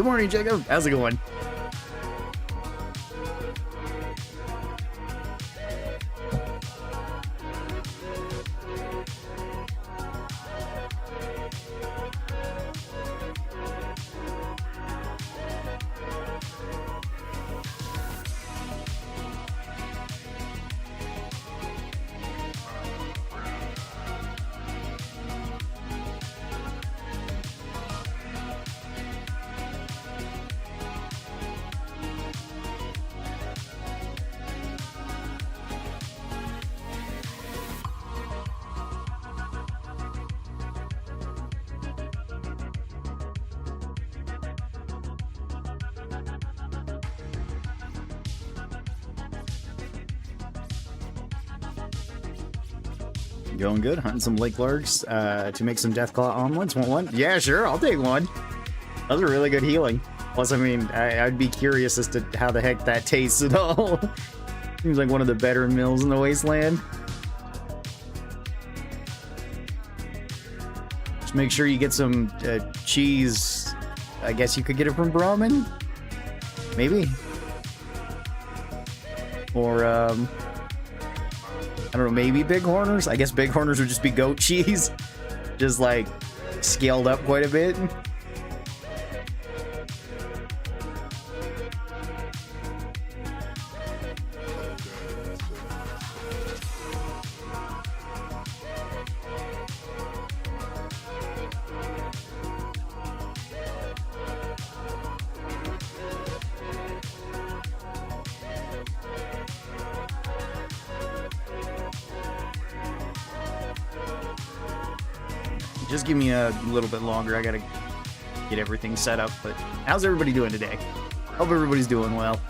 Good morning, Jacob. How's it going? Going good, hunting some lake larks to make some Deathclaw omelets. Want one? Yeah, sure, I'll take one. Those are really good healing. Plus, I mean, I'd be curious as to how the heck that tastes at all. Seems like one of the better meals in the Wasteland. Just make sure you get some cheese. I guess you could get it from Brahmin? Maybe? Or, I don't know, maybe Bighorners? I guess Bighorners would just be goat cheese. Just, like, scaled up quite a bit. Just give me a little bit longer. I gotta get everything set up. But how's everybody doing today? Hope everybody's doing well.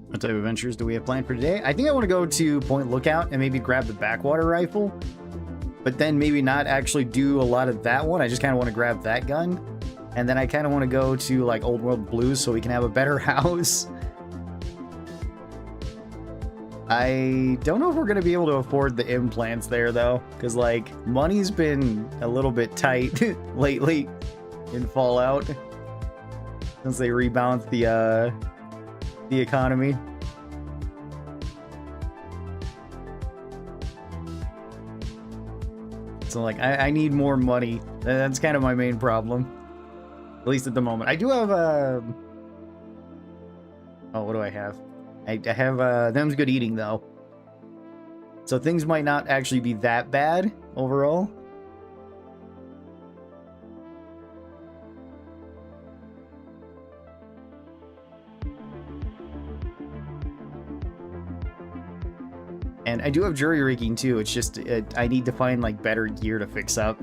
What type of adventures do we have planned for today? I think I want to go to Point Lookout and maybe grab the backwater rifle, but then maybe not actually do a lot of that one. I just kind of want to grab that gun, and then I kind of want to go to like Old World Blues so we can have a better house. I don't know if we're going to be able to afford the implants there though, because like money's been a little bit tight lately in Fallout since they rebalanced the economy. So like I need more money. That's kind of my main problem, at least at the moment. I do have oh, what do I have? I have them's good eating though, so things might not actually be that bad overall. And I do have jury rigging too. It's just I need to find like better gear to fix up,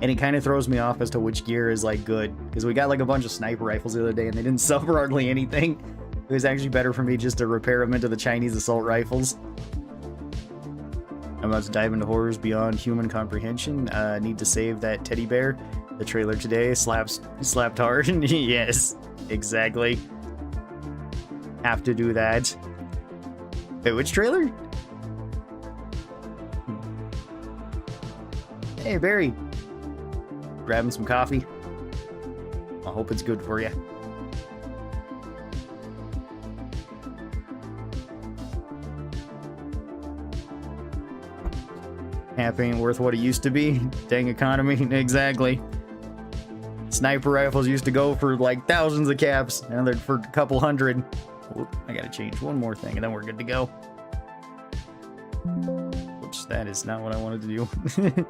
and it kind of throws me off as to which gear is like good, because we got like a bunch of sniper rifles the other day and they didn't sell for hardly anything. It was actually better for me just to repair them into the Chinese assault rifles. I'm about to dive into horrors beyond human comprehension. Need to save that teddy bear. The trailer today slapped hard. Yes, exactly. Have to do that. Wait, which trailer? Hey, Barry. Grabbing some coffee. I hope it's good for you. Half ain't worth what it used to be. Dang economy. Exactly. Sniper rifles used to go for like thousands of caps. Now they're for a couple hundred. Oop, I gotta change one more thing and then we're good to go. Oops, that is not what I wanted to do.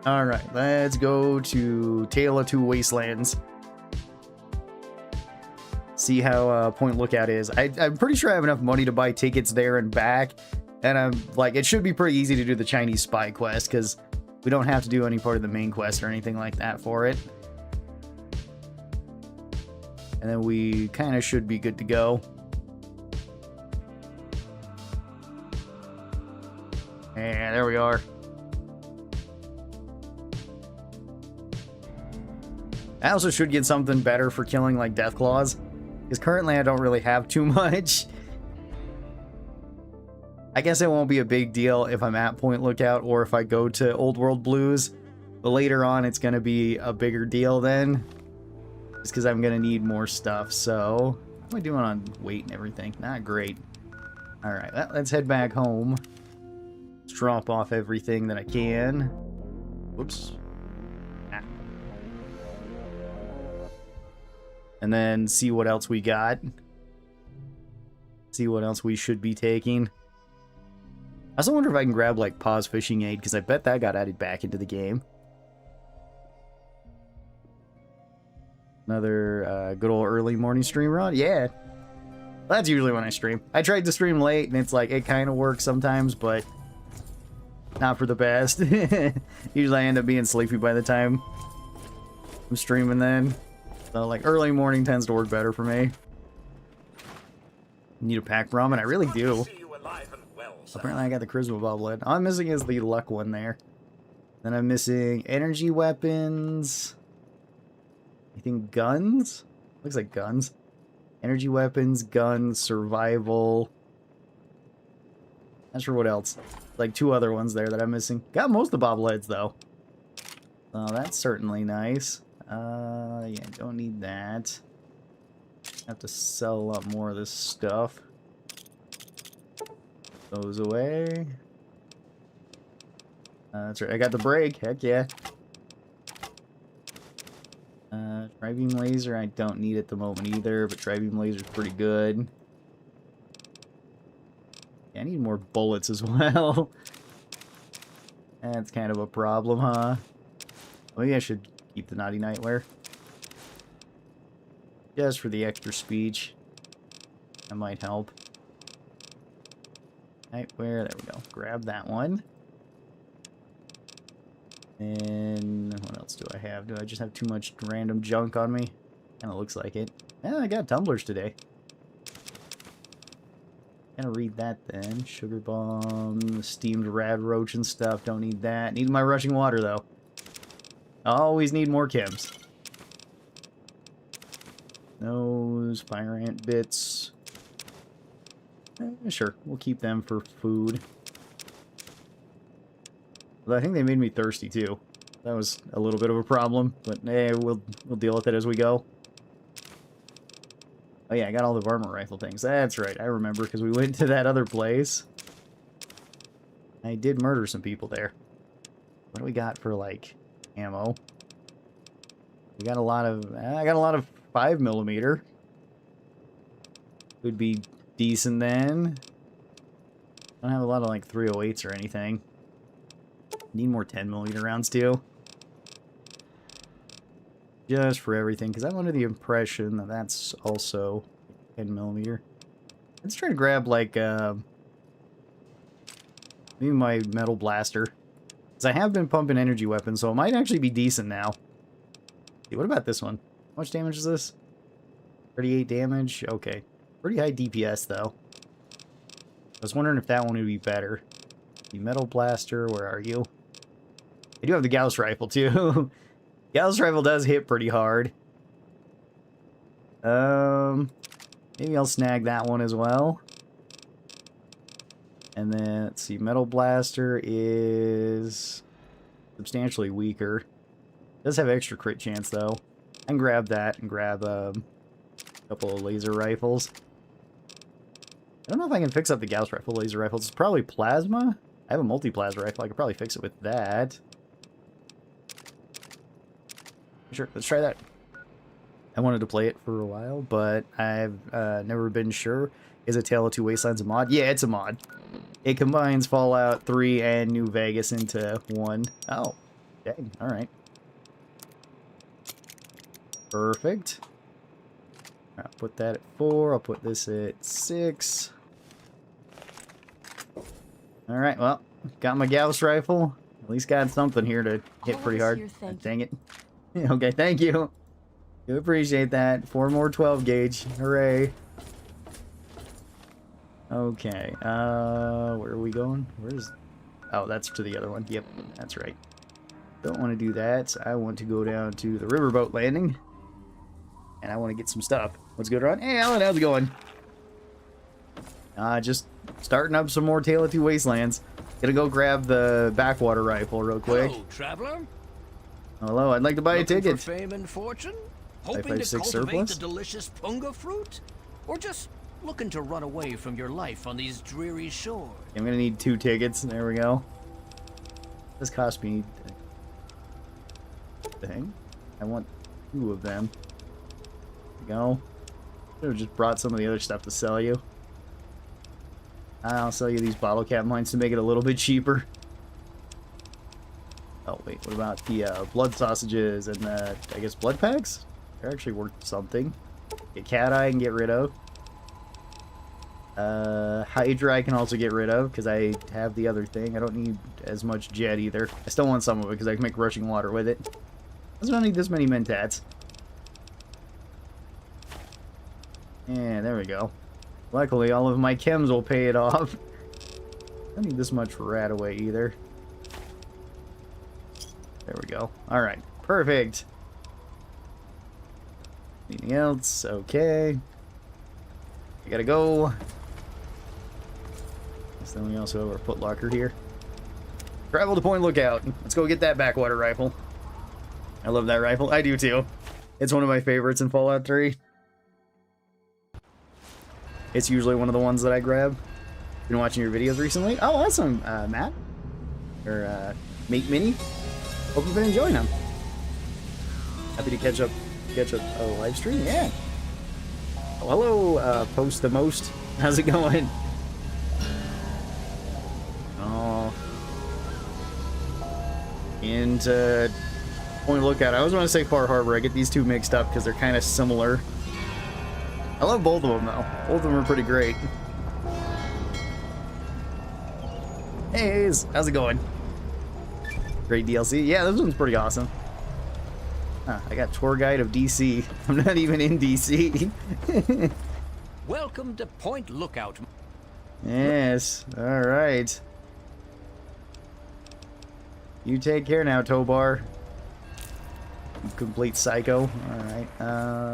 Alright, let's go to Tale of Two Wastelands. See how Point Lookout is. I'm pretty sure I have enough money to buy tickets there and back. And I'm like, it should be pretty easy to do the Chinese spy quest, because we don't have to do any part of the main quest or anything like that for it. And then we kind of should be good to go. And there we are. I also should get something better for killing like death claws, because currently I don't really have too much. I guess it won't be a big deal if I'm at Point Lookout or if I go to Old World Blues, but later on it's going to be a bigger deal then, just because I'm going to need more stuff. So, how am I doing on weight and everything? Not great. Alright, let's head back home. Let's drop off everything that I can. Whoops. Ah. And then see what else we got. See what else we should be taking. I also wonder if I can grab, like, Pause Fishing Aid, because I bet that got added back into the game. Another good old early morning stream run? Yeah. That's usually when I stream. I tried to stream late, and it's like, it kind of works sometimes, but not for the best. Usually I end up being sleepy by the time I'm streaming then. So, like, early morning tends to work better for me. Need a pack ramen? I really do. Apparently I got the charisma bobblehead. All I'm missing is the luck one there. Then I'm missing energy weapons. I think guns? Looks like guns. Energy weapons, guns, survival. Not sure what else. Like 2 other ones there that I'm missing. Got most of the bobbleheads though. Oh, that's certainly nice. Yeah, don't need that. Have to sell a lot more of this stuff. Those away. That's right, I got the brake, heck yeah. Tri-beam laser, I don't need at the moment either, but tri-beam laser's pretty good. Yeah, I need more bullets as well. That's kind of a problem, huh? Maybe I should keep the naughty nightwear. Just for the extra speech. That might help. Nightwear, there we go. Grab that one. And what else do I have? Do I just have too much random junk on me? Kinda looks like it. Yeah, I got tumblers today. Gonna read that then. Sugar bomb, steamed rad roach and stuff. Don't need that. Need my rushing water though. Always need more chems. Those fire ant bits. Sure, we'll keep them for food. But I think they made me thirsty too. That was a little bit of a problem, but hey, we'll deal with it as we go. Oh yeah, I got all the varmint rifle things. That's right, I remember, because we went to that other place. I did murder some people there. What do we got for, like, ammo? We got a lot of... I got a lot of 5mm. Would be decent then. I don't have a lot of, like, 308s or anything. Need more 10mm rounds, too. Just for everything, because I'm under the impression that that's also 10mm. Let's try to grab, like, maybe my metal blaster. Because I have been pumping energy weapons, so it might actually be decent now. Hey, what about this one? How much damage is this? 38 damage? Okay. Pretty high DPS, though. I was wondering if that one would be better. The metal blaster, where are you? I do have the Gauss rifle, too. Gauss rifle does hit pretty hard. Maybe I'll snag that one as well. And then, let's see, Metal Blaster is substantially weaker. Does have extra crit chance, though. I can grab that and grab a couple of laser rifles. I don't know if I can fix up the Gauss rifle laser rifles. It's probably plasma. I have a multi-plasma rifle. I could probably fix it with that. Sure, let's try that. I wanted to play it for a while, but I've never been sure. Is A Tale of Two Wastelands a mod? Yeah, it's a mod. It combines Fallout 3 and New Vegas into one. Oh, dang. All right. Perfect. I'll put that at 4. I'll put this at 6. All right, well, got my Gauss rifle. At least got something here to hit pretty hard. Dang it. Okay, thank you. Do appreciate that. 4 more 12 gauge. Hooray. Okay, where are we going? Where's... Oh, that's to the other one. Yep, that's right. Don't want to do that. I want to go down to the riverboat landing. And I want to get some stuff. What's good, Ron? Hey, Alan, how's it going? Just starting up some more Tale of Two Wastelands. Gonna go grab the backwater rifle real quick. Hello, traveler. Hello, I'd like to buy a ticket. For fame and fortune? Hoping 556 to cultivate surplus? the delicious punga fruit? Or just looking to run away from your life on these dreary shores? I'm gonna need 2 tickets. There we go. This cost me... Thing. I want 2 of them. There we go. Should have just brought some of the other stuff to sell you. I'll sell you these bottle cap mines to make it a little bit cheaper. Oh wait, what about the blood sausages and the, I guess, blood packs? They're actually worth something. Get cat eye I can get rid of. Hydra I can also get rid of because I have the other thing. I don't need as much jet either. I still want some of it because I can make rushing water with it. I don't need this many mentats. Yeah, there we go. Luckily, all of my chems will pay it off. I don't need this much rat away either. There we go. Alright, perfect. Anything else? Okay. I gotta go. So then we also have our foot locker here. Travel to Point Lookout. Let's go get that backwater rifle. I love that rifle. I do too. It's one of my favorites in Fallout 3. It's usually one of the ones that I grab. Been watching your videos recently. Oh, awesome, Matt. Or, Mate Mini. Hope you've been enjoying them. Happy to catch up a live stream. Yeah. Oh, hello, Post the Most. How's it going? Oh. Into Point Lookout. I always want to say Far Harbor. I get these two mixed up because they're kind of similar. I love both of them, though. Both of them are pretty great. Hey, how's it going? Great DLC. Yeah, this one's pretty awesome. Huh, I got tour guide of DC. I'm not even in DC. Welcome to Point Lookout. Yes. All right. You take care now, Tobar. You complete psycho. All right.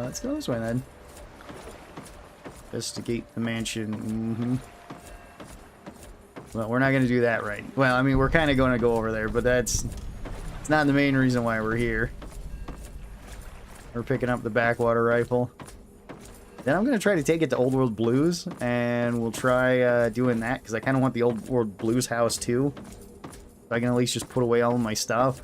Let's go this way then. Investigate the mansion. Well, we're not going to do that right. Well, I mean, we're kind of going to go over there, but it's not the main reason why we're here. We're picking up the backwater rifle. Then I'm going to try to take it to Old World Blues, and we'll try doing that, because I kind of want the Old World Blues house, too. So I can at least just put away all of my stuff.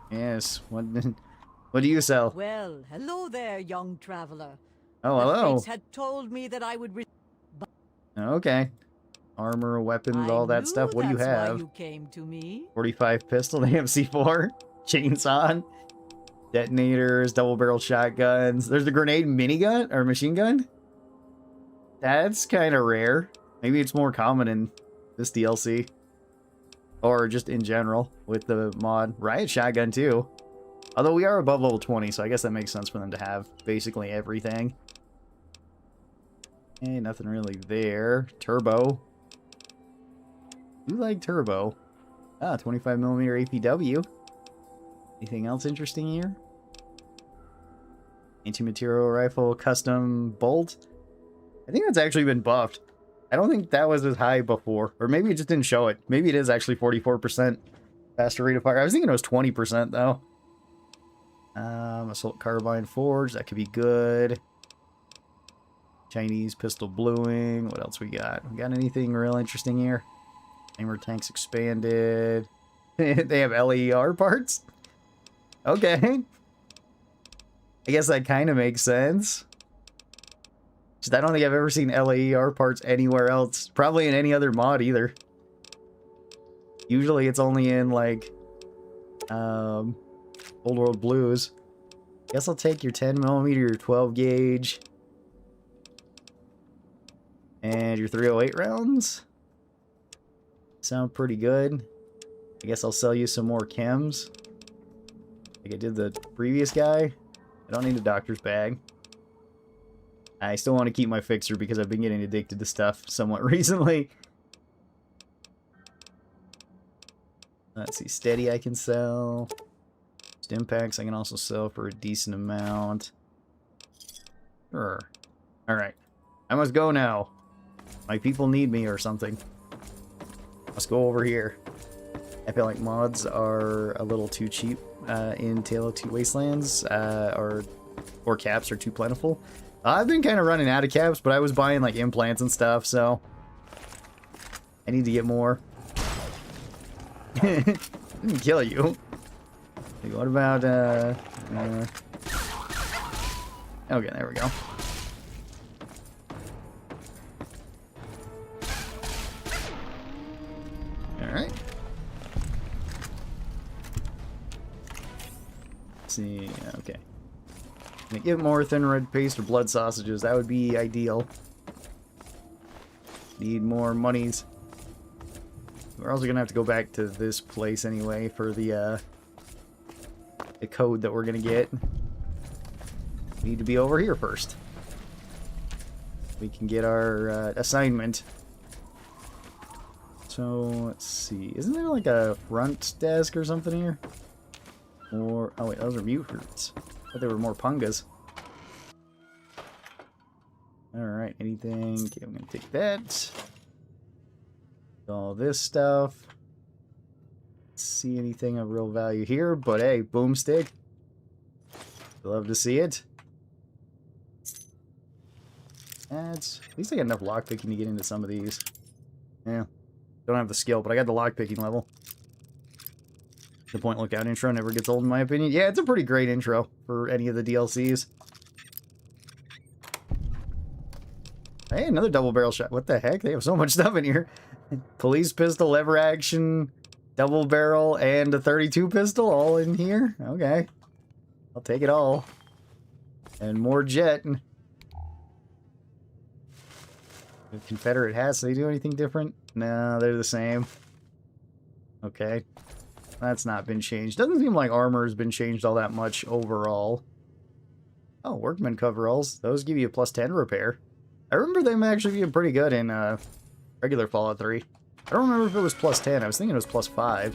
Yes, what do you sell? Well, hello there, young traveler. Oh, The hello. fates had told me that I would. Okay. Armor, weapons, all that stuff. What do you That's have? why you came to me. 45 pistol, AMC4, chainsaw, detonators, double-barrel shotguns. There's the grenade minigun or machine gun. That's kind of rare. Maybe it's more common in this DLC. Or just in general with the mod. Riot shotgun too. Although we are above level 20, so I guess that makes sense for them to have basically everything. Okay, nothing really there. Turbo. You like turbo. Ah, 25mm APW. Anything else interesting here? Anti-material rifle, custom bolt. I think that's actually been buffed. I don't think that was as high before. Or maybe it just didn't show it. Maybe it is actually 44% faster rate of fire. I was thinking it was 20% though. Assault carbine forge, that could be good. Chinese pistol bluing. What else we got? We got anything real interesting here? Hammer tanks expanded. They have LER parts? Okay. I guess that kind of makes sense. Just, I don't think I've ever seen LER parts anywhere else. Probably in any other mod either. Usually it's only in like Old World Blues. Guess I'll take your 10mm, your 12 gauge. And your 308 rounds. Sound pretty good. I guess I'll sell you some more chems. Like I did the previous guy. I don't need a doctor's bag. I still want to keep my fixer because I've been getting addicted to stuff somewhat recently. Let's see, steady I can sell. Stim packs I can also sell for a decent amount. Sure. Alright. I must go now. My people need me or something. Let's go over here. I feel like mods are a little too cheap in Tale of Two Wastelands, or caps are too plentiful. I've been kind of running out of caps, but I was buying like implants and stuff, so I need to get more. Didn't kill you. Okay, what about okay, there we go. Alright. Let's see, okay. Get more thin red paste or blood sausages, that would be ideal. Need more monies. We're also gonna have to go back to this place anyway for the code that we're gonna get. Need to be over here first. We can get our assignment. So let's see. Isn't there like a front desk or something here? Or oh wait, those are mute fruits. I thought they were more pungas. Alright, anything? Okay, I'm gonna take that. All this stuff. See anything of real value here, but hey, boomstick. Love to see it. That's at least I got enough lockpicking to get into some of these. Yeah. Don't have the skill, but I got the lockpicking level. The Point Lookout intro never gets old in my opinion. Yeah, it's a pretty great intro for any of the DLCs. Hey, another double barrel shot. What the heck? They have so much stuff in here. Police pistol, lever action, double barrel, and a 32 pistol all in here. Okay. I'll take it all. And more jet. The Confederate hats, do they do anything different? No, they're the same. Okay. That's not been changed. Doesn't seem like armor has been changed all that much overall. Oh, workman coveralls. Those give you a +10 repair. I remember them actually being pretty good in regular Fallout 3. I don't remember if it was +10. I was thinking it was +5.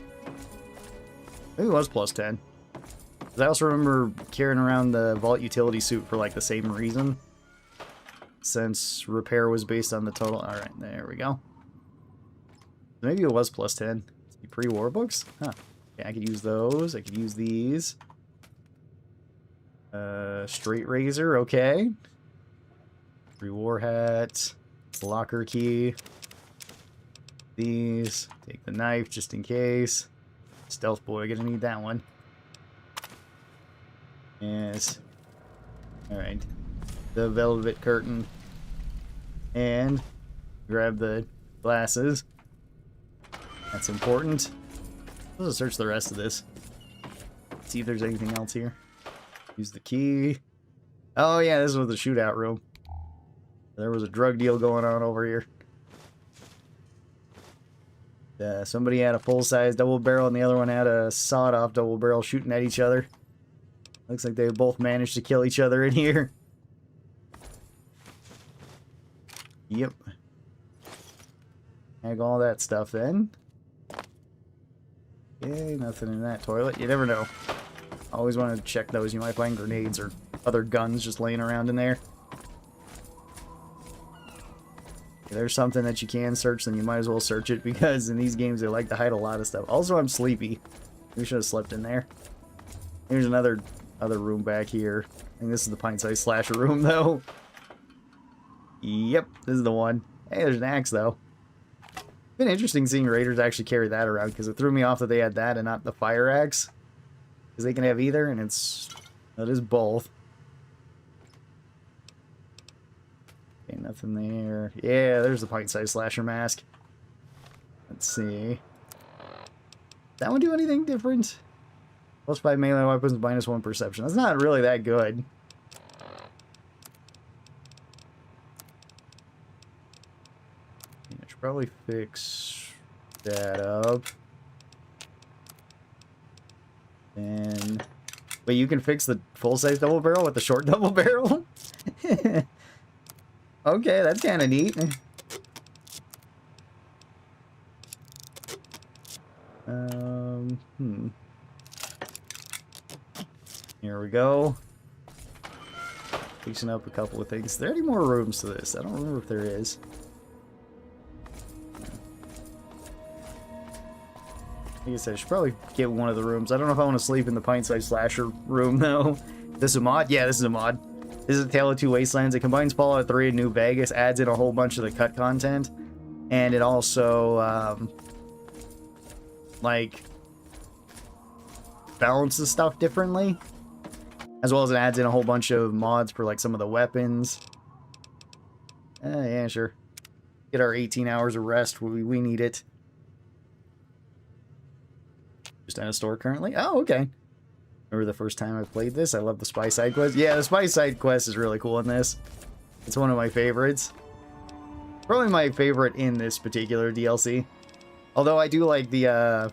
Maybe it was +10. I also remember carrying around the Vault utility suit for like the same reason. Since repair was based on the total. Alright, there we go. Maybe it was +10. Pre-war books? Huh. Yeah, I could use those. I could use these. Straight razor, okay. Pre-war hat. Locker key. These. Take the knife just in case. Stealth boy, gonna need that one. Yes. Alright. The velvet curtain. And grab the glasses. That's important. Let's search the rest of this. See if there's anything else here. Use the key. Oh yeah, this was the shootout room. There was a drug deal going on over here. Somebody had a full-size double barrel and the other one had a sawed-off double barrel shooting at each other. Looks like they both managed to kill each other in here. Yep. Hang all that stuff then. Okay, nothing in that toilet. You never know. Always want to check those. You might find grenades or other guns just laying around in there. If there's something that you can search, then you might as well search it, because in these games they like to hide a lot of stuff. Also, I'm sleepy. We should have slept in there. Here's another room back here. I think this is the pint-sized slasher room, though. Yep, this is the one. Hey, there's an axe, though. It's been interesting seeing raiders actually carry that around, because it threw me off that they had that and not the fire axe. Because they can have either, and it is both. Okay, nothing there. Yeah, there's the pint-sized slasher mask. Let's see. That one do anything different? +5 melee weapons, -1 perception. That's not really that good. I should probably fix that up. And wait, you can fix the full-size double barrel with the short double barrel? Okay, that's kind of neat. Here we go. Fixing up a couple of things. Are there any more rooms to this? I don't remember if there is. Like I said, I should probably get one of the rooms. I don't know if I want to sleep in the pint-sized slasher room, though. This is a mod? Yeah, this is a mod. This is a Tale of Two Wastelands. It combines Fallout 3 and New Vegas, adds in a whole bunch of the cut content, and it also, like, balances stuff differently. As well as it adds in a whole bunch of mods for, like, some of the weapons. Yeah, sure. Get our 18 hours of rest. We need it. Just at a store currently? Oh, okay. Remember the first time I played this? I love the spy side quest. Yeah, the spy side quest is really cool in this. It's one of my favorites. Probably my favorite in this particular DLC. Although I do like the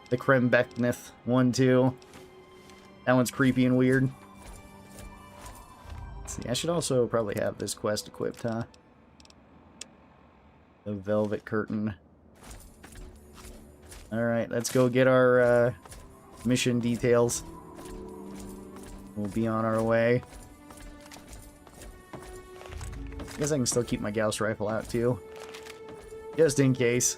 Krembeknith one, too. That one's creepy and weird. Let's see, I should also probably have this quest equipped, huh? The Velvet Curtain. Alright, let's go get our mission details. We'll be on our way. I guess I can still keep my Gauss rifle out, too. Just in case.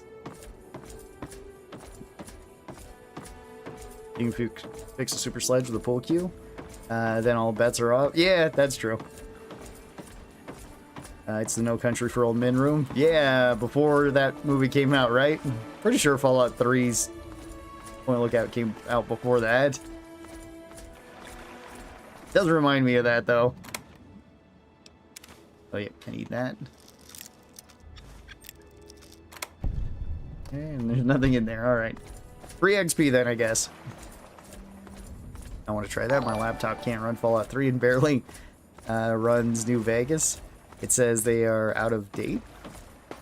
You can fix a super sledge with a pull cue. Then all bets are off. Yeah, that's true. It's the No Country for Old Men room. Yeah, before that movie came out, right? Pretty sure Fallout 3's Point Lookout came out before that. Does remind me of that, though. Oh, yeah, I need that. Okay, and there's nothing in there. Alright. Free XP then, I guess. I want to try that. My laptop can't run Fallout 3 and barely runs New Vegas. It says they are out of date.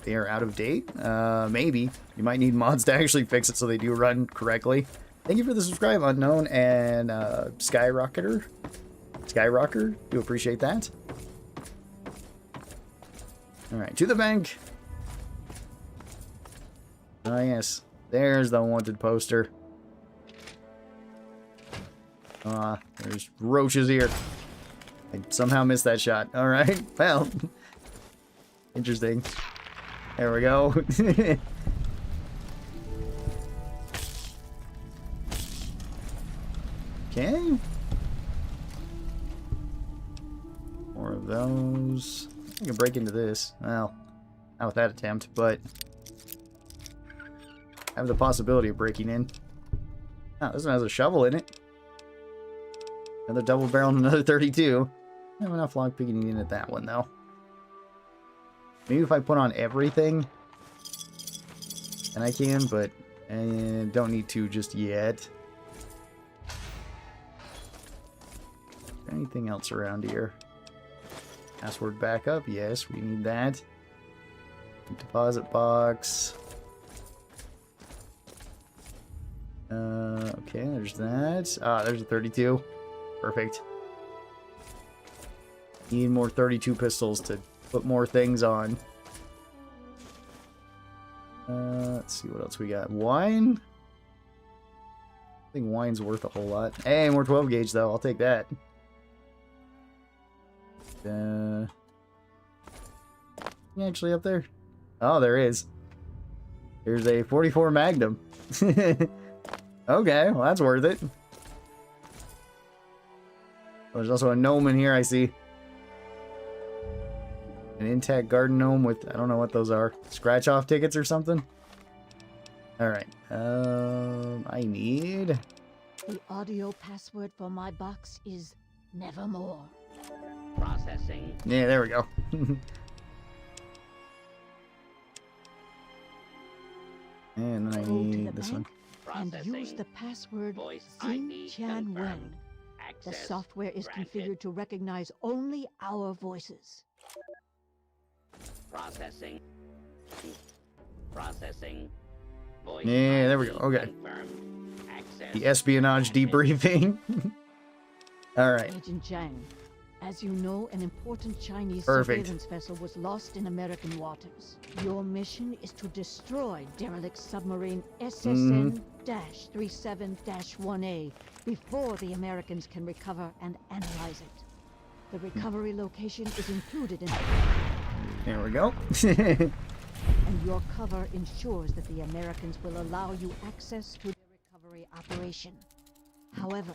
They are out of date? Maybe. You might need mods to actually fix it so they do run correctly. Thank you for the subscribe, Unknown, and Skyrocker. Skyrocker, do appreciate that. Alright, to the bank. Oh, yes. There's the wanted poster. There's roaches here. I somehow missed that shot. Alright, well. Interesting. There we go. Okay. More of those. I can break into this. Well, not with that attempt, but I have the possibility of breaking in. Oh, this one has a shovel in it. Another double barrel and another 32. I have enough log picking in at that one, though. Maybe if I put on everything, and I can, but I don't need to just yet. Anything else around here? Password backup, yes, we need that. Deposit box. Okay, there's that. Ah, there's a 32. Perfect. Need more 32 pistols to put more things on. Let's see what else we got. Wine? I think wine's worth a whole lot. Hey, more 12 gauge though. I'll take that. Actually up there? Oh, there is. There's a 44 Magnum. Okay, well that's worth it. There's also a gnome in here, I see. An intact garden gnome with, I don't know what those are. Scratch-off tickets or something? Alright. I need... The audio password for my box is nevermore. Processing. Yeah, there we go. And then I Go to need the this bank one. and use the password Voice Xin ID Chan Wen. confirmed. The Access software is granted. configured to recognize only our voices. Processing. Processing. Voice Yeah, there we ID go. Okay. confirmed. Access The espionage granted. debriefing. Alright. Agent Zhang, as you know, an important Chinese Perfect. surveillance vessel was lost in American waters. Your mission is to destroy derelict submarine SSN-37-1A before the Americans can recover and analyze it. The recovery location is included in the There we go. and your cover ensures that the Americans will allow you access to the recovery operation. However,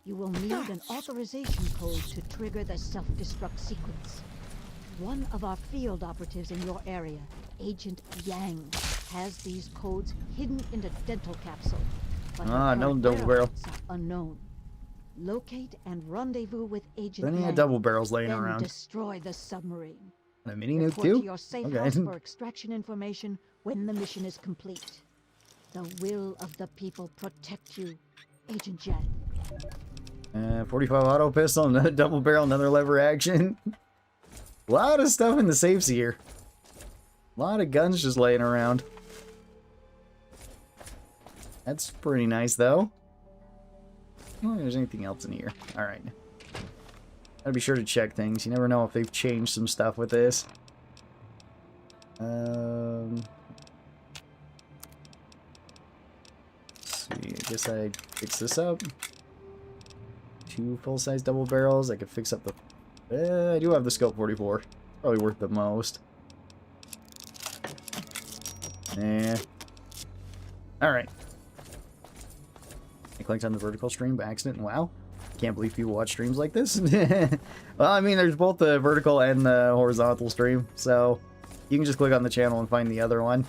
you will need an authorization code to trigger the self-destruct sequence. One of our field operatives in your area, Agent Yang, has these codes hidden in a dental capsule. But her Ah, no current double barrel. whereabouts are unknown. Locate and rendezvous with Agent Plenty Yang. of double barrels laying Then around. destroy the submarine. And a mini nuke Report to too? your safe Okay. house for extraction information when the mission is complete. The will of the people protect you, Agent Yang. 45 auto pistol, another double barrel, another lever action. A lot of stuff in the safes here. A lot of guns just laying around. That's pretty nice though. I don't think there's anything else in here. Alright. Gotta be sure to check things. You never know if they've changed some stuff with this. Let's see, I guess I fix this up. 2 full-size double barrels. I could fix up the... I do have the scope 44. Probably worth the most. Nah. Alright. I clicked on the vertical stream by accident. Wow. Can't believe people watch streams like this. Well, I mean, there's both the vertical and the horizontal stream. So, you can just click on the channel and find the other one.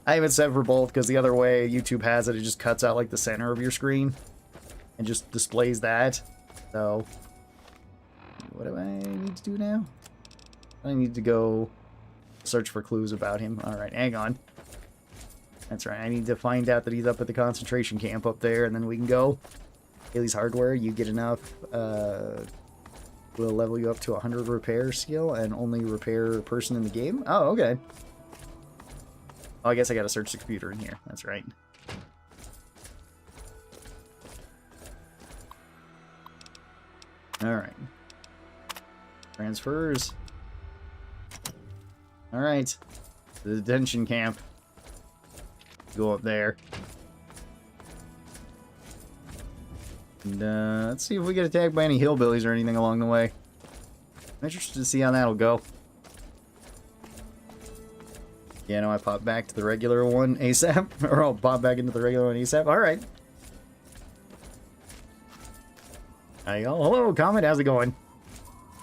I have it set for both because the other way YouTube has it, it just cuts out like the center of your screen. And just displays that. So, what do I need to do now? I need to go search for clues about him. Alright, hang on. That's right, I need to find out that he's up at the concentration camp up there, and then we can go. Haley's Hardware, you get enough, will level you up to 100 repair skill, and only repair a person in the game? Oh, okay. Oh, I guess I gotta search the computer in here. That's right. Alright. Transfers. Alright. The detention camp. Go up there. And, let's see if we get attacked by any hillbillies or anything along the way. I'm interested to see how that'll go. Yeah, no, I popped back to the regular one ASAP. Or I'll pop back into the regular one ASAP. Alright. Hi, hello, Comet. How's it going?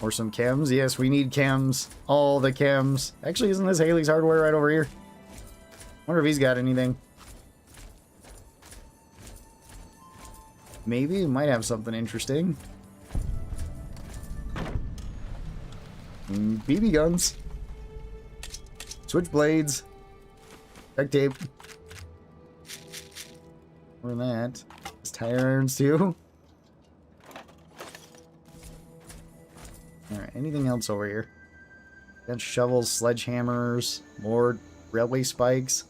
Or some chems. Yes, we need chems. All the chems. Actually, isn't this Haley's Hardware right over here? Wonder if he's got anything. Maybe. He might have something interesting. BB guns. Switchblades. Duct tape. More than that. There's tire irons too. Alright, anything else over here? Got shovels, sledgehammers, more railway spikes.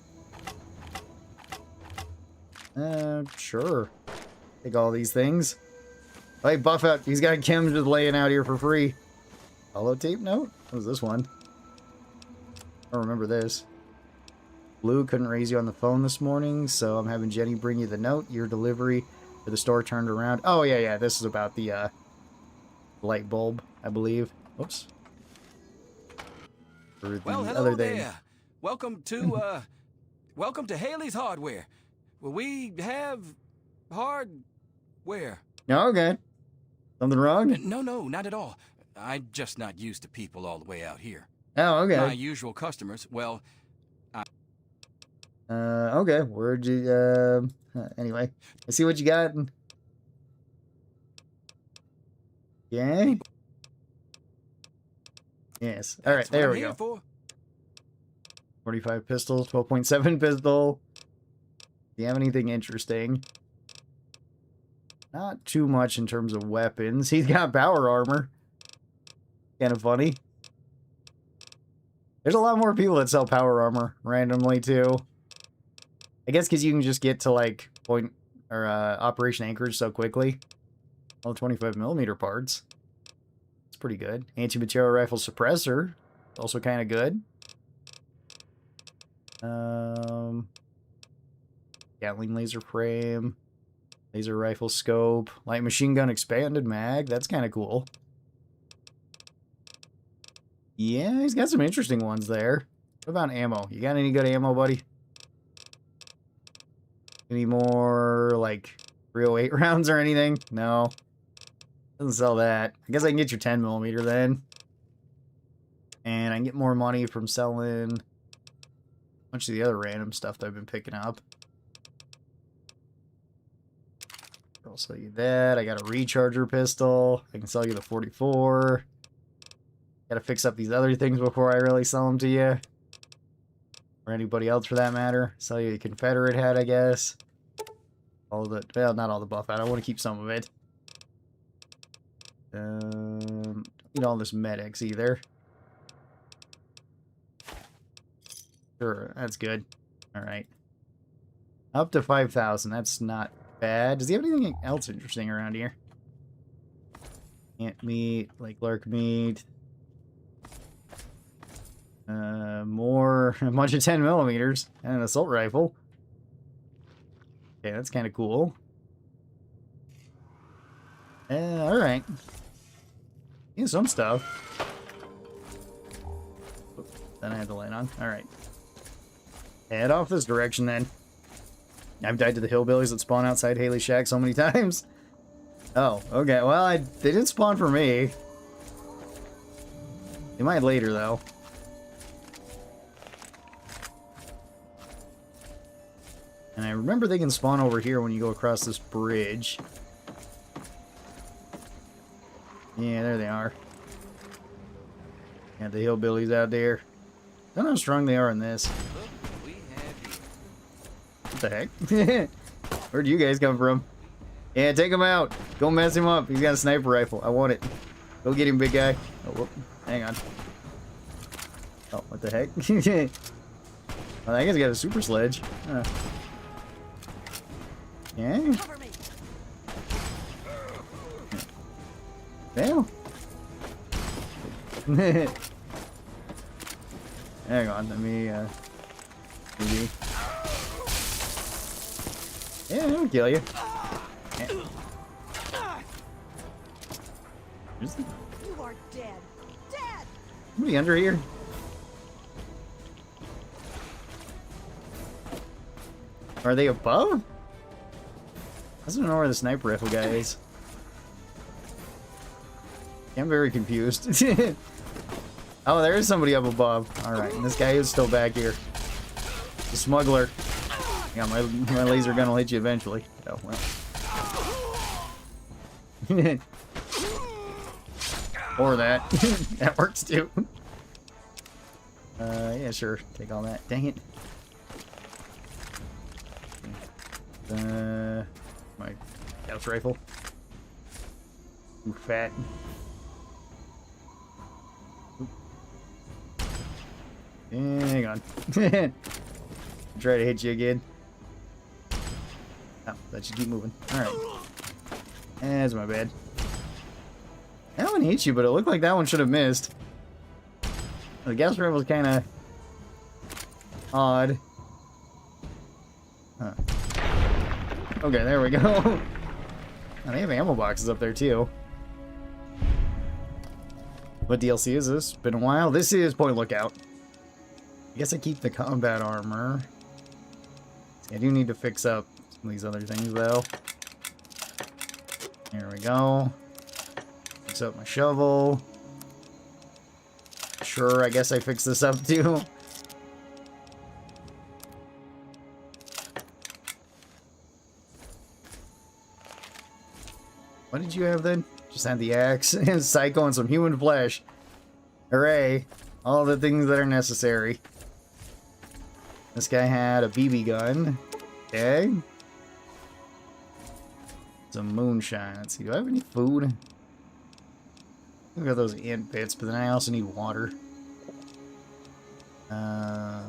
Sure. Take all these things. Hey, Buffett, he's got chems just laying out here for free. Holotape note? What was this one? I don't remember this. Blue couldn't raise you on the phone this morning, so I'm having Jenny bring you the note. Your delivery for the store turned around. Oh, yeah, this is about the light bulb, I believe. Oops. For the Well, hello other thing. there. Welcome to Haley's Hardware. Well, we have hardware. Oh, okay. Something wrong? No, not at all. I'm just not used to people all the way out here. Oh, okay. My usual customers, well, Okay. Where'd you, anyway. I see what you got. Yeah? Yes. All right, that's what there I'm we here go. for. 45 pistols, 12.7 pistol. Do you have anything interesting? Not too much in terms of weapons. He's got power armor. Kind of funny. There's a lot more people that sell power armor randomly, too. I guess because you can just get to, like, Operation Anchorage so quickly. All 25mm parts. It's pretty good. Anti-material rifle suppressor. Also kind of good. Gatling laser frame. Laser rifle scope. Light machine gun expanded mag. That's kind of cool. Yeah, he's got some interesting ones there. What about ammo? You got any good ammo, buddy? Any more, like, 308 rounds or anything? No. Doesn't sell that. I guess I can get your 10mm then. And I can get more money from selling a bunch of the other random stuff that I've been picking up. I'll sell you that. I got a recharger pistol. I can sell you the 44. Gotta fix up these other things before I really sell them to you. Or anybody else for that matter. Sell you a Confederate hat, I guess. All the, well, not all the buff hat. I want to keep some of it. Don't need all this medics either. Sure, that's good. Alright. Up to 5,000. That's not bad. Does he have anything else interesting around here? Ant meat, like lark meat. More, a bunch of 10mm and an assault rifle. Okay, that's kind of cool. Alright. Yeah, some stuff. Oops, then I had the light on. Alright. Head off this direction then. I've died to the hillbillies that spawn outside Haley's shack so many times. Oh, okay. Well, they didn't spawn for me. They might later, though. And I remember they can spawn over here when you go across this bridge. Yeah, there they are. Got the hillbillies out there. I don't know how strong they are in this. What the heck? Where'd you guys come from? Yeah, take him out. Go mess him up. He's got a sniper rifle. I want it. Go get him, big guy. Oh, whoop. Hang on. Oh, what the heck? Well, that guy's got a super sledge. Yeah. Damn. Hang on, let me, maybe. Yeah, I'll kill you. Yeah. You are dead. Dead! Somebody under here? Are they above? I don't know where the sniper rifle guy is. I'm very confused. Oh, there is somebody up above. Alright, and this guy is still back here. The smuggler. Yeah, my laser gun will hit you eventually. Oh, well. Or that. That works too. Yeah, sure. Take all that. Dang it. My Gauss rifle. Too fat. Hang on. Try to hit you again. Oh, that should keep moving. Alright. That's my bad. That one hit you, but it looked like that one should have missed. The gas rifle was kind of odd. Huh. Okay, there we go. Oh, they have ammo boxes up there too. What DLC is this? Been a while. This is Point Lookout. I guess I keep the combat armor. I do need to fix up some of these other things, though. There we go. Fix up my shovel. Sure, I guess I fix this up, too. What did you have, then? Just had the axe, and Psycho, and some human flesh. Hooray. All the things that are necessary. This guy had a BB gun. Okay. Some moonshine. Let's see, do I have any food? I've got those ant pits, but then I also need water. Yeah,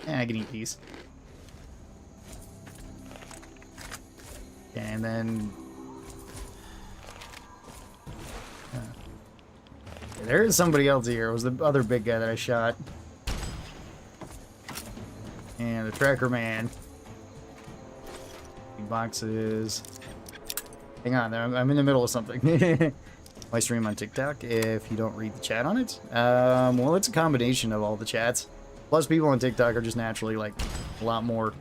I can eat these. And then... there is somebody else here. It was the other big guy that I shot. And the tracker man. Boxes. Hang on, I'm in the middle of something. My stream on TikTok, if you don't read the chat on it. Well, it's a combination of all the chats. Plus, people on TikTok are just naturally, like, a lot more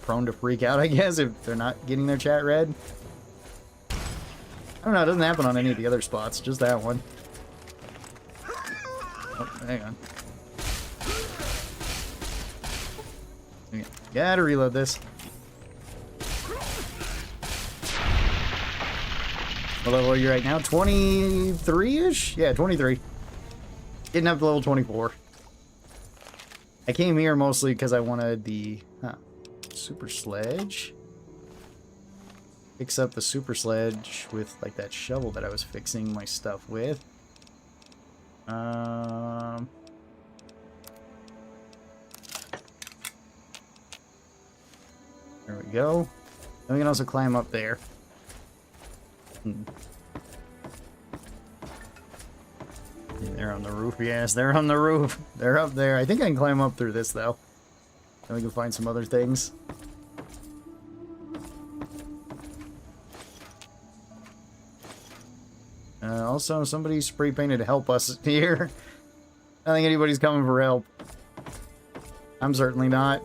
prone to freak out, I guess, if they're not getting their chat read. I don't know, it doesn't happen on any of the other spots, just that one. Oh, hang on. Gotta reload this. What level are you right now? 23-ish? Yeah, 23. Getting up to level 24. I came here mostly because I wanted the super sledge. Fix up the super sledge with like that shovel that I was fixing my stuff with. There we go. Then we can also climb up there. They're on the roof. Yes, they're on the roof. They're up there. I think I can climb up through this, though. Then we can find some other things. Also, somebody spray painted help us here. I don't think anybody's coming for help. I'm certainly not.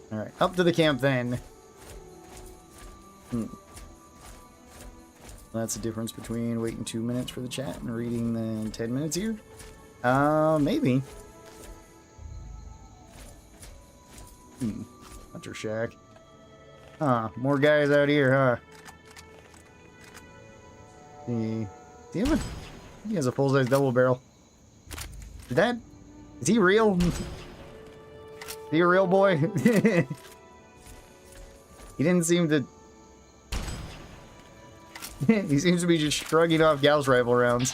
Alright, up to the camp then. That's the difference between waiting 2 minutes for the chat and reading then 10 minutes here. Maybe. Hunter shack. Huh, more guys out here, huh? He has a full-size double barrel. Is he real? Is he a real boy? He didn't seem to... He seems to be just shrugging off Gauss rifle rounds.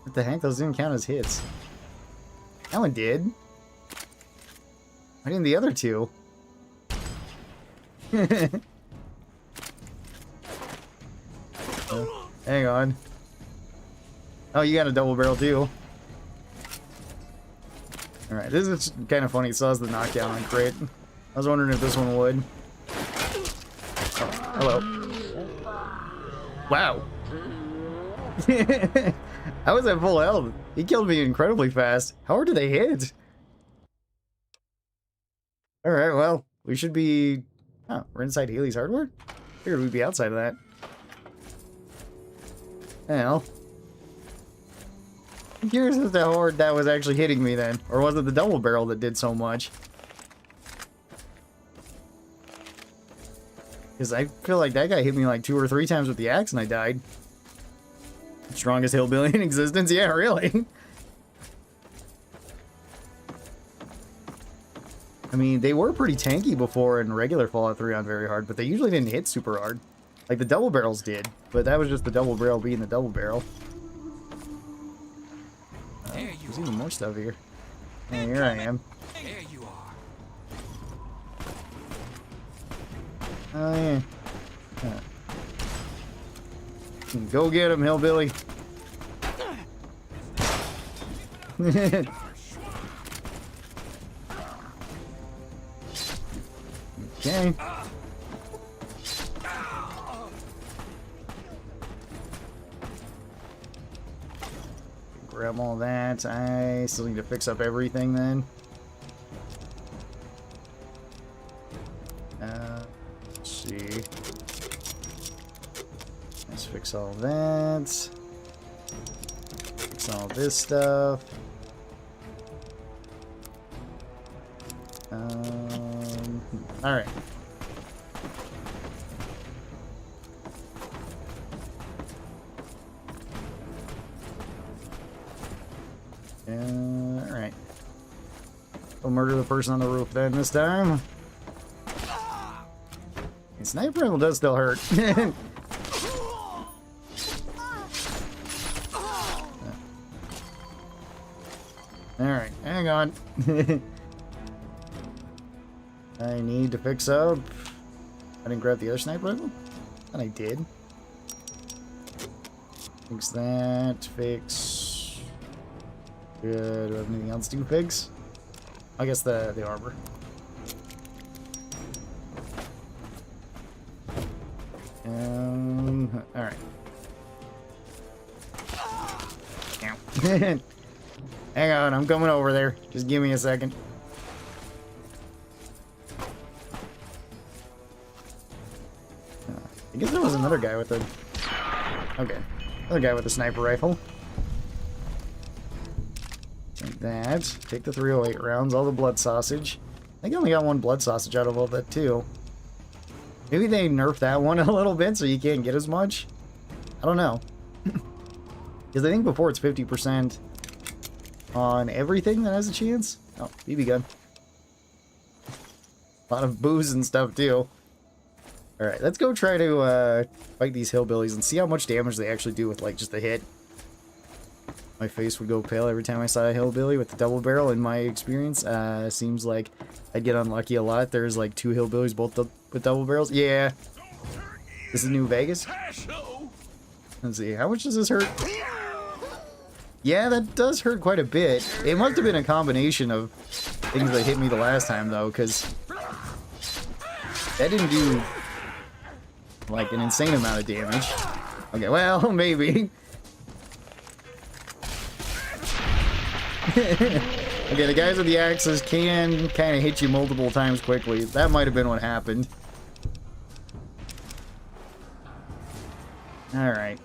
What the heck? Those didn't count as hits. That one did. Why didn't the other two? Hang on. Oh, you got a double barrel too. Alright, this is kind of funny. It still has the knockdown on crit. I was wondering if this one would. Oh, hello. Wow. I was at full health. He killed me incredibly fast. How hard do they hit? Alright, well, we should be... Oh, we're inside Haley's hardware? Figured we'd be outside of that. Well. I'm curious as to how hard that was actually hitting me then. Or was it the double barrel that did so much? Because I feel like that guy hit me like 2 or 3 times with the axe and I died. Strongest hillbilly in existence? Yeah, really. I mean, they were pretty tanky before in regular Fallout 3 on very hard, but they usually didn't hit super hard. Like the double barrels did, but that was just the double barrel being the double barrel. There's even more stuff here. And here I am. There you are. Oh, yeah. Go get him, hillbilly. Okay. grab all that. I still need to fix up everything then. Let's see. Let's fix all that. Fix all this stuff. Alright. Alright. We'll murder the person on the roof then this time. And sniper rifle does still hurt. Alright, hang on. I need to fix up. I didn't grab the other sniper rifle? And I did. Fix that. Fix. Do I have anything else to fix? I guess the armor. Alright. Hang on, I'm coming over there. Just give me a second. I guess there was another guy with a... Okay. Another guy with a sniper rifle. Like that. Take the 308 rounds, all the blood sausage. I think I only got one blood sausage out of all that, too. Maybe they nerfed that one a little bit so you can't get as much. I don't know. Because I think before it's 50% on everything that has a chance. Oh, BB gun. A lot of booze and stuff, too. Alright, let's go try to fight these hillbillies and see how much damage they actually do with, like, just a hit. My face would go pale every time I saw a hillbilly with the double barrel, in my experience. Seems like I'd get unlucky a lot. There's, like, 2 hillbillies both with double barrels. Yeah. This is New Vegas. Let's see, how much does this hurt? Yeah, that does hurt quite a bit. It must have been a combination of things that hit me the last time, though, because that didn't do, like, an insane amount of damage. Okay, well, maybe. Okay, the guys with the axes can kind of hit you multiple times quickly. That might have been what happened. Alright,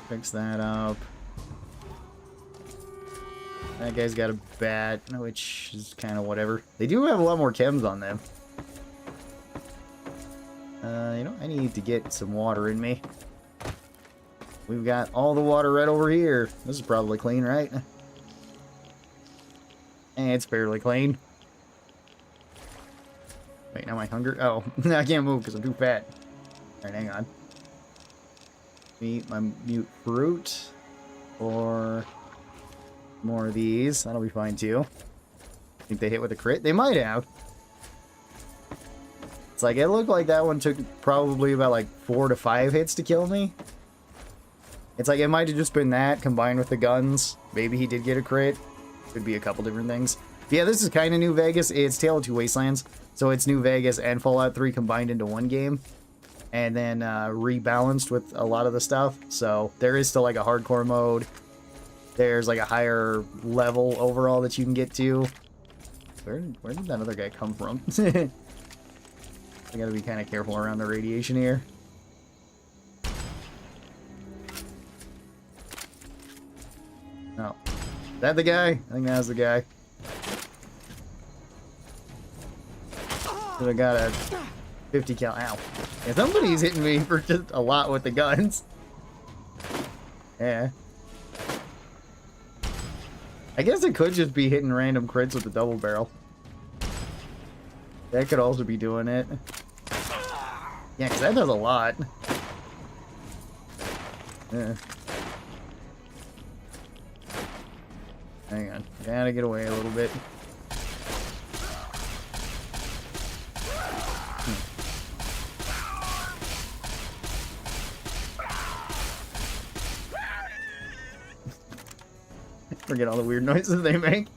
fix that up. That guy's got a bat, which is kind of whatever. They do have a lot more chems on them. You know, I need to get some water in me. We've got all the water right over here. This is probably clean, right? Eh, it's fairly clean. Wait, now my hunger... Oh, I can't move because I'm too fat. Alright, hang on. Eat my mute fruit. Or more of these. That'll be fine, too. Think they hit with a crit? They might have. It's like, it looked like that one took probably about, like, 4 to 5 hits to kill me. It's like, it might have just been that, combined with the guns. Maybe he did get a crit. Could be a couple different things. But yeah, this is kind of New Vegas. It's Tale of Two Wastelands. So it's New Vegas and Fallout 3 combined into one game. And then rebalanced with a lot of the stuff. So there is still like a hardcore mode. There's like a higher level overall that you can get to. Where did that other guy come from? I gotta be kind of careful around the radiation here. Oh. Is that the guy? I think that's the guy. Should have got a 50 cal. Ow. Yeah, somebody's hitting me for just a lot with the guns. Yeah. I guess it could just be hitting random crits with the double barrel. That could also be doing it. Yeah, because that does a lot. Yeah. Hang on. Gotta get away a little bit. Forget all the weird noises they make.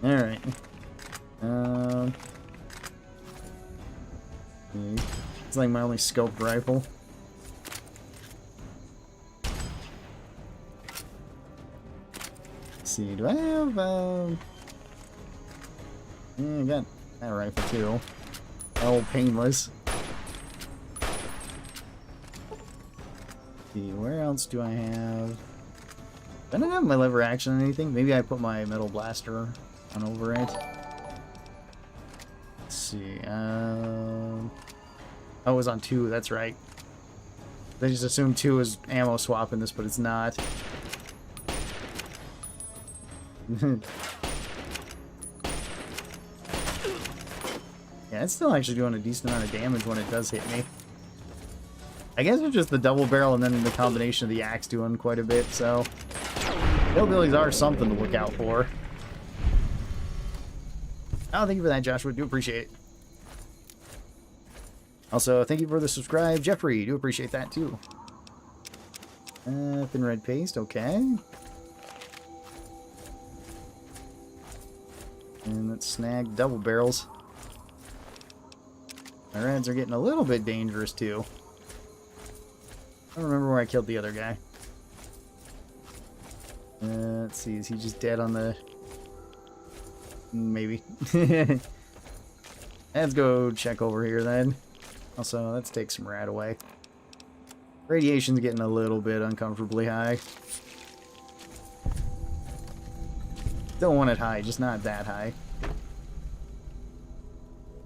Alright. It's like my only scoped rifle. Let's see, do I have, yeah, I got that rifle too. Oh, painless. Let's see, where else do I have? I don't have my lever action or anything. Maybe I put my metal blaster on over it. Let's see, oh, it was on 2, that's right. They just assumed 2 is ammo swap in this, but it's not. Yeah, it's still actually doing a decent amount of damage when it does hit me. I guess it's just the double barrel and then the combination of the axe doing quite a bit, so... Hillbillies are something to look out for. Oh, thank you for that, Joshua. Do appreciate it. Also, thank you for the subscribe, Jeffrey. Do appreciate that, too. Thin red paste, okay. And let's snag double barrels. My reds are getting a little bit dangerous, too. I don't remember where I killed the other guy. Let's see, is he just dead on the... Maybe. Let's go check over here, then. Also, let's take some rat away. Radiation's getting a little bit uncomfortably high. Don't want it high, just not that high.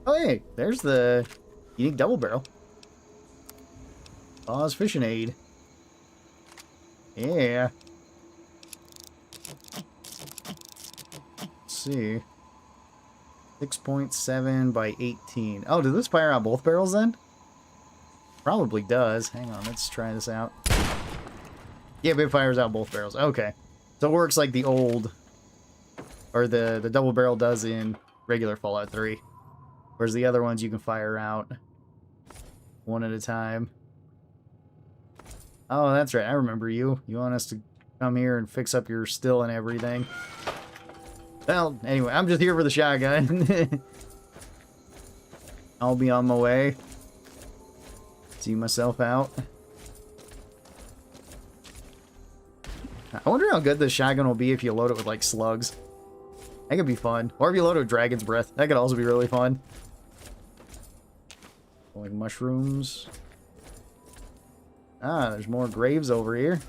Oh, hey, there's the unique double barrel. Pause fishing aid. Yeah. Let's see. 6.7 by 18. Oh, did this fire out both barrels then? Probably does. Hang on, let's try this out. Yeah, but it fires out both barrels. Okay. So it works like the old... Or the double barrel does in regular Fallout 3. Whereas the other ones you can fire out one at a time. Oh, that's right. I remember you. You want us to come here and fix up your still and everything. Well, anyway, I'm just here for the shotgun. I'll be on my way. See myself out. I wonder how good this shotgun will be if you load it with, like, slugs. That could be fun. Or if you load it with Dragon's Breath. That could also be really fun. Like mushrooms. Ah, there's more graves over here.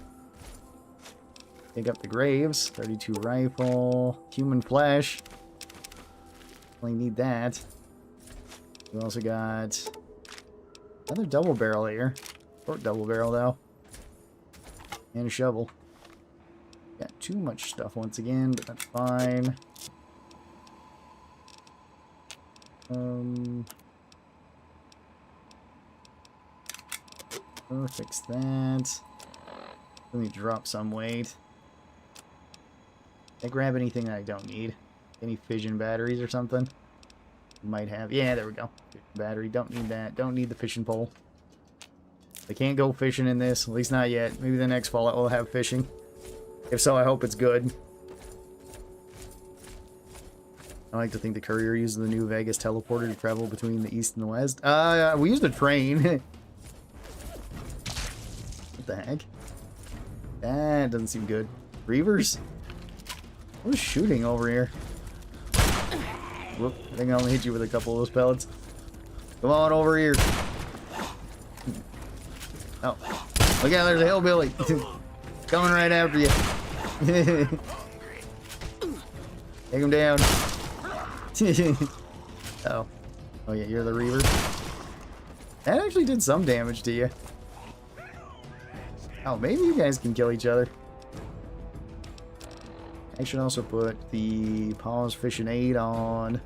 Pick up the graves. 32 rifle. Human flesh. Only need that. We also got another double barrel here. Short double barrel though. And a shovel. Got too much stuff once again, but that's fine. Fix that. Let me drop some weight. Can I grab anything that I don't need? Any fission batteries or something? Might have. Yeah, there we go. Fission battery. Don't need that. Don't need the fishing pole. I can't go fishing in this. At least not yet. Maybe the next Fallout will have fishing. If so, I hope it's good. I like to think the courier uses the new Vegas teleporter to travel between the east and the west. We used a train. What the heck? That doesn't seem good. Reavers? Who's shooting over here? Whoop, I think I only hit you with a couple of those pellets. Come on over here. Oh. Look out, there's a hillbilly. Coming right after you. Take him down. Oh. Oh yeah, you're the Reaver. That actually did some damage to you. Oh, maybe you guys can kill each other. I should also put the pause fishing aid on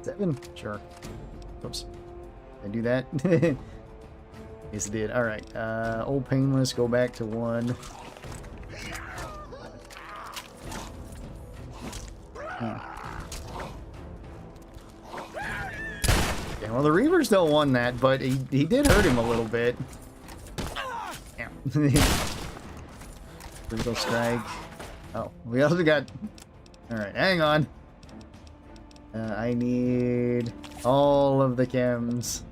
7. Sure. Oops. Did I do that? Yes, it did. Alright. Old painless, go back to 1. Huh. Yeah, well, the Reaver still won that, but he did hurt him a little bit. Critical strike. Oh, we also got... Alright, hang on. I need all of the chems.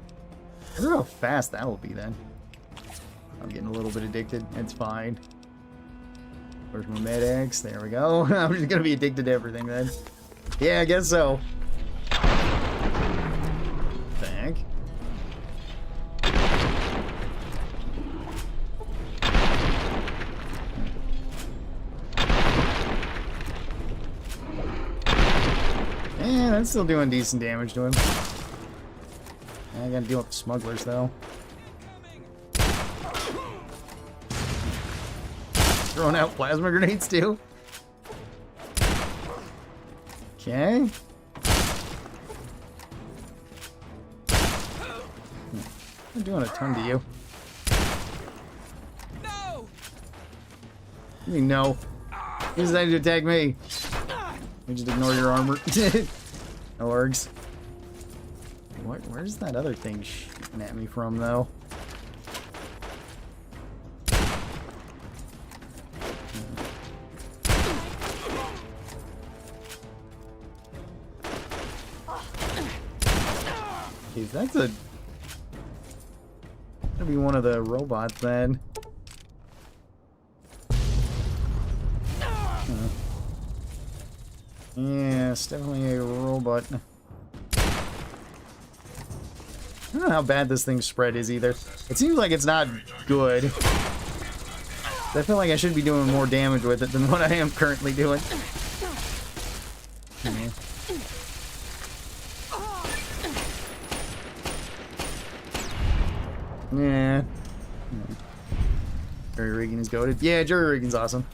I wonder how fast that will be then. I'm getting a little bit addicted. It's fine. Where's my medics? There we go. I'm just gonna be addicted to everything then. Yeah, I guess so. Thank. Yeah, that's still doing decent damage to him. I gotta deal with the smugglers though. Throwing out plasma grenades too. Okay. I'm doing a ton to you. No! You mean no? You decided to attack me. You just ignore your armor. Orgs. Where's that other thing shooting at me from though? That's a... That'd be one of the robots then. Yeah, it's definitely a robot. I don't know how bad this thing's spread is either. It seems like it's not good. I feel like I should be doing more damage with it than what I am currently doing. Yeah. Yeah. Jury rigging is goated. Yeah, jury rigging's awesome.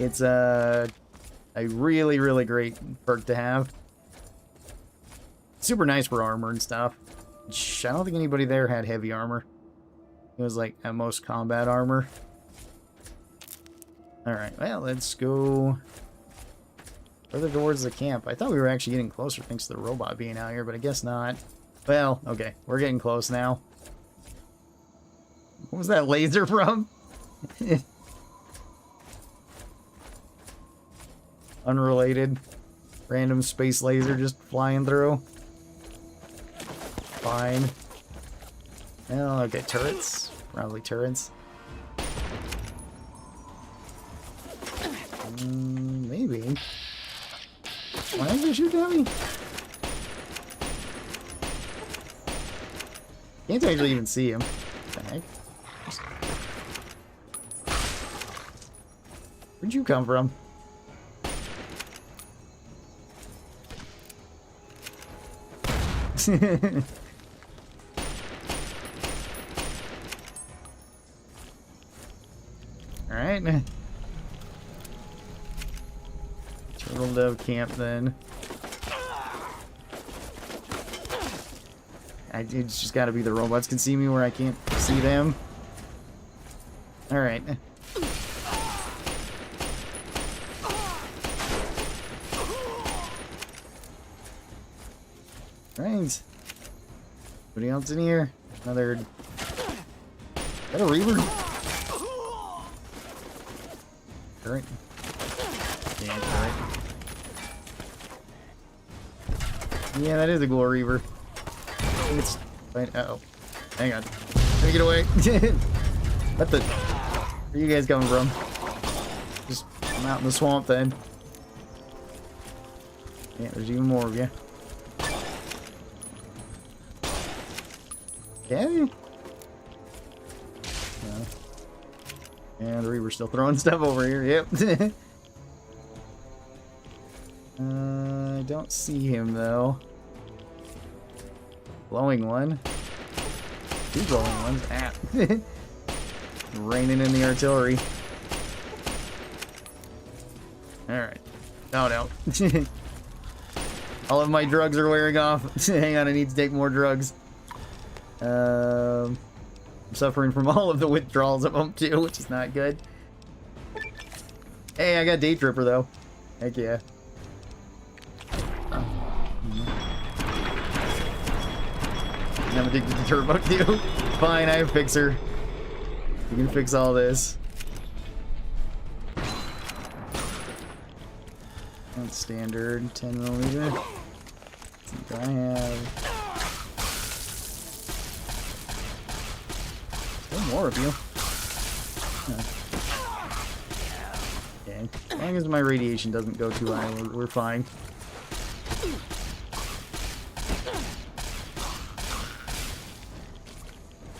It's a really, really great perk to have. Super nice for armor and stuff. I don't think anybody there had heavy armor. It was like at most combat armor. Alright, well, let's go further towards the camp. I thought we were actually getting closer thanks to the robot being out here, but I guess not. Well, okay, we're getting close now. What was that laser from? Unrelated. Random space laser just flying through. Fine. Well, okay, turrets. Probably turrets. Maybe. Why is it shooting at me? Can't actually even see him. What the heck? Where'd you come from? Alright. Turtle Dove camp then. It's just gotta be the robots can see me where I can't see them. Alright. Right. Anybody else in here? Another... Is that a Reaver? Current? Yeah, current. Yeah, that is a Glow Reaver. It's... Uh-oh. Hang on. Let me get away. What the... Where are you guys coming from? Just... I'm out in the swamp then. Yeah, there's even more of you. Okay. And the Reaver's still throwing stuff over here. Yep. I don't see him though. Glowing one. Two glowing ones. Ah. Raining in the artillery. Alright. Oh no. All of my drugs are wearing off. Hang on, I need to take more drugs. I'm suffering from all of the withdrawals of them too, which is not good. Hey, I got Day Tripper though. Heck yeah. I'm addicted to Turbo too. Fine, I have Fixer. You can fix all this. That's standard 10mm. Do I have? Still more of you. Okay. As long as my radiation doesn't go too high, we're fine.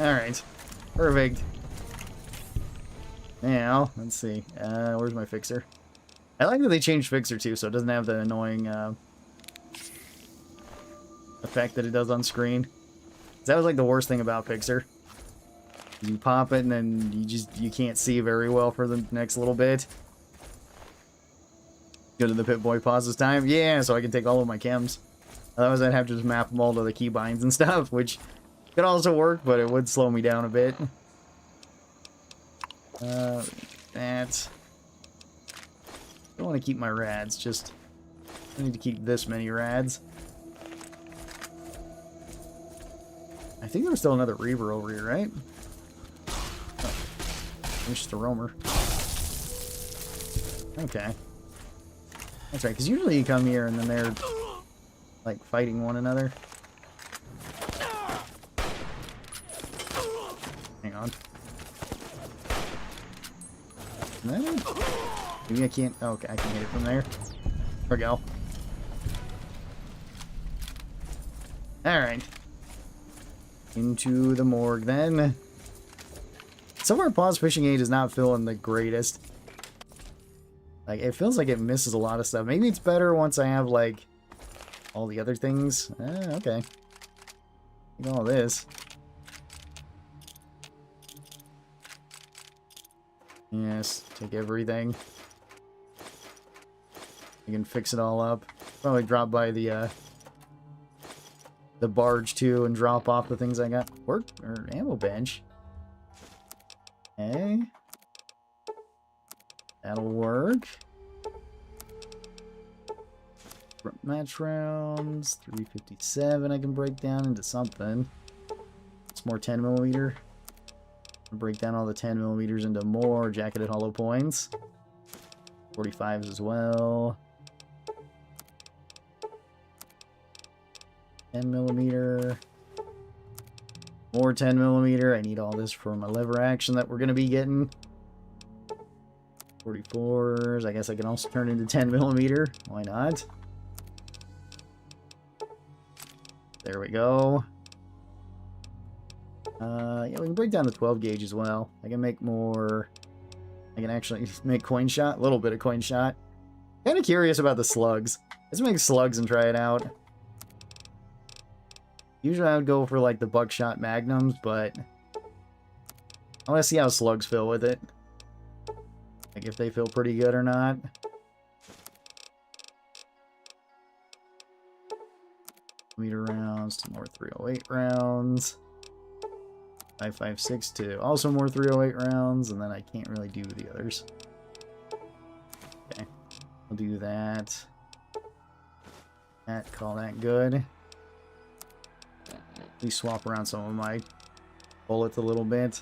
Alright. Perfect. Now, let's see. Where's my fixer? I like that they changed fixer too, so it doesn't have the annoying effect that it does on screen. That was like the worst thing about fixer. You pop it and then you can't see very well for the next little bit. Go to the Pip-Boy pauses time. Yeah, so I can take all of my chems. Otherwise I'd have to just map them all to the keybinds and stuff, which could also work, but it would slow me down a bit. That. I don't want to keep my rads, just I need to keep this many rads. I think there was still another Reaver over here, right? Oh, it's just a roamer. Okay. That's right, because usually you come here and then they're like fighting one another. Hang on. Is that it? Maybe I can't. Oh, okay, I can hit it from there. There we go. Alright. Into the morgue then. So far, Pause Fishing Aid is not feeling the greatest. Like, it feels like it misses a lot of stuff. Maybe it's better once I have, like, all the other things. Okay. Take all this. Yes, take everything. I can fix it all up. Probably drop by the barge too and drop off the things I got. Work or ammo bench. Okay. That'll work. Match rounds, 357 I can break down into something. It's more 10mm. Break down all the 10mm into more jacketed hollow points. 45s as well. 10mm. More 10mm. I need all this for my lever action that we're going to be getting. 44s. I guess I can also turn into 10mm. Why not? There we go. Yeah, we can break down the 12 gauge as well. I can make more. I can actually make coin shot. A little bit of coin shot. Kind of curious about the slugs. Let's make slugs and try it out. Usually I would go for like the buckshot magnums, but I want to see how slugs feel with it. Like if they feel pretty good or not. Meter rounds to more 308 rounds. 5.56 to also more 308 rounds, and then I can't really do the others. Okay, I'll do that. Call that good. At least swap around some of my bullets a little bit.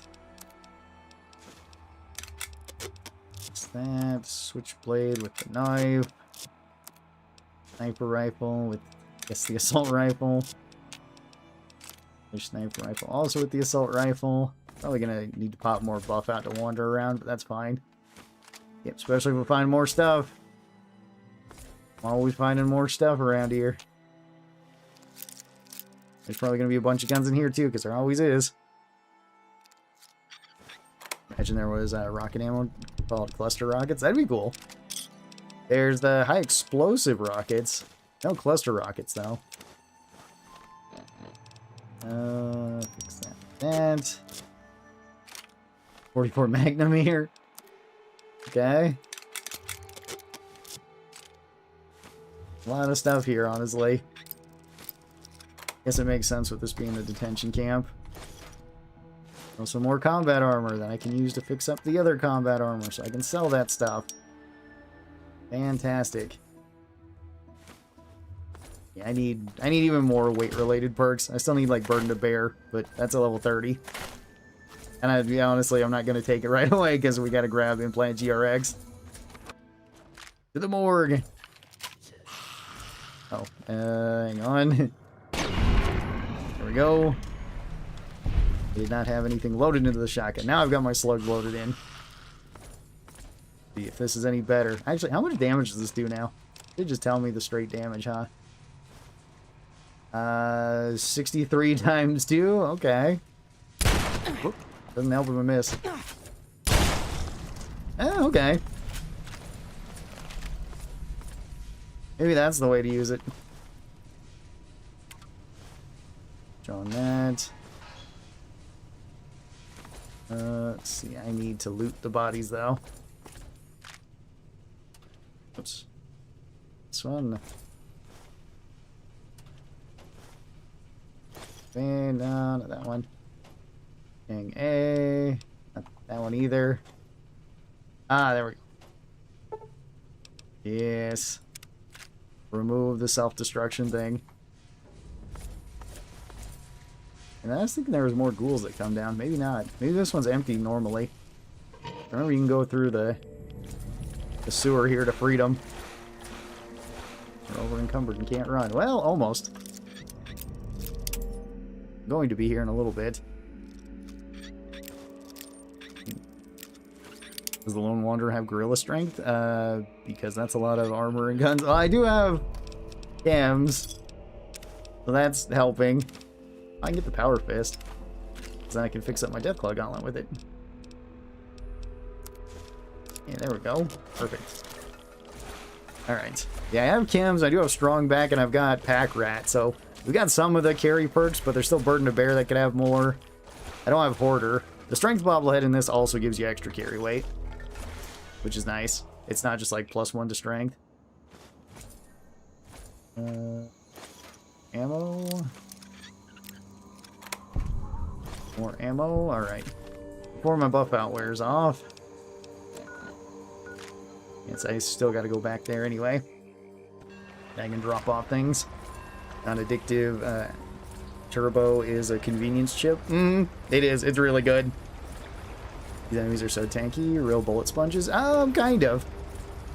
What's that? Switchblade with the knife. Sniper rifle with, I guess, the assault rifle. Sniper rifle also with the assault rifle. Probably gonna need to pop more buff out to wander around, but that's fine. Yep, especially if we find more stuff. Always finding more stuff around here. There's probably gonna be a bunch of guns in here too, because there always is. Imagine there was rocket ammo called cluster rockets. That'd be cool. There's the high explosive rockets. No cluster rockets though. Fix that. 44 Magnum here. Okay. A lot of stuff here, honestly. Guess it makes sense with this being the detention camp. Also more combat armor that I can use to fix up the other combat armor, so I can sell that stuff. Fantastic. Yeah, I need even more weight-related perks. I still need, like, Burden to Bear, but that's a level 30. And honestly, I'm not going to take it right away, because we got to grab Implant GRX. To the morgue! Oh, hang on. There we go. I did not have anything loaded into the shotgun. Now I've got my slug loaded in. See if this is any better. Actually, how much damage does this do now? It did just tell me the straight damage, huh? 63 times 2? Okay. Whoop. Doesn't help if I miss. Oh, okay. Maybe that's the way to use it. Drawing that. Let's see. I need to loot the bodies, though. Oops. This one. And no, not that one. Gang A. Not that one either. Ah, there we go. Yes. Remove the self-destruction thing. And I was thinking there was more ghouls that come down. Maybe not. Maybe this one's empty normally. Remember, you can go through the sewer here to freedom. We're over encumbered and can't run. Well, almost. I'm going to be here in a little bit. Does the Lone Wanderer have gorilla strength? Because that's a lot of armor and guns. Oh, I do have cams, so that's helping. I can get the power fist, because then I can fix up my Deathclaw gauntlet with it. Yeah, there we go. Perfect. Alright. Yeah, I have chems, I do have strong back, and I've got pack rat, so we got some of the carry perks, but there's still burden to bear that could have more. I don't have hoarder. The strength bobblehead in this also gives you extra carry weight, which is nice. It's not just like +1 to strength. Ammo. More ammo. Alright. Before my buff out wears off. Yes, I still got to go back there anyway. I can drop off things. Non-addictive. Turbo is a convenience chip. It is. It's really good. These enemies are so tanky. Real bullet sponges. Kind of.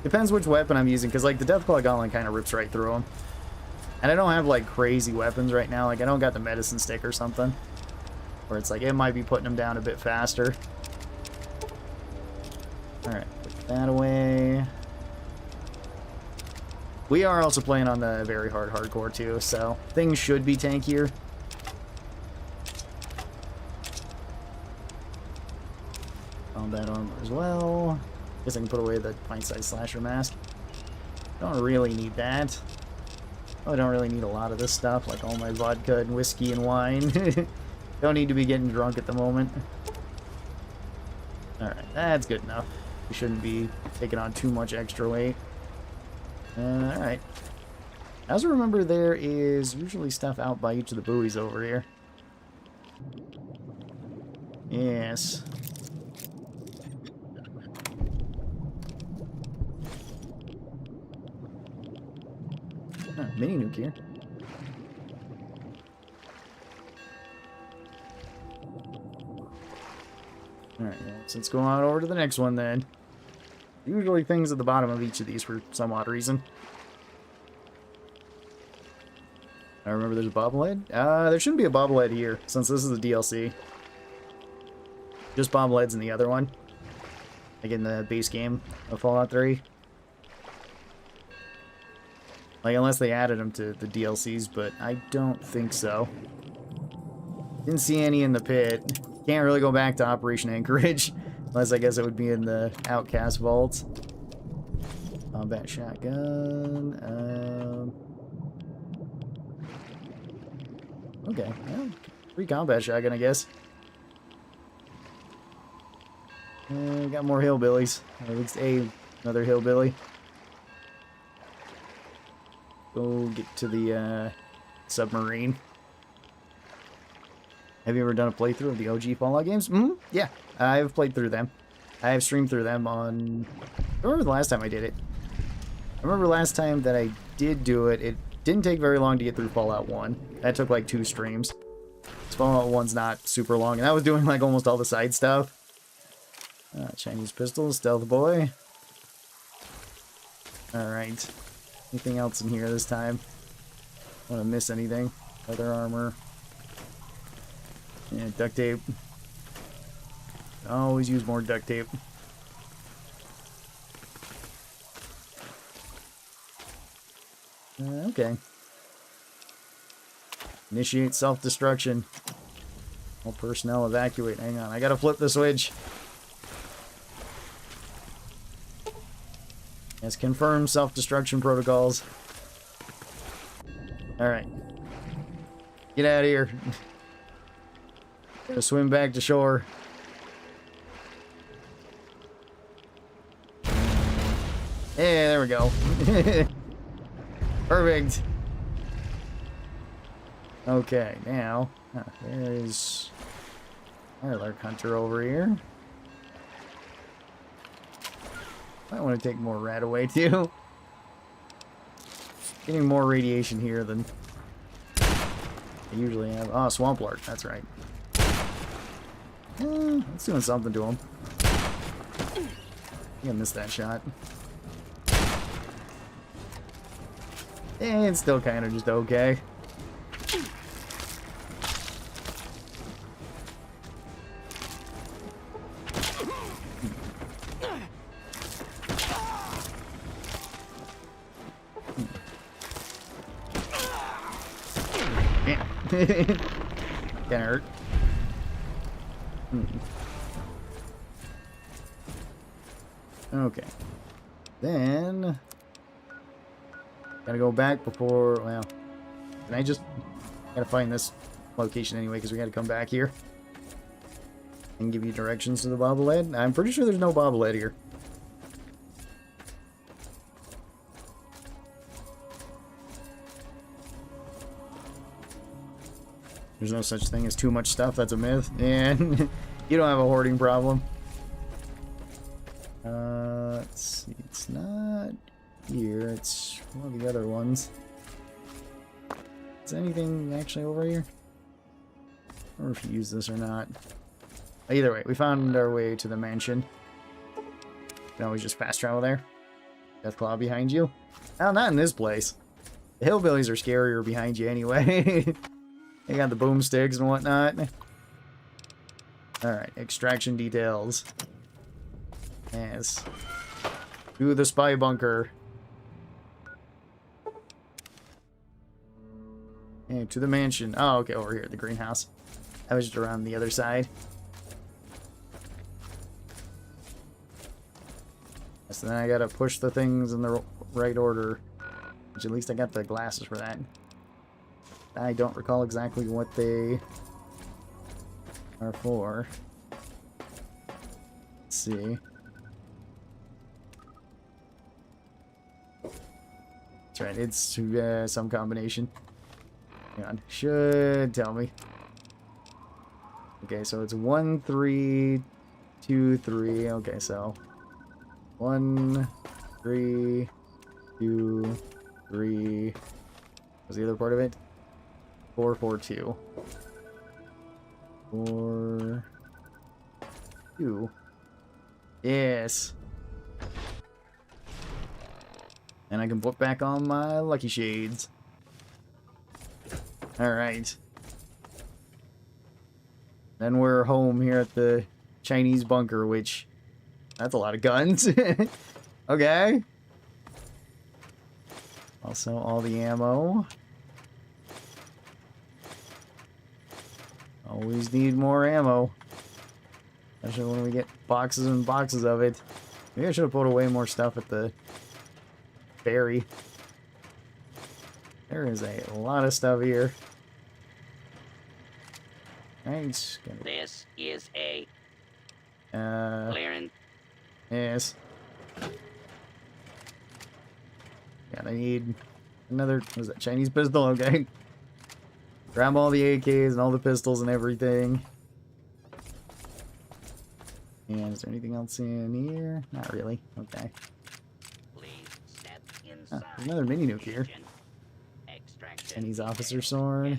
Depends which weapon I'm using, because like the Deathclaw Gauntlet kind of rips right through them. And I don't have like crazy weapons right now. Like I don't got the medicine stick or something, where it's like it might be putting them down a bit faster. All right, put that away. We are also playing on the very hard hardcore too, so things should be tankier. Combat armor as well. Guess I can put away the pint-sized slasher mask. Don't really need that. I don't really need a lot of this stuff, like all my vodka and whiskey and wine. Don't need to be getting drunk at the moment. Alright, that's good enough. We shouldn't be taking on too much extra weight. Alright. I also remember there is usually stuff out by each of the buoys over here. Yes. Mini nuke here. Alright, yeah, so let's go on over to the next one then. Usually things at the bottom of each of these for some odd reason. I remember there's a bobblehead. There shouldn't be a bobblehead here, since this is a DLC. Just bobbleheads in the other one. Like in the base game of Fallout 3. Like, unless they added them to the DLCs, but I don't think so. Didn't see any in the pit. Can't really go back to Operation Anchorage. Unless I guess it would be in the Outcast Vault. Combat shotgun. Okay. Well, free combat shotgun, I guess. Got more hillbillies. Or at least another hillbilly. Go get to the submarine. Have you ever done a playthrough of the OG Fallout games? Yeah, I've played through them. I have streamed through them on... I remember the last time I did it. I remember last time that I did do it, it didn't take very long to get through Fallout 1. That took like 2 streams. Fallout 1's not super long, and I was doing like almost all the side stuff. Chinese pistol, stealth boy. Alright. Anything else in here this time? Want to miss anything? Leather armor. Yeah, duct tape. Always use more duct tape. Okay. Initiate self-destruction. All personnel evacuate. Hang on, I gotta flip the switch. Yes, confirm self-destruction protocols. Alright. Get out of here. Gonna swim back to shore. Yeah, there we go. Perfect. Okay, now there's Firelark Hunter over here. Might want to take more rat away too. Getting more radiation here than I usually have. Oh, Swamp Lark, that's right. It's doing something to him. I think I missed that shot. It's still kind of just okay. Kinda hurt. Okay. Then gotta go back before, well, can I just gotta find this location anyway because we gotta come back here and give you directions to the bobblehead. I'm pretty sure there's no bobblehead here. There's no such thing as too much stuff. That's a myth. And you don't have a hoarding problem. Let's see. It's not here. It's one of the other ones. Is anything actually over here? I don't know if you use this or not. Either way, we found our way to the mansion. You can always just fast travel there. Deathclaw behind you. Oh, not in this place. The hillbillies are scarier behind you anyway. They got the boomsticks and whatnot. Alright, extraction details. Yes. To the spy bunker. And to the mansion. Oh, okay, over here, the greenhouse. I was just around the other side. So then I gotta push the things in the right order. Which at least I got the glasses for that. I don't recall exactly what they are for. Let's see. That's right, it's some combination. Hang on, should tell me. Okay, so it's 1, 3, 2, 3. Okay, so 1, 3, 2, 3. Was the other part of it? 4, 4, 2. 4, 2. Yes. And I can put back on my lucky shades. Alright. Then we're home here at the Chinese bunker, which... That's a lot of guns. Okay. Also, all the ammo. Always need more ammo. Especially when we get boxes and boxes of it. Maybe I should have put away more stuff at the ferry. There is a lot of stuff here. Right. This is a clearance. Yes. Yeah, I need another, what is that, Chinese pistol? Okay. Grab all the AKs and all the pistols and everything. And is there anything else in here? Not really. Okay. There's another mini nuke here. Chinese officer sword.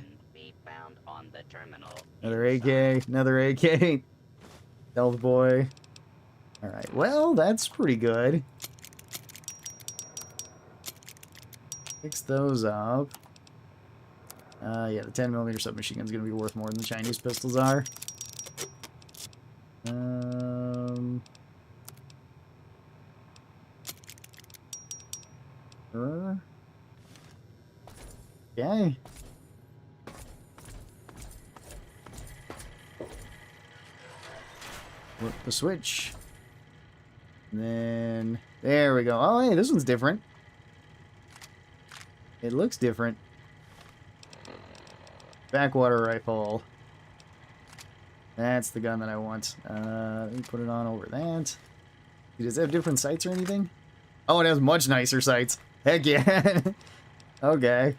Another AK. Another AK. Stealth boy. Alright, well, that's pretty good. Fix those up. Yeah, the 10mm submachine gun's gonna be worth more than the Chinese pistols are. Okay. Flip the switch. And then, there we go. Oh, hey, this one's different. It looks different. Backwater rifle. That's the gun that I want. Let me put it on over that. Does it have different sights or anything? Oh, it has much nicer sights. Heck yeah. Okay.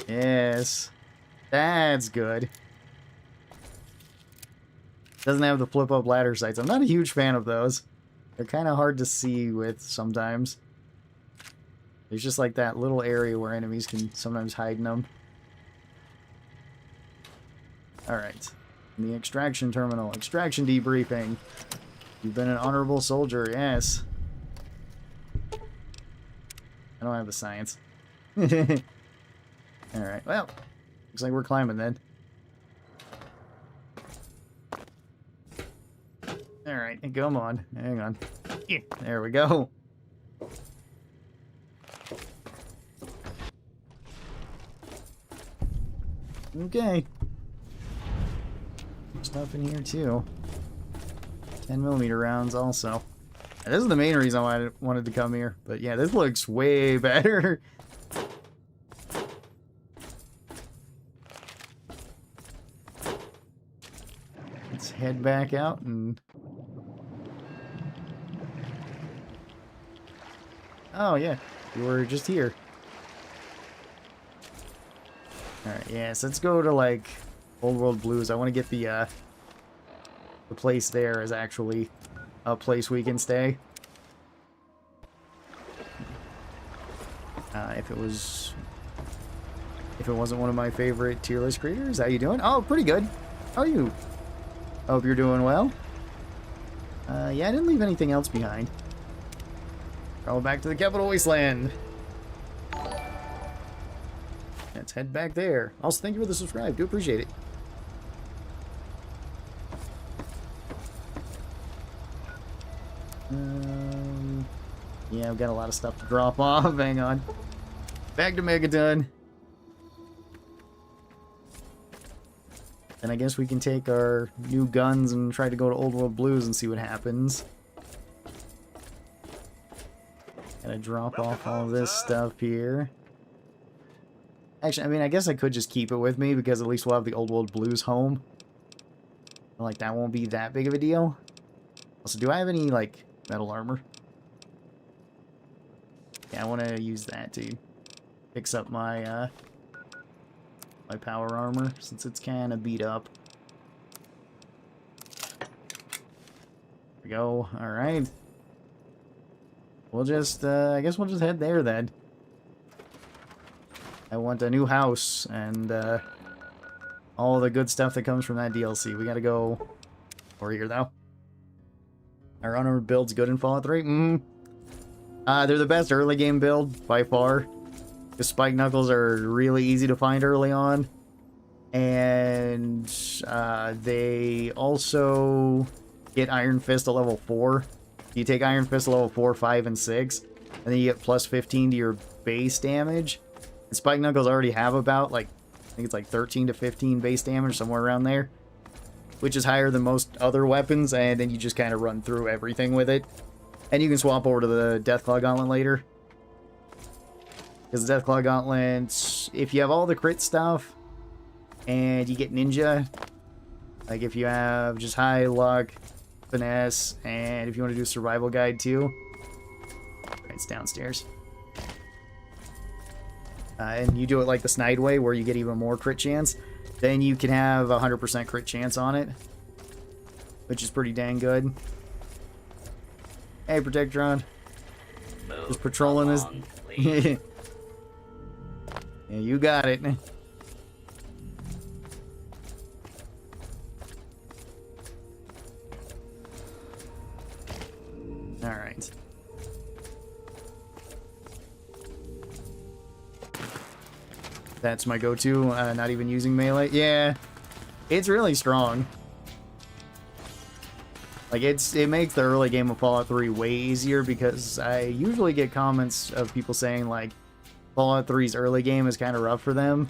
Yes. That's good. Doesn't have the flip-up ladder sights. I'm not a huge fan of those. They're kind of hard to see with sometimes. There's just like that little area where enemies can sometimes hide in them. Alright. The extraction terminal. Extraction debriefing. You've been an honorable soldier, yes. I don't have the science. Alright, well. Looks like we're climbing then. Alright, come on. Hang on. Yeah, there we go. Okay. Stuff in here too. 10mm rounds also. This is the main reason why I wanted to come here. But yeah, this looks way better. Let's head back out and... Oh yeah, you were just here. Alright, yeah, so let's go to like Old World Blues. I want to get the place there is actually a place we can stay. If it wasn't one of my favorite tier list creators. How you doing? Oh, pretty good. How are you? Hope you're doing well. Yeah, I didn't leave anything else behind. Travel back to the capital Wasteland. Let's head back there. Also, thank you for the subscribe. Do appreciate it. Yeah, I've got a lot of stuff to drop off. Hang on. Back to Megaton. And I guess we can take our new guns and try to go to Old World Blues and see what happens. Gotta drop off all this stuff here. Actually, I mean, I guess I could just keep it with me because at least we'll have the Old World Blues home. Like, that won't be that big of a deal. Also, do I have any, like, metal armor? Yeah, I want to use that to fix up my, my power armor since it's kind of beat up. There we go. Alright. We'll just, I guess we'll just head there then. I want a new house and all the good stuff that comes from that DLC. We gotta go over here though. Our unarmored build's good in Fallout 3. They're the best early game build by far. The spike knuckles are really easy to find early on, and they also get Iron Fist at level 4. You take Iron Fist at level 4, 5, and 6, and then you get plus 15 to your base damage. And Spike Knuckles already have about, like, I think it's like 13 to 15 base damage, somewhere around there. Which is higher than most other weapons, and then you just kind of run through everything with it. And you can swap over to the Deathclaw Gauntlet later. Because the Deathclaw Gauntlet, if you have all the crit stuff, and you get Ninja, like if you have just high luck, finesse, and if you want to do survival guide too, it's downstairs. And you do it like the Snide way, where you get even more crit chance, then you can have 100% crit chance on it, which is pretty dang good. Hey, Protectron. Just patrolling this. Yeah, you got it. Alright. That's my go-to, not even using melee. Yeah, it's really strong. Like, it makes the early game of Fallout 3 way easier, because I usually get comments of people saying, like, Fallout 3's early game is kind of rough for them,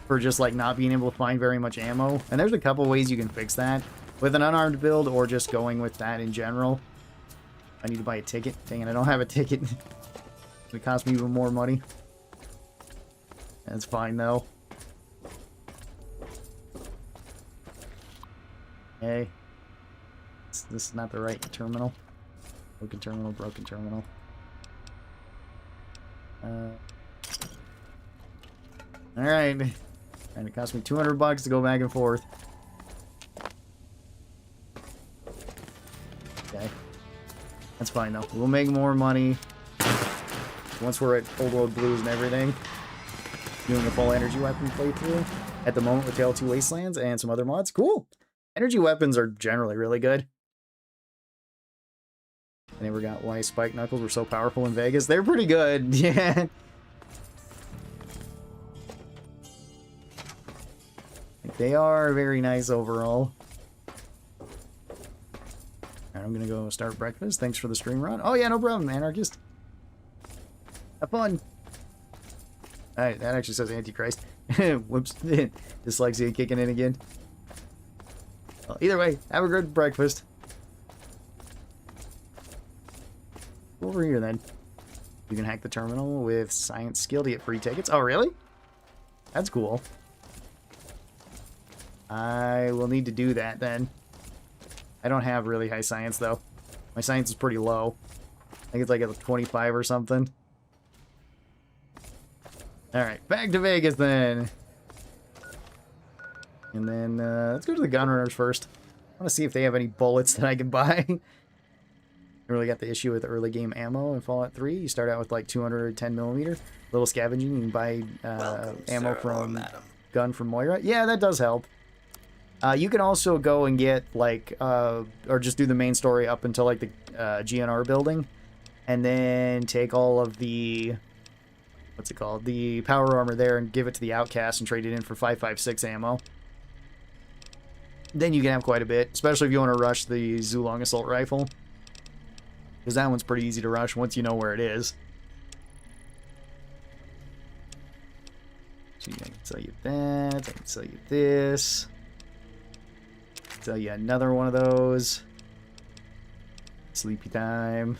for just, like, not being able to find very much ammo. And there's a couple ways you can fix that, with an unarmed build, or just going with that in general. I need to buy a ticket. Dang it, I don't have a ticket. It cost me even more money. That's fine, though. Okay. This is not the right terminal. Broken terminal, broken terminal. Alright. And it cost me $200 to go back and forth. Okay. That's fine, though. We'll make more money once we're at Old World Blues and everything. Doing a full energy weapon playthrough at the moment with Tale 2 Wastelands and some other mods. Cool! Energy weapons are generally really good. I never got why spike knuckles were so powerful in Vegas. They're pretty good, yeah. They are very nice overall. Alright, I'm gonna go start breakfast. Thanks for the stream run. Oh yeah, no problem, Anarchist. Have fun. Alright, that actually says Antichrist. Whoops. Dyslexia kicking in again. Well, either way, have a good breakfast. Over here then. You can hack the terminal with science skill to get free tickets. Oh, really? That's cool. I will need to do that then. I don't have really high science though. My science is pretty low. I think it's like at 25 or something. Alright, back to Vegas then. And then let's go to the Gunrunners first. I want to see if they have any bullets that I can buy. I really got the issue with early game ammo in Fallout 3. You start out with like 210mm. Little scavenging. You can buy ammo from gun from Moira. Yeah, that does help. You can also go and get like, or just do the main story up until like the GNR building. And then take all of the, what's it called? The power armor there and give it to the outcast and trade it in for 5.56 ammo. Then you can have quite a bit, especially if you want to rush the Zulong assault rifle. Because that one's pretty easy to rush once you know where it is. So I can sell you that. I can sell you this. Sell you another one of those. Sleepy time.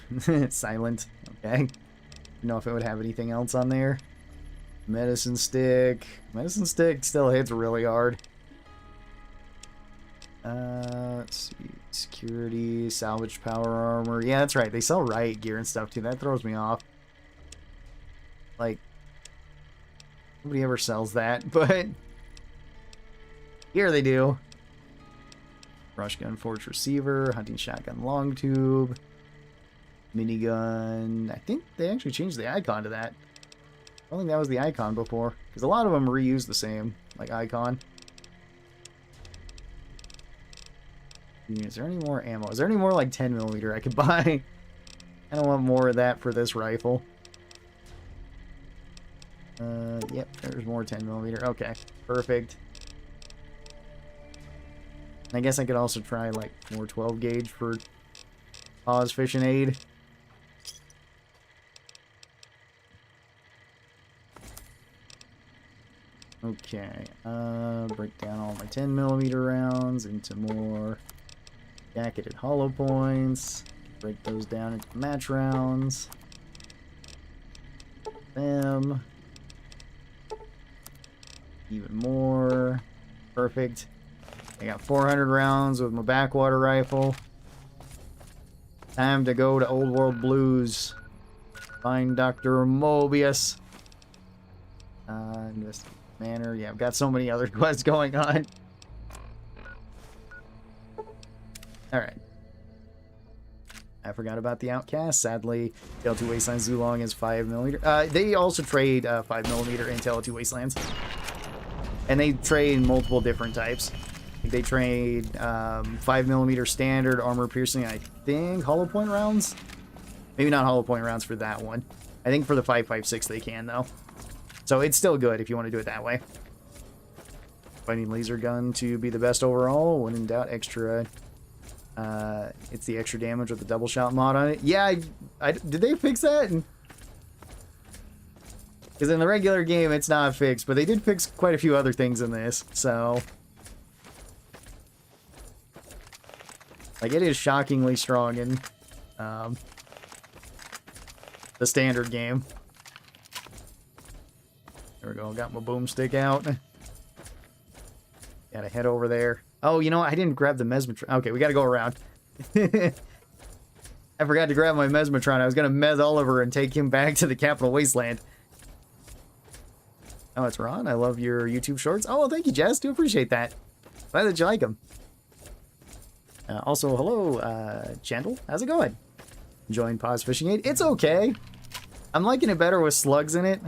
Silent. Okay. Don't know if it would have anything else on there. Medicine stick. Medicine stick still hits really hard. Let's see. Security, salvage power armor. Yeah, that's right. They sell riot gear and stuff too. That throws me off. Like, nobody ever sells that, but here they do. Rush gun, forged receiver, hunting shotgun, long tube, minigun. I think they actually changed the icon to that. I don't think that was the icon before, because a lot of them reuse the same like icon. Is there any more ammo? Is there any more like 10mm I could buy? I don't want more of that for this rifle. Yep, there's more 10mm. Okay, perfect. I guess I could also try like more 12 gauge for Pause, Fish, and Aid. Okay, break down all my 10mm rounds into more jacketed hollow points. Break those down into match rounds. Them. Even more. Perfect. I got 400 rounds with my backwater rifle. Time to go to Old World Blues. Find Dr. Mobius. Just Manor. Yeah, I've got so many other quests going on. Alright. I forgot about the Outcast. Sadly, Tale 2 Wastelands Zulong is 5mm. They also trade 5mm in Tale 2 Wastelands. And they trade multiple different types. They trade 5mm standard armor piercing, I think, hollow point rounds? Maybe not hollow point rounds for that one. I think for the 5.56 they can, though. So it's still good if you want to do it that way. Fighting laser gun to be the best overall. When in doubt, extra. It's the extra damage with the double shot mod on it. Yeah, did they fix that? Because in the regular game, it's not fixed, but they did fix quite a few other things in this, so... Like, it is shockingly strong in the standard game. There we go, got my boomstick out. Gotta head over there. Oh, you know what? I didn't grab the Mesmatron. Okay, we gotta go around. I forgot to grab my Mesmatron. I was gonna Mez Oliver and take him back to the capital wasteland. Oh, it's Ron. I love your YouTube shorts. Oh, well, thank you, Jess. Do appreciate that. Glad that you like them. Also, hello, Gentle. How's it going? Enjoying Pause Fishing Aid? It's okay. I'm liking it better with slugs in it.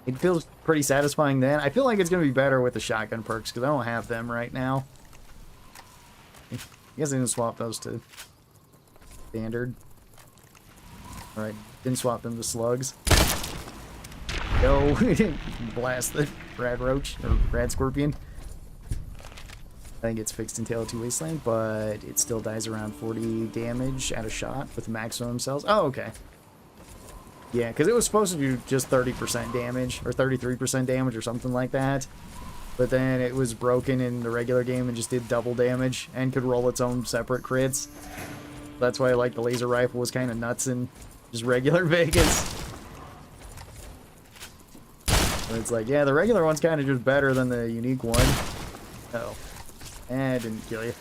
It feels pretty satisfying then. I feel like it's going to be better with the shotgun perks because I don't have them right now. I guess I didn't swap those to standard. Alright, didn't swap them to slugs. Go. Blast the rad roach, or rad scorpion. I think it's fixed in Tale 2 Wasteland, but it still dies around 40 damage at a shot with maximum cells. Oh, okay. Yeah, because it was supposed to do just 30% damage, or 33% damage, or something like that. But then it was broken in the regular game and just did double damage, and could roll its own separate crits. That's why, like, the laser rifle was kind of nuts in just regular Vegas. But it's like, yeah, the regular one's kind of just better than the unique one. Oh. Eh, didn't kill you.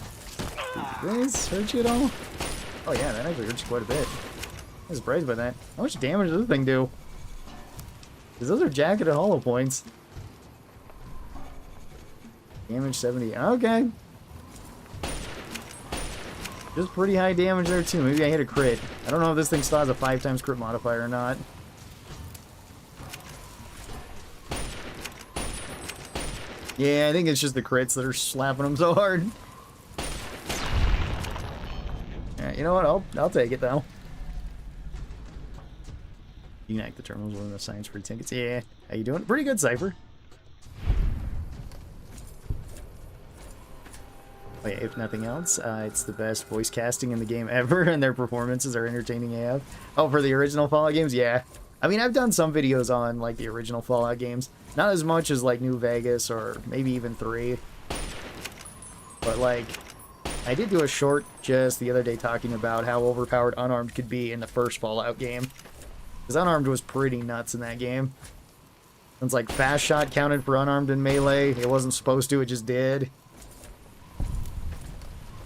Did this hurt you at all? Oh yeah, that actually hurts you quite a bit. I was surprised by that. How much damage does this thing do? Because those are jacketed hollow points. Damage 70. Okay. Just pretty high damage there too. Maybe I hit a crit. I don't know if this thing still has a 5x crit modifier or not. Yeah, I think it's just the crits that are slapping them so hard. Alright, you know what? I'll take it though. You can act the terminals with the science free tickets. Yeah. How you doing? Pretty good, Cypher. Oh yeah, if nothing else, it's the best voice casting in the game ever, and their performances are entertaining AF. Oh, for the original Fallout games? Yeah. I mean, I've done some videos on, like, the original Fallout games. Not as much as, like, New Vegas or maybe even 3. But, like, I did do a short just the other day talking about how overpowered Unarmed could be in the first Fallout game. Because Unarmed was pretty nuts in that game. It's like, Fast Shot counted for Unarmed in Melee. It wasn't supposed to, it just did.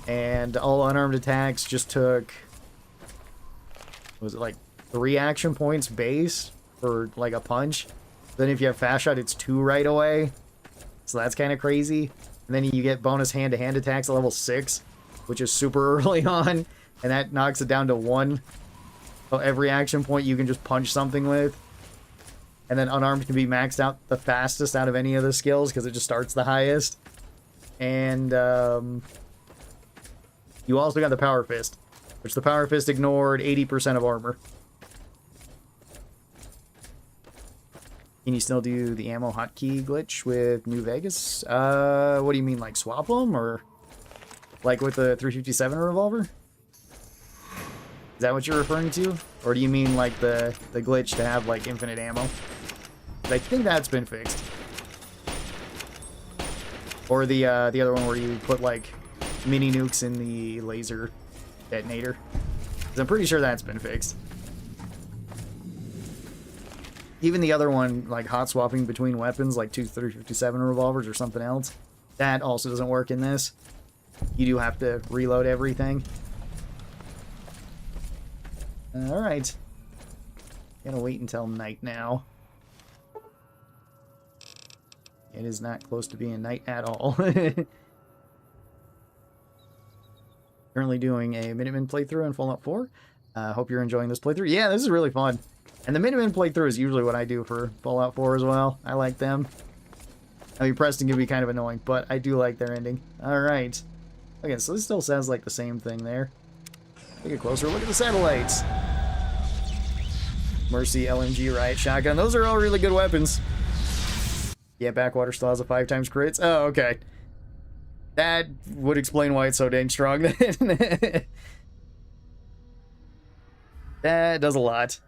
And all Unarmed attacks just took... was it, like... 3 action points base for like a punch. Then if you have fast shot, it's 2 right away. So that's kind of crazy. And then you get bonus hand-to-hand attacks at level 6, which is super early on, and that knocks it down to 1. So every action point you can just punch something with. And then unarmed can be maxed out the fastest out of any of the skills because it just starts the highest. And you also got the Power Fist, which the Power Fist ignored 80% of armor. Can you still do the ammo hotkey glitch with New Vegas? What do you mean, like swap them? Or like with the 357 revolver? Is that what you're referring to? Or do you mean like the glitch to have like infinite ammo? I think that's been fixed. Or the other one where you put like mini nukes in the laser detonator. 'Cause I'm pretty sure that's been fixed. Even the other one, like hot swapping between weapons, like 2 357 revolvers or something else, that also doesn't work in this. You do have to reload everything. Alright. Gotta wait until night now. It is not close to being night at all. Currently doing a Minutemen playthrough in Fallout 4. Hope you're enjoying this playthrough. Yeah, this is really fun. And the Minutemen playthrough is usually what I do for Fallout 4 as well. I like them. I mean, Preston can be kind of annoying, but I do like their ending. Alright. Okay, so this still sounds like the same thing there. Take a closer look at the satellites. Mercy, LMG, Riot Shotgun. Those are all really good weapons. Yeah, Backwater still has a 5 times crits. Oh, okay. That would explain why it's so dang strong. That does a lot.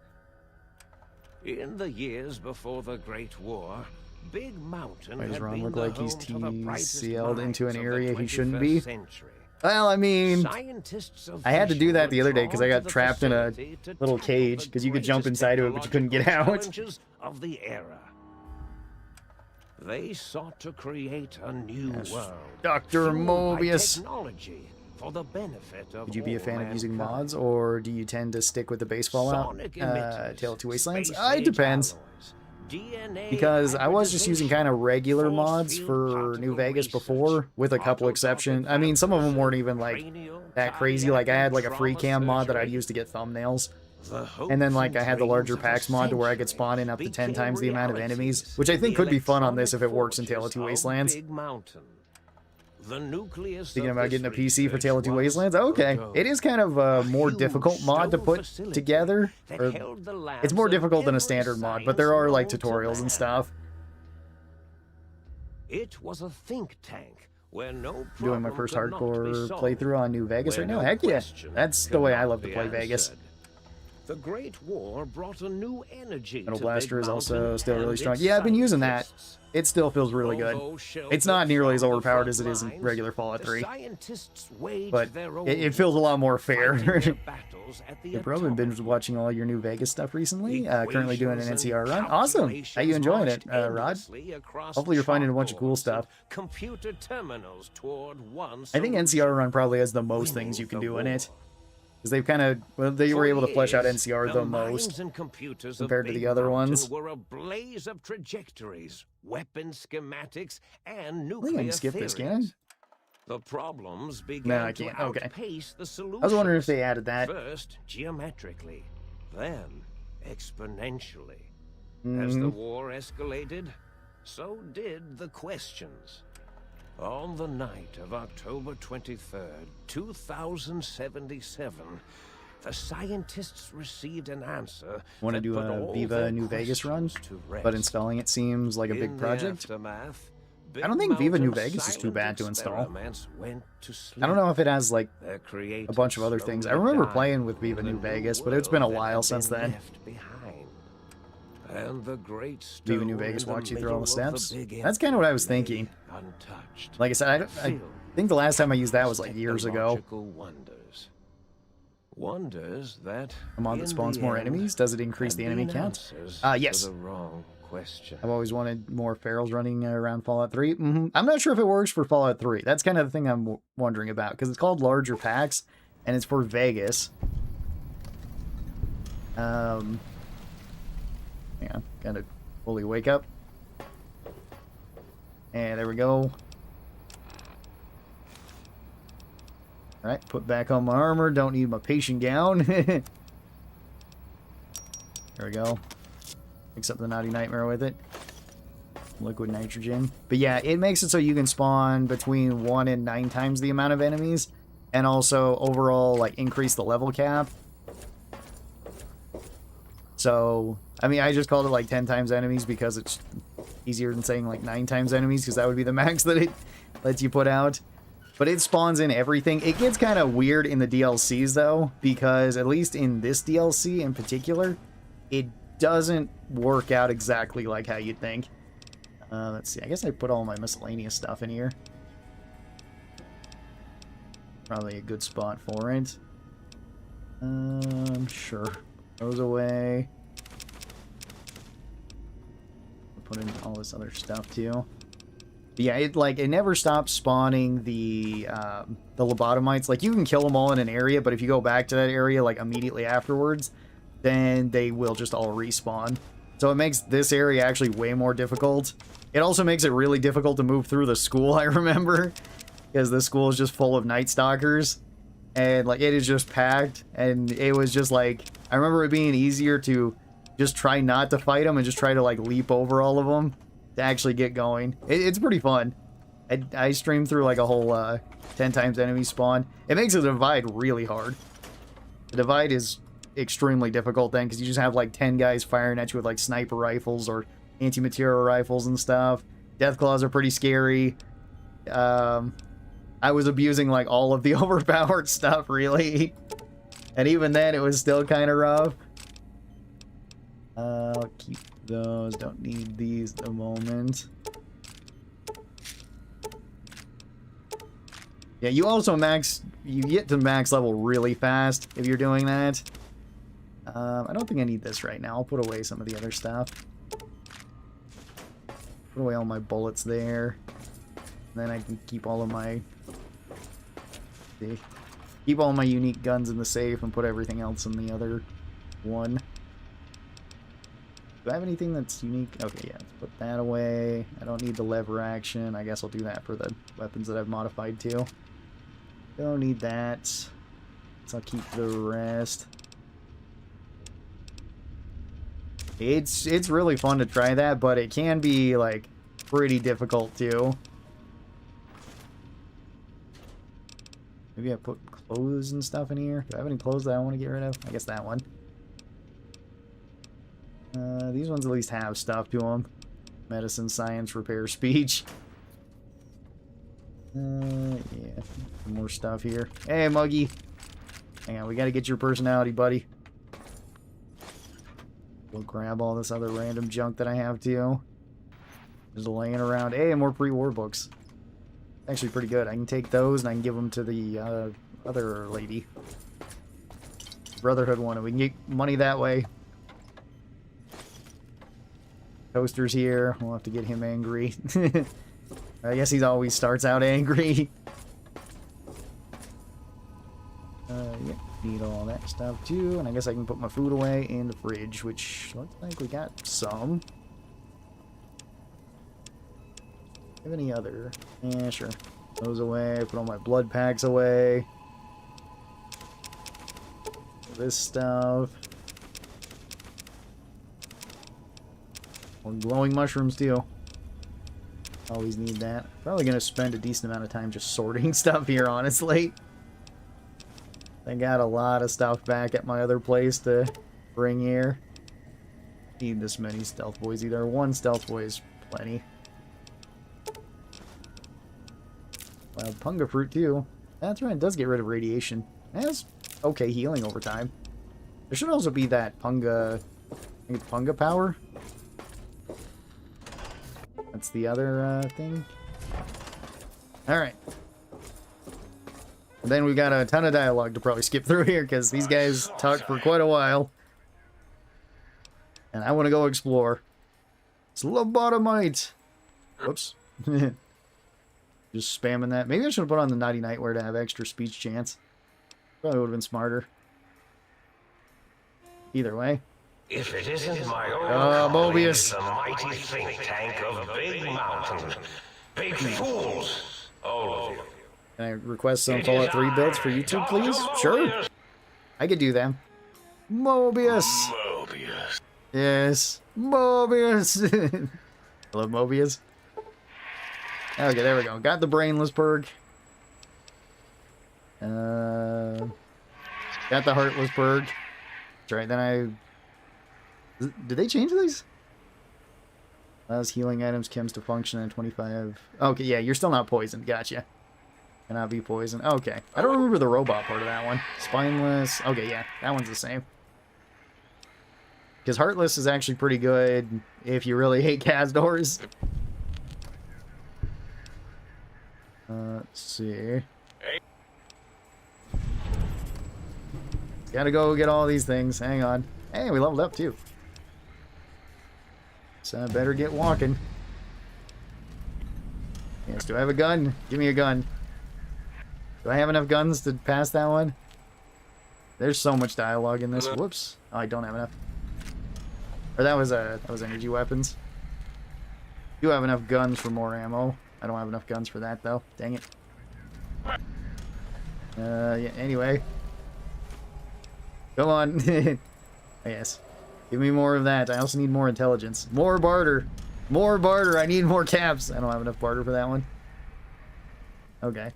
In the years before the Great War, Big Mountain Why does had Ron been look the like he's home to the brightest TCL'd into an minds of the area he shouldn't be? 21st century. Well, I mean, Scientists of I had to do vision that the were other day because I drawn got to the trapped in a facility to little tackle cage the because you could jump greatest inside of it, but you couldn't get technological out. challenges of the era. They sought to create a new world. Dr. fueled by Mobius. technology for the benefit of Would you be a all fan of using mankind. mods, or do you tend to stick with the base Fallout? Sonic emitters, Tale of Two Wastelands? space-age It depends. alloys, DNA Because I was just using kind of regular force mods field for particle New Vegas research, before, with a couple autotrophic exceptions. I mean, some of them weren't even like cranial, that crazy. Like I had like a free cam mod that I'd use to get thumbnails. And then like I had the larger packs mod to where I could spawn in up to 10 times the amount of enemies, which I think could be fun on this if it works in Tale of Two Wastelands. Thinking about getting a PC for Tale of Two Wastelands? Okay. It is kind of a more difficult mod to put together. Or, it's more difficult than a standard mod, but there are like tutorials and stuff. It was a think tank where no Doing my problem first could not be hardcore solved, playthrough on New Vegas where right now? no Heck yeah. question That's the could way I not love to be play Vegas. answered. The Great War brought a new energy Metal to Blaster Big is also Mountain still really and strong. its Yeah, I've been using that. scientists. It still feels really good. Although sheltered It's not nearly as from the overpowered front as it is in lines, regular Fallout the 3, scientists waged but their own it feels a lot more fair. fighting their battles at the You've probably been atomic watching all your New Vegas stuff recently. Currently doing an Equations NCR and run. Awesome. How you calculations enjoying it, marched Rod? endlessly across Hopefully you're finding a bunch of cool chalkboards stuff. and computer terminals toward one I think solution, NCR run probably has the most winning things you can the do in war. it. Because they've kind of, well, they were able to flesh out years, NCR the most. minds and computers compared of to the Big other Mountain ones. were a blaze of trajectories, weapon schematics, and I think I nuclear can skip this, can I? theories. The problems began No, I to can't. Okay. outpace the solutions. I was wondering if they added that. First geometrically, then exponentially. As the war escalated, so did the questions. On the night of October 23rd, 2077, the scientists received an answer. Want to that do put a all Viva their New Vegas run, questions to but rest. installing it seems like a In big the project. aftermath, I don't think Viva New Big Vegas is too bad to Mountain's install. experiments went to I don't know if it has like Their a creators bunch of other things. I slowly remember died playing with Viva in the New Vegas, but world it's been a that while had since been then. left behind. And the great Viva New stone Vegas in walks you through all the middle of steps. big That's kind of what I was empire thinking. lay untouched, Like I said, I think the last time I used that was like years ago. technological wonders. Wonders that A mod in that spawns the more end enemies. Does it increase had the enemy been count? answers Yes. to the wrong question. I've always wanted more ferals running around Fallout 3. I'm not sure if it works for Fallout 3. That's kind of the thing I'm wondering about, because it's called larger packs, and it's for Vegas. Yeah, gotta fully wake up. And there we go. Alright, put back on my armor. Don't need my patient gown. There we go. Mix up the Naughty Nightmare with it. Liquid nitrogen. But yeah, it makes it so you can spawn between 1 and 9 times the amount of enemies. And also, overall, like, increase the level cap. So, I mean, I just called it like 10 times enemies because it's easier than saying like 9 times enemies, because that would be the max that it lets you put out. But it spawns in everything. It gets kind of weird in the DLCs though, because at least in this DLC in particular, it doesn't work out exactly like how you'd think. Let's see, I guess I put all my miscellaneous stuff in here. Probably a good spot for it. Sure. Those away. Put in all this other stuff too. But yeah, it never stops spawning the lobotomites. Like, you can kill them all in an area, but if you go back to that area like immediately afterwards, then they will just all respawn. So it makes this area actually way more difficult. It also makes it really difficult to move through the school, I remember, because the school is just full of Night Stalkers, and like it is just packed. And it was just like, I remember it being easier to just try not to fight them and just try to like leap over all of them to actually get going. It's pretty fun. I streamed through like a whole 10 times enemy spawn. It makes the Divide really hard. The Divide is extremely difficult then, because you just have like 10 guys firing at you with like sniper rifles or anti-material rifles and stuff. Deathclaws are pretty scary. I was abusing like all of the overpowered stuff, really. And even then, it was still kind of rough. I'll keep those. Don't need these at the moment. Yeah, you also you get to max level really fast if you're doing that. I don't think I need this right now. I'll put away some of the other stuff. Put away all my bullets there. And then I can keep all of my... Keep all my unique guns in the safe and put everything else in the other one. Do I have anything that's unique? Okay, yeah, let's put that away. I don't need the lever action. I guess I'll do that for the weapons that I've modified too. Don't need that. So I'll keep the rest. It's really fun to try that, but it can be like pretty difficult too. Maybe I put clothes and stuff in here. Do I have any clothes that I want to get rid of? I guess that one. These ones at least have stuff to them. Medicine, science, repair, speech. Yeah, some more stuff here. Hey, Muggy. Hang on, we gotta get your personality, buddy. We'll grab all this other random junk that I have too. Just laying around. Hey, more pre-war books. Actually pretty good. I can take those and I can give them to the other lady. Brotherhood one, and we can get money that way. Toaster's here. We'll have to get him angry. I guess he always starts out angry. Yeah, need all that stuff too. And I guess I can put my food away in the fridge, which looks like we got some. Have any other? Yeah, sure. Those away. Put all my blood packs away. This stuff. More glowing mushrooms too. Always need that. Probably gonna spend a decent amount of time just sorting stuff here, honestly. I got a lot of stuff back at my other place to bring here. Need this many stealth boys either. One stealth boy is plenty. Wild punga fruit too. That's right, it does get rid of radiation. It has okay healing over time. There should also be that punga... I think it's punga power. That's the other thing. Alright. Then we got a ton of dialogue to probably skip through here, because these guys talk for quite a while. And I want to go explore. It's lobotomite! Whoops. Just spamming that. Maybe I should have put on the Naughty Nightwear to have extra speech chance. Probably would have been smarter. Either way. If it isn't my own Mobius. the mighty think tank of Big Mountain. Big fools, all of you. Can I request some Fallout 3 builds for YouTube, please? Sure. I could do them. Mobius. Mobius. Yes. Mobius. I love Mobius. Okay, there we go. Got the brainless perk. Got the heartless perk. That's right, then I... Did they change these? Allows healing items, chems to function at 25. Okay, yeah, you're still not poisoned. Gotcha. Cannot be poisoned. Okay. I don't remember the robot part of that one. Spineless. Okay, yeah, that one's the same. Because Heartless is actually pretty good if you really hate Kazdors. Let's see. Gotta go get all these things. Hang on. Hey, we leveled up too. So I better get walking. Yes, do I have a gun? Give me a gun. Do I have enough guns to pass that one? There's so much dialogue in this. Whoops. Oh, I don't have enough. Or that was energy weapons. Do have enough guns for more ammo. I don't have enough guns for that though. Dang it. Yeah, anyway. Come on. Yes. Give me more of that. I also need more intelligence. More barter. More barter. I need more caps. I don't have enough barter for that one. Okay.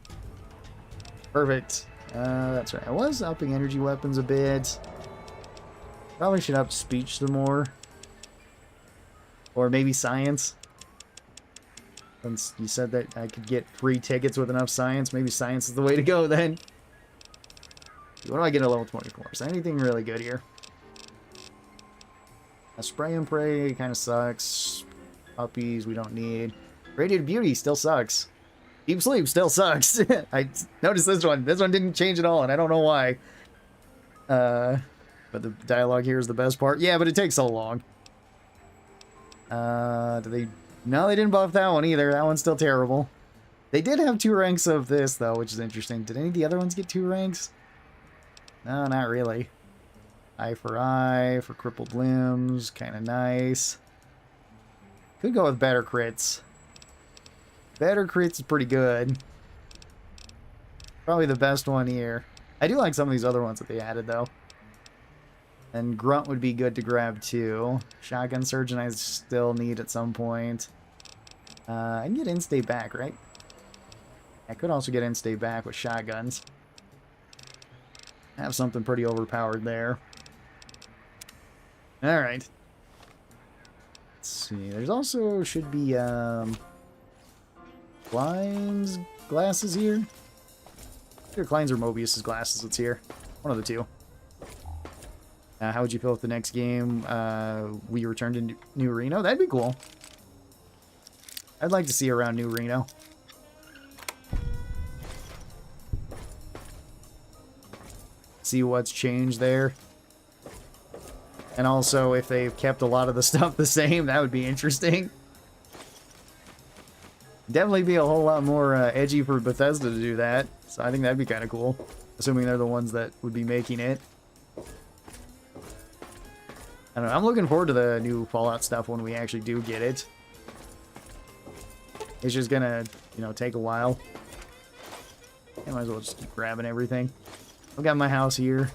Perfect. That's right. I was upping energy weapons a bit. Probably should up speech some more. Or maybe science. Since you said that I could get free tickets with enough science, maybe science is the way to go then. What do I get at level 24? Is there anything really good here? A spray and pray kind of sucks. Puppies we don't need. Radiant beauty still sucks. Deep sleep still sucks. I noticed this one. This one didn't change at all, and I don't know why. But the dialogue here is the best part. Yeah, but it takes so long. Do they... No, they didn't buff that one either. That one's still terrible. They did have 2 ranks of this, though, which is interesting. Did any of the other ones get 2 ranks? No, not really. Eye for crippled limbs. Kind of nice. Could go with better crits. Better crits is pretty good. Probably the best one here. I do like some of these other ones that they added, though. And Grunt would be good to grab, too. Shotgun Surgeon I still need at some point. I can get in-stay back, right? I could also get in-stay back with shotguns. Have something pretty overpowered there. Alright. Let's see. There's also should be, Klein's glasses here. Either Klein's or Mobius's glasses that's here. One of the two. How would you feel if the next game we returned to New Reno? That'd be cool. I'd like to see around New Reno. See what's changed there. And also, if they've kept a lot of the stuff the same, that would be interesting. Definitely be a whole lot more edgy for Bethesda to do that. So I think that'd be kind of cool. Assuming they're the ones that would be making it. I don't know. I'm looking forward to the new Fallout stuff when we actually do get it. It's just gonna, you know, take a while. I might as well just keep grabbing everything. I've got my house here.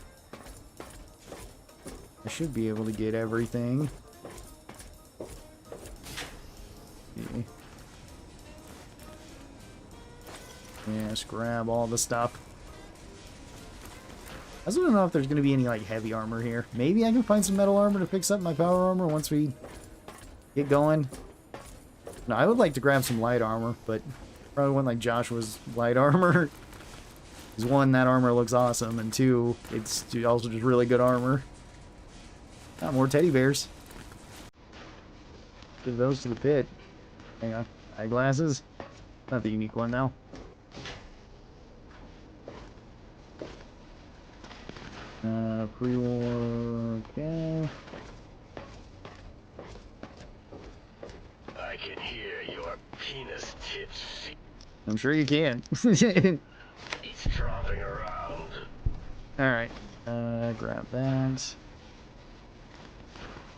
I should be able to get everything. Okay. Yes, grab all the stuff. I still don't know if there's going to be any, like, heavy armor here. Maybe I can find some metal armor to fix up my power armor once we get going. No, I would like to grab some light armor, but probably one like Joshua's light armor. Because one, that armor looks awesome, and two, it's also just really good armor. Ah, more teddy bears. Give those to the pit. Hang on. Eyeglasses. Not the unique one now. Pre-war, okay. I can hear your penis tips. I'm sure you can. He's dropping around. Alright. Grab that.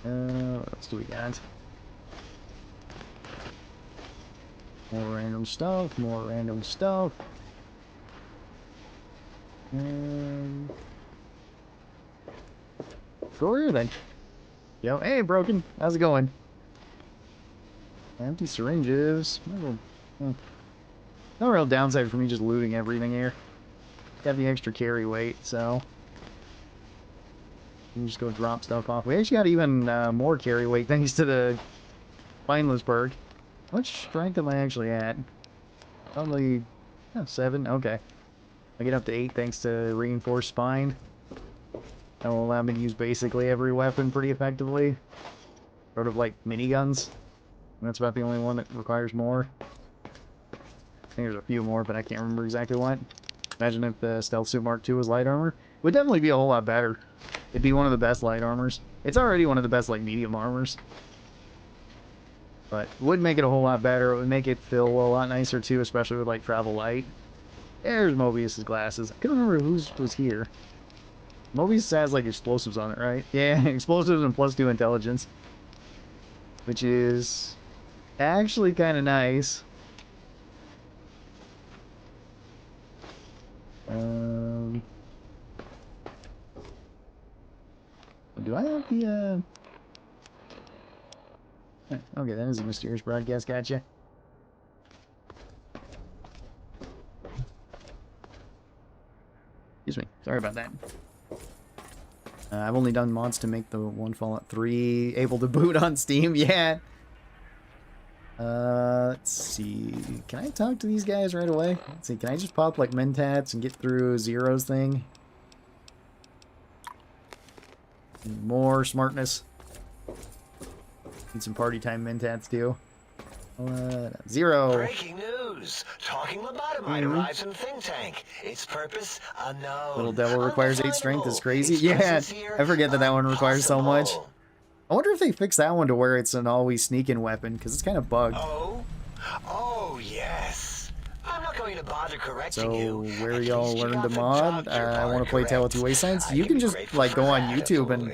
What else do we got? More random stuff, more random stuff. Go here then. Yo, hey, Broken. How's it going? Empty syringes. No real downside for me just looting everything here. Got the extra carry weight, so you can just go drop stuff off. We actually got even more carry weight thanks to the spineless perk. How much strength am I actually at? Probably 7. Okay. I get up to 8 thanks to reinforced spine. That will allow me to use basically every weapon pretty effectively. Sort of like miniguns. And that's about the only one that requires more. I think there's a few more, but I can't remember exactly what. Imagine if the Stealth Suit Mark II was light armor. It would definitely be a whole lot better. It'd be one of the best light armors. It's already one of the best like medium armors. But it would make it a whole lot better. It would make it feel a lot nicer too, especially with like travel light. There's Mobius's glasses. I couldn't remember whose was here. Mobius has like explosives on it, right? Yeah, explosives and +2 intelligence. Which is actually kind of nice. Do I have the, Okay, that is a mysterious broadcast, gotcha. Excuse me, sorry about that. I've only done mods to make the one Fallout 3 able to boot on Steam. Yeah. Let's see. Can I talk to these guys right away? Let's see. Can I just pop like mentats and get through Zero's thing? Need more smartness. Need some party time mentats too. Zero. Breaking news. Talking lobotomite arrives in think tank. Its purpose unknown. Little devil requires 8 strength is crazy. Yeah, I forget that one requires so much. I wonder if they fix that one to where it's an always sneaking weapon, because it's kind of bugged. Oh yes. I'm not going to bother correcting So you. where y'all learn to mod? I want to play Tale of Two Wastelands. You can just like go on YouTube and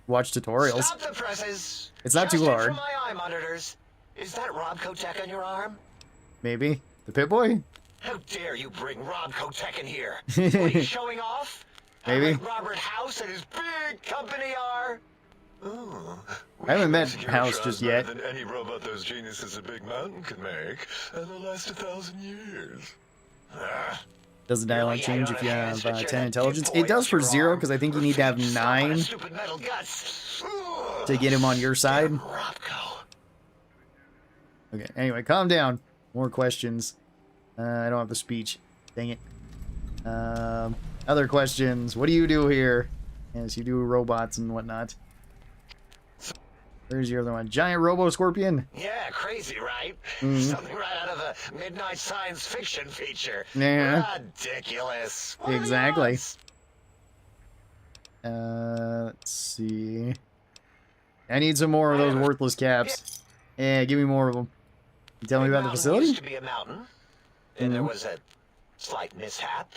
watch tutorials. Stop the presses. It's not too Just in hard. from my eye monitors. Is that Rob Kotek on your arm? Maybe the Pip-Boy. How dare you bring Rob Kotek in here? What, are you showing off? Maybe. How like Robert House and his big company are? Ooh, I haven't met Secure House shots just better yet. Than any robot those geniuses at Big Mountain can make, and they'll last 1,000 years. Does the dialogue change if you have 10 intelligence? Pip-Boy It does for on your 0 arm. because I think you need to have Stomp on 9 his stupid metal guts. to get him on your side. Robco. Okay, anyway, calm down. More questions. I don't have the speech. Dang it. Other questions. What do you do here? Yes, you do robots and whatnot. Where's your other one? Giant Robo Scorpion? Yeah, crazy, right? Mhm. Something right out of a midnight science fiction feature. Yeah. Ridiculous. What are the Exactly. odds? Let's see. I need some more of those worthless caps. Yeah, give me more of them. You tell me Big about the Mountain facility? used to be a mountain. Then there Mhm. was a slight mishap.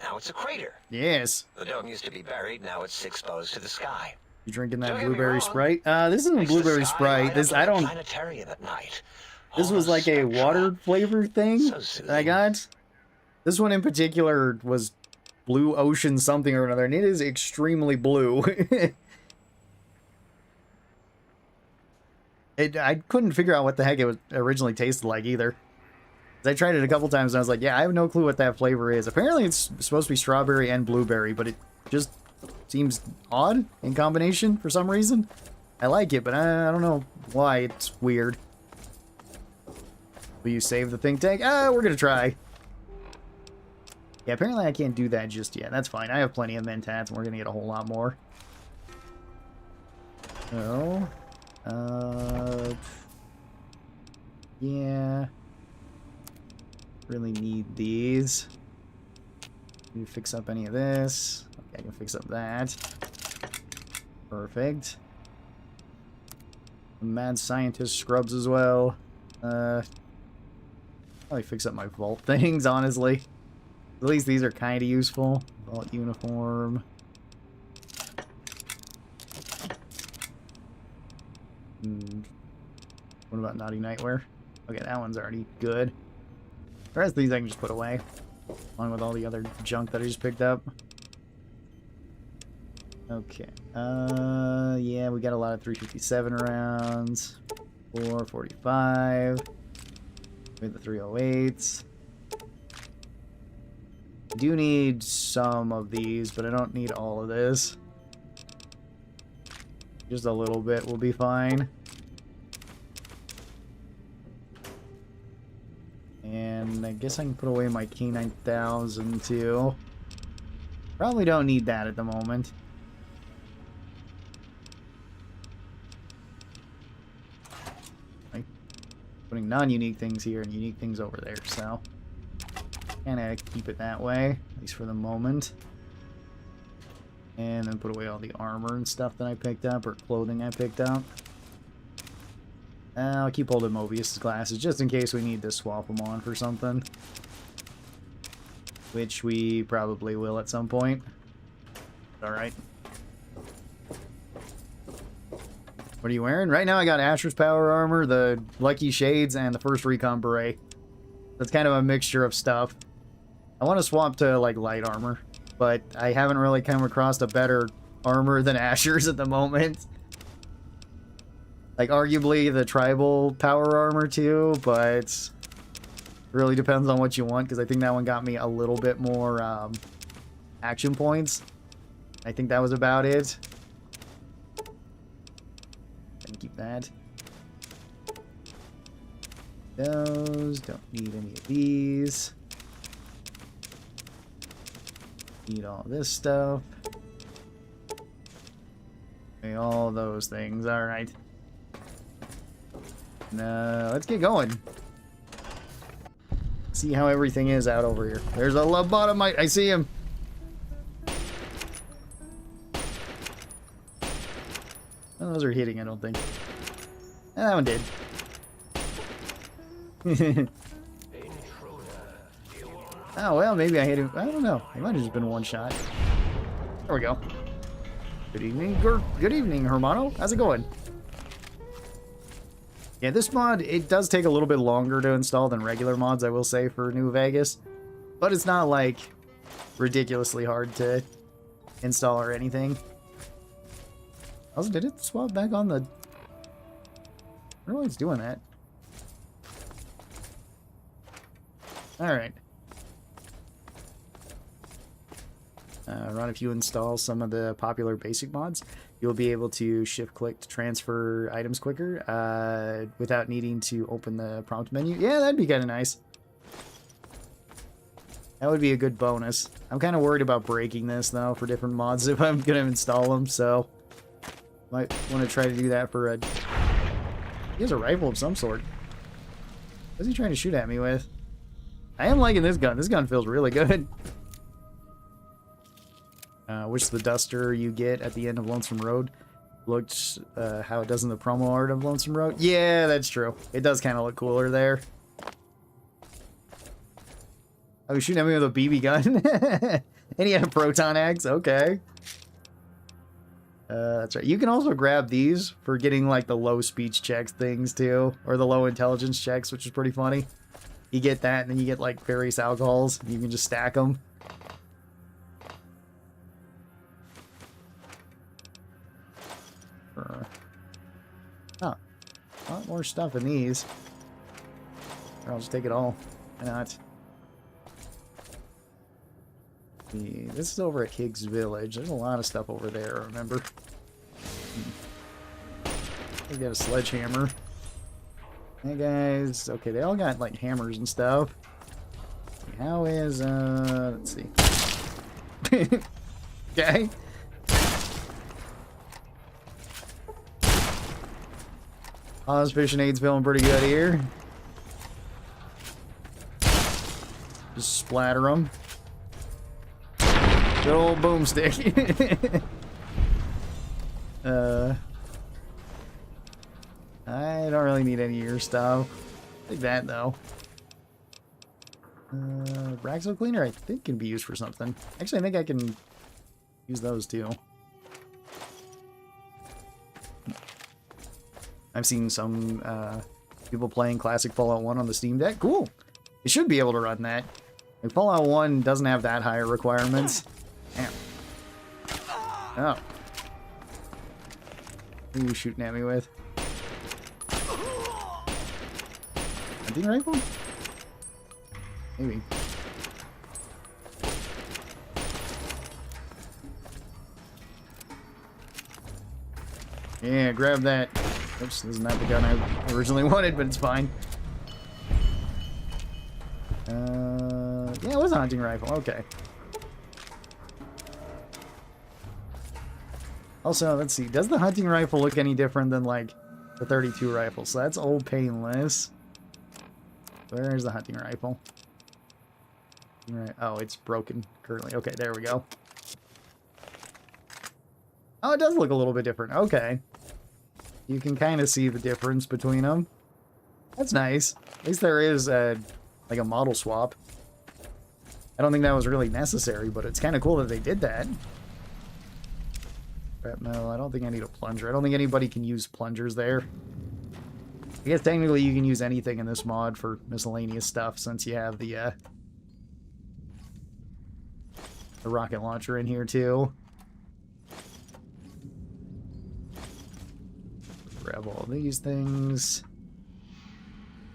Now it's a crater. Yes. The dome used to be buried. Now it's exposed to the sky. You drinking that Don't get me blueberry wrong. Sprite? This isn't Makes the blueberry sky Sprite. light This up I like a don't. planetarium at night. This was like a Spectral. water flavor thing So that I soothing. got. This one in particular was blue ocean something or another, and it is extremely blue. I couldn't figure out what the heck it was originally tasted like either. 'Cause I tried it a couple times and I was like, yeah, I have no clue what that flavor is. Apparently it's supposed to be strawberry and blueberry, but it just seems odd in combination for some reason. I like it, but I don't know why. It's weird. Will you save the think tank? We're gonna try. Yeah, apparently I can't do that just yet. That's fine. I have plenty of mentats, and we're gonna get a whole lot more. So, yeah. Really need these. Need to fix up any of this. Okay, I can fix up that. Perfect. The mad scientist scrubs as well. Probably fix up my vault things, honestly. At least these are kind of useful. Vault uniform. What about Naughty Nightwear? Okay, that one's already good. The rest of these I can just put away, along with all the other junk that I just picked up. Okay. Yeah, we got a lot of 357 rounds. 445. We have the 308s. I do need some of these, but I don't need all of this. Just a little bit will be fine. And I guess I can put away my K9000 too. Probably don't need that at the moment. Like putting non-unique things here and unique things over there, so kinda keep it that way, at least for the moment. And then put away all the armor and stuff that I picked up, or clothing I picked up. I'll keep holding Mobius's glasses, just in case we need to swap them on for something. Which we probably will at some point. Alright. What are you wearing? Right now I got Asher's Power Armor, the Lucky Shades, and the First Recon Beret. That's kind of a mixture of stuff. I want to swap to, like, light armor, but I haven't really come across a better armor than Asher's at the moment. Like, arguably the tribal power armor too, but it really depends on what you want, because I think that one got me a little bit more action points. I think that was about it. that. Those. Don't need any of these. Need all this stuff. Okay, all those things. Alright. Now, let's get going. See how everything is out over here. There's a lobotomite. I see him. Oh, those are hitting, I don't think. That one did. Oh, well, maybe I hit him. I don't know. It might have just been one shot. There we go. Good evening. Good evening, Hermano. How's it going? Yeah, this mod, it does take a little bit longer to install than regular mods, I will say, for New Vegas. But it's not, like, ridiculously hard to install or anything. Also, did it swap back on the... I don't know why it's doing that. Alright. Ron, if you install some of the popular basic mods, you'll be able to shift-click to transfer items quicker without needing to open the prompt menu. Yeah, that'd be kind of nice. That would be a good bonus. I'm kind of worried about breaking this, though, for different mods if I'm going to install them, so... Might want to try to do that for a... He has a rifle of some sort. What's he trying to shoot at me with? I am liking this gun. This gun feels really good. Wish the duster you get at the end of Lonesome Road looked how it does in the promo art of Lonesome Road. Yeah, that's true. It does kind of look cooler there. Oh, he's shooting at me with a BB gun. And he had a proton axe. Okay. That's right. You can also grab these for getting like the low speech checks things too, or the low intelligence checks, which is pretty funny. You get that, and then you get like various alcohols. And you can just stack them. Oh, a lot more stuff in these. Or I'll just take it all. Why not? This is over at Higgs Village. There's a lot of stuff over there, remember? We got a sledgehammer. Hey guys. Okay, they all got like hammers and stuff. How is let's see. Okay. Oz Fishing Aid's feeling pretty good here. Just splatter them. Good old boomstick. I don't really need any of your stuff. Take that though. Braxo cleaner I think can be used for something. Actually, I think I can use those too. I've seen some people playing classic Fallout 1 on the Steam Deck. Cool. You should be able to run that. Like, Fallout 1 doesn't have that higher requirements. Damn. Oh. What are you shooting at me with? Hunting rifle? Maybe. Yeah, grab that. Oops, this is not the gun I originally wanted, but it's fine. Yeah, it was a hunting rifle. Okay. Also, let's see. Does the hunting rifle look any different than, like, the 32 rifle? So that's old painless. Where's the hunting rifle? Right. Oh, it's broken currently. Okay, there we go. Oh, it does look a little bit different. Okay. You can kind of see the difference between them. That's nice. At least there is like a model swap. I don't think that was really necessary, but it's kind of cool that they did that. Scrap metal. I don't think I need a plunger. I don't think anybody can use plungers there. I guess technically you can use anything in this mod for miscellaneous stuff since you have the rocket launcher in here too. Grab all these things.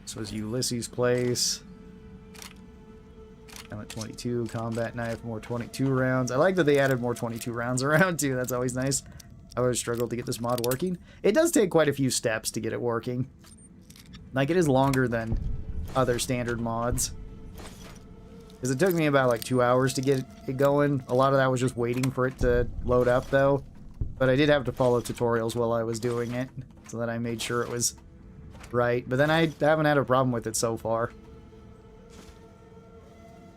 This was Ulysses' place. I'm at 22. Combat knife, more 22 rounds. I like that they added more 22 rounds around too. That's always nice. I always struggled to get this mod working. It does take quite a few steps to get it working. Like, it is longer than other standard mods. Because it took me about, like, 2 hours to get it going. A lot of that was just waiting for it to load up, though. But I did have to follow tutorials while I was doing it, so that I made sure it was right. But then I haven't had a problem with it so far.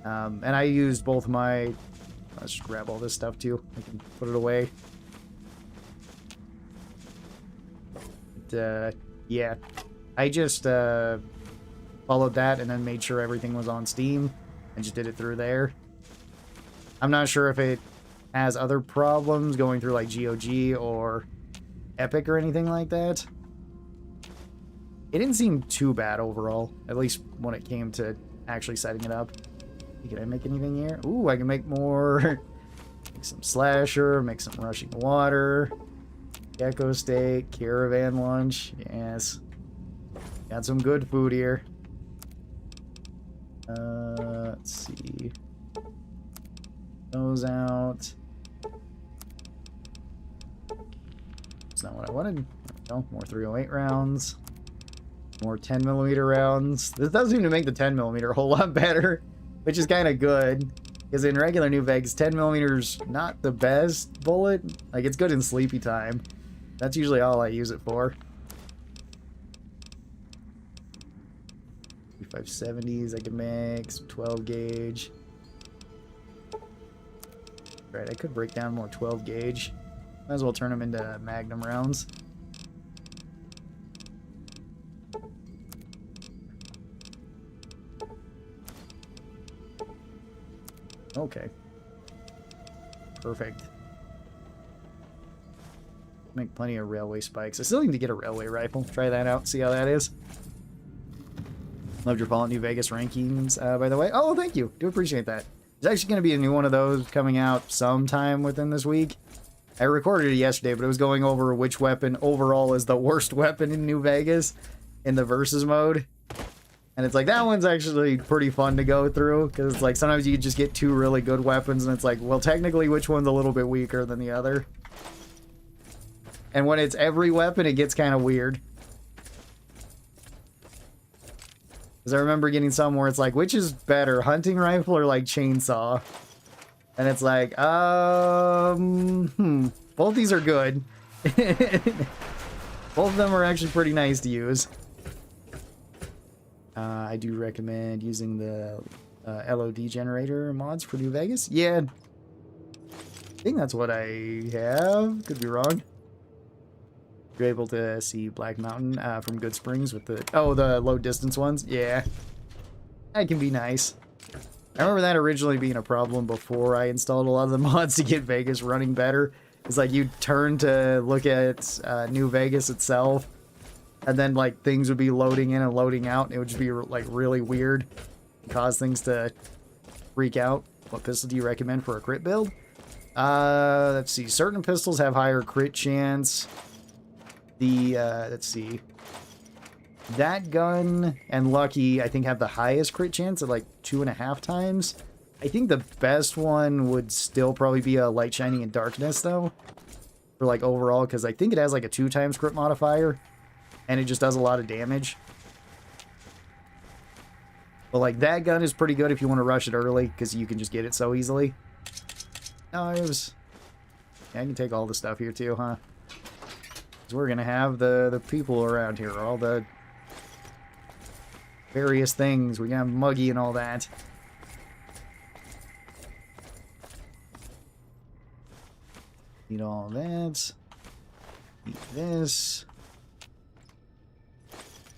And I used both my... Let's just grab all this stuff, too. I can put it away. But, yeah. I just followed that and then made sure everything was on Steam. And just did it through there. I'm not sure if it has other problems going through like GOG or Epic or anything like that. It didn't seem too bad overall, at least when it came to actually setting it up. Can I make anything here? Ooh, I can make more. Make some slasher, make some rushing water, gecko steak, caravan lunch. Yes. Got some good food here. Let's see. Those out. That's not what I wanted. No, more 308 rounds. More 10mm rounds. This does seem to make the 10mm a whole lot better, which is kind of good. Because in regular New Vegas, 10mm's not the best bullet. Like, it's good in sleepy time. That's usually all I use it for. 570s I can make, some 12 gauge. Right, I could break down more 12 gauge. Might as well turn them into Magnum rounds. Okay. Perfect. Make plenty of railway spikes. I still need to get a railway rifle. Try that out, see how that is. Loved your Fallout New Vegas rankings, by the way. Oh, thank you. Do appreciate that. There's actually going to be a new one of those coming out sometime within this week. I recorded it yesterday, but it was going over which weapon overall is the worst weapon in New Vegas in the versus mode. And it's like, that one's actually pretty fun to go through, because like sometimes you just get two really good weapons, and it's like, well, technically which one's a little bit weaker than the other? And when it's every weapon, it gets kind of weird. Because I remember getting some where it's like, which is better, hunting rifle or like chainsaw? And it's like, both these are good. Both of them are actually pretty nice to use. I do recommend using the LOD generator mods for New Vegas. Yeah, I think that's what I have. Could be wrong. You're able to see Black Mountain from Good Springs with the... Oh, the low distance ones? Yeah. That can be nice. I remember that originally being a problem before I installed a lot of the mods to get Vegas running better. It's like you'd turn to look at New Vegas itself, and then like things would be loading in and loading out, and it would just be like really weird. Cause things to freak out. What pistol do you recommend for a crit build? Let's see. Certain pistols have higher crit chance. Let's see. That gun and Lucky, I think, have the highest crit chance at like 2.5 times. I think the best one would still probably be a Light Shining in Darkness, though. For like overall, because I think it has like a 2 times crit modifier. And it just does a lot of damage. But like that gun is pretty good if you want to rush it early, because you can just get it so easily. Oh, it was... Yeah, I can take all the stuff here too, huh? We're gonna have the people around here, all the various things. We're gonna have Muggy and all that. Eat all that. Eat this.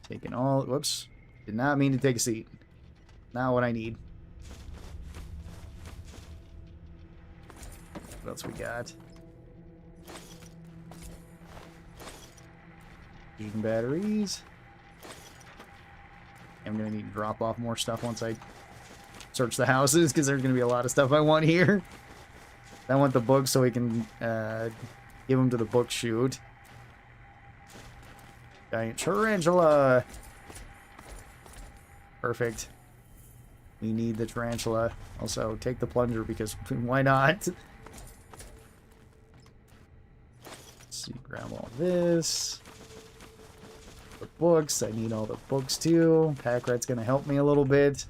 Taking all... Whoops. Did not mean to take a seat. Not what I need. What else we got? Heating batteries. I'm gonna need to drop off more stuff once I search the houses, because there's gonna be a lot of stuff I want here. I want the books so we can give them to the book chute. Giant tarantula. Perfect. We need the tarantula. Also, take the plunger, because why not? grab all this. The books, I need all the books too. Pack rat's gonna help me a little bit.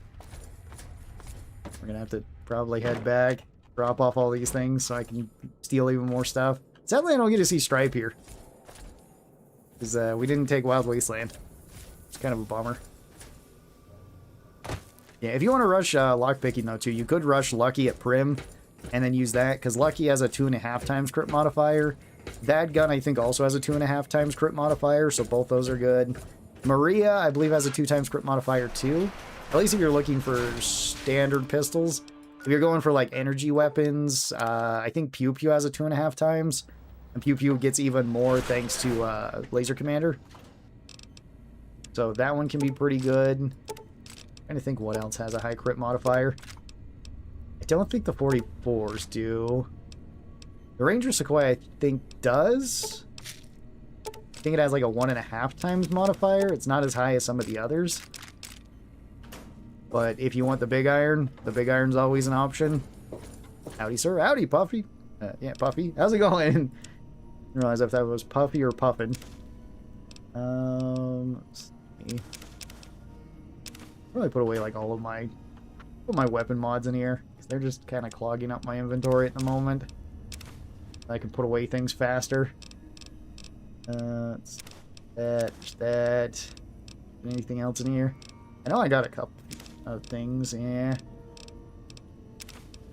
We're gonna have to probably head back, drop off all these things so I can steal even more stuff. Sadly, I don't get to see Stripe here. Because we didn't take Wild Wasteland. It's kind of a bummer. Yeah, if you want to rush lockpicking though too, you could rush Lucky at Prim and then use that, because Lucky has a 2.5 times crit modifier. That gun I think also has a 2.5 times crit modifier, so both those are good. Maria, I believe, has a 2 times crit modifier too. At least if you're looking for standard pistols. If you're going for like energy weapons, I think Pew Pew has a 2.5 times. And Pew Pew gets even more thanks to Laser Commander. So that one can be pretty good. I'm trying to think what else has a high crit modifier. I don't think the 44s do. The Ranger Sequoia, I think, does. I think it has like a 1.5 times modifier. It's not as high as some of the others. But if you want the big iron's always an option. Howdy, sir. Howdy, Puffy. Yeah, Puffy. How's it going? I didn't realize if that was Puffy or Puffin. Let's see. Probably put away like all of my weapon mods in here. They're just kind of clogging up my inventory at the moment. I can put away things faster. It's that. Anything else in here? I know I got a couple of things, yeah.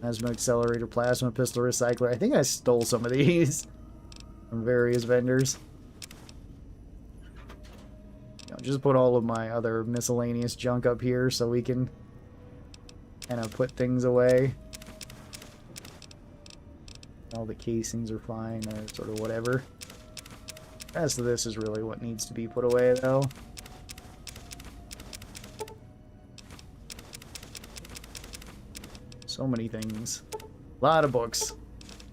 Plasma accelerator, plasma pistol recycler. I think I stole some of these from various vendors. You know, just put all of my other miscellaneous junk up here so we can kind of put things away. All the casings are fine, or sort of whatever. The rest of this is really what needs to be put away, though. So many things. A lot of books.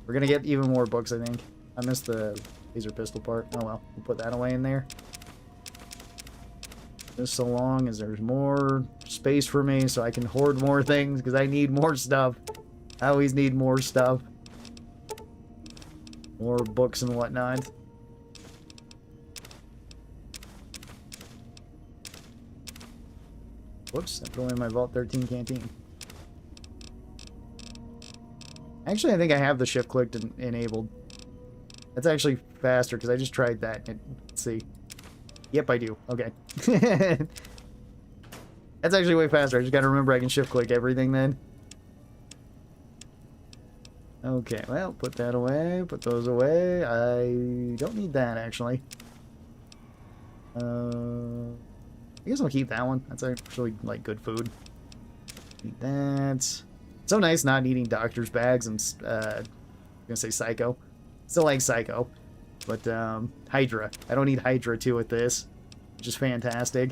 We're gonna get even more books, I think. I missed the laser pistol part. Oh well, we'll put that away in there. Just so long as there's more space for me so I can hoard more things, because I need more stuff. I always need more stuff. More books and whatnot. Whoops, I put away my Vault 13 canteen. Actually, I think I have the shift clicked and enabled. That's actually faster, because I just tried that. Let's see. Yep, I do. Okay. That's actually way faster. I just gotta remember I can shift click everything then. Okay, well, put that away. Put those away. I don't need that, actually. I guess I'll keep that one. That's actually, like, good food. Need that. So nice not needing doctor's bags and, I'm gonna say Psycho. Still like Psycho. But, Hydra. I don't need Hydra, too, with this. Which is fantastic.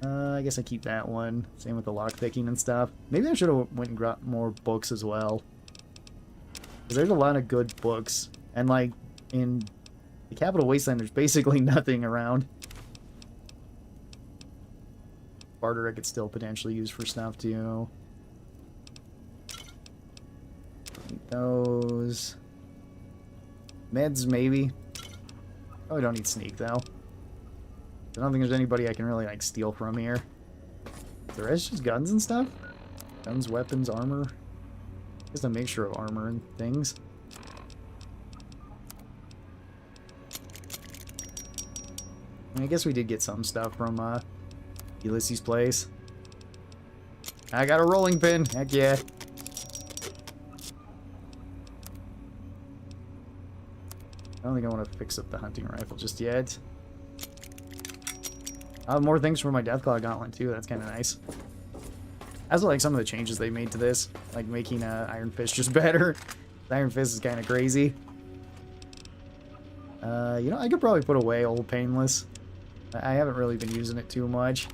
I guess I keep that one. Same with the lockpicking and stuff. Maybe I should have went and got more books as well. Because there's a lot of good books. And, like, in the Capital Wasteland, there's basically nothing around. Barter I could still potentially use for stuff, too. Need those. Meds, maybe. Oh, I don't need sneak, though. I don't think there's anybody I can really, like, steal from here. The rest just guns and stuff? Guns, weapons, armor. Just a mixture of armor and things. I guess we did get some stuff from, Ulysses' place. I got a rolling pin! Heck yeah! I don't think I want to fix up the hunting rifle just yet. More things for my Deathclaw Gauntlet, too. That's kind of nice. I also like some of the changes they made to this. Like making Iron Fist just better. Iron Fist is kind of crazy. You know, I could probably put away Old Painless. I haven't really been using it too much.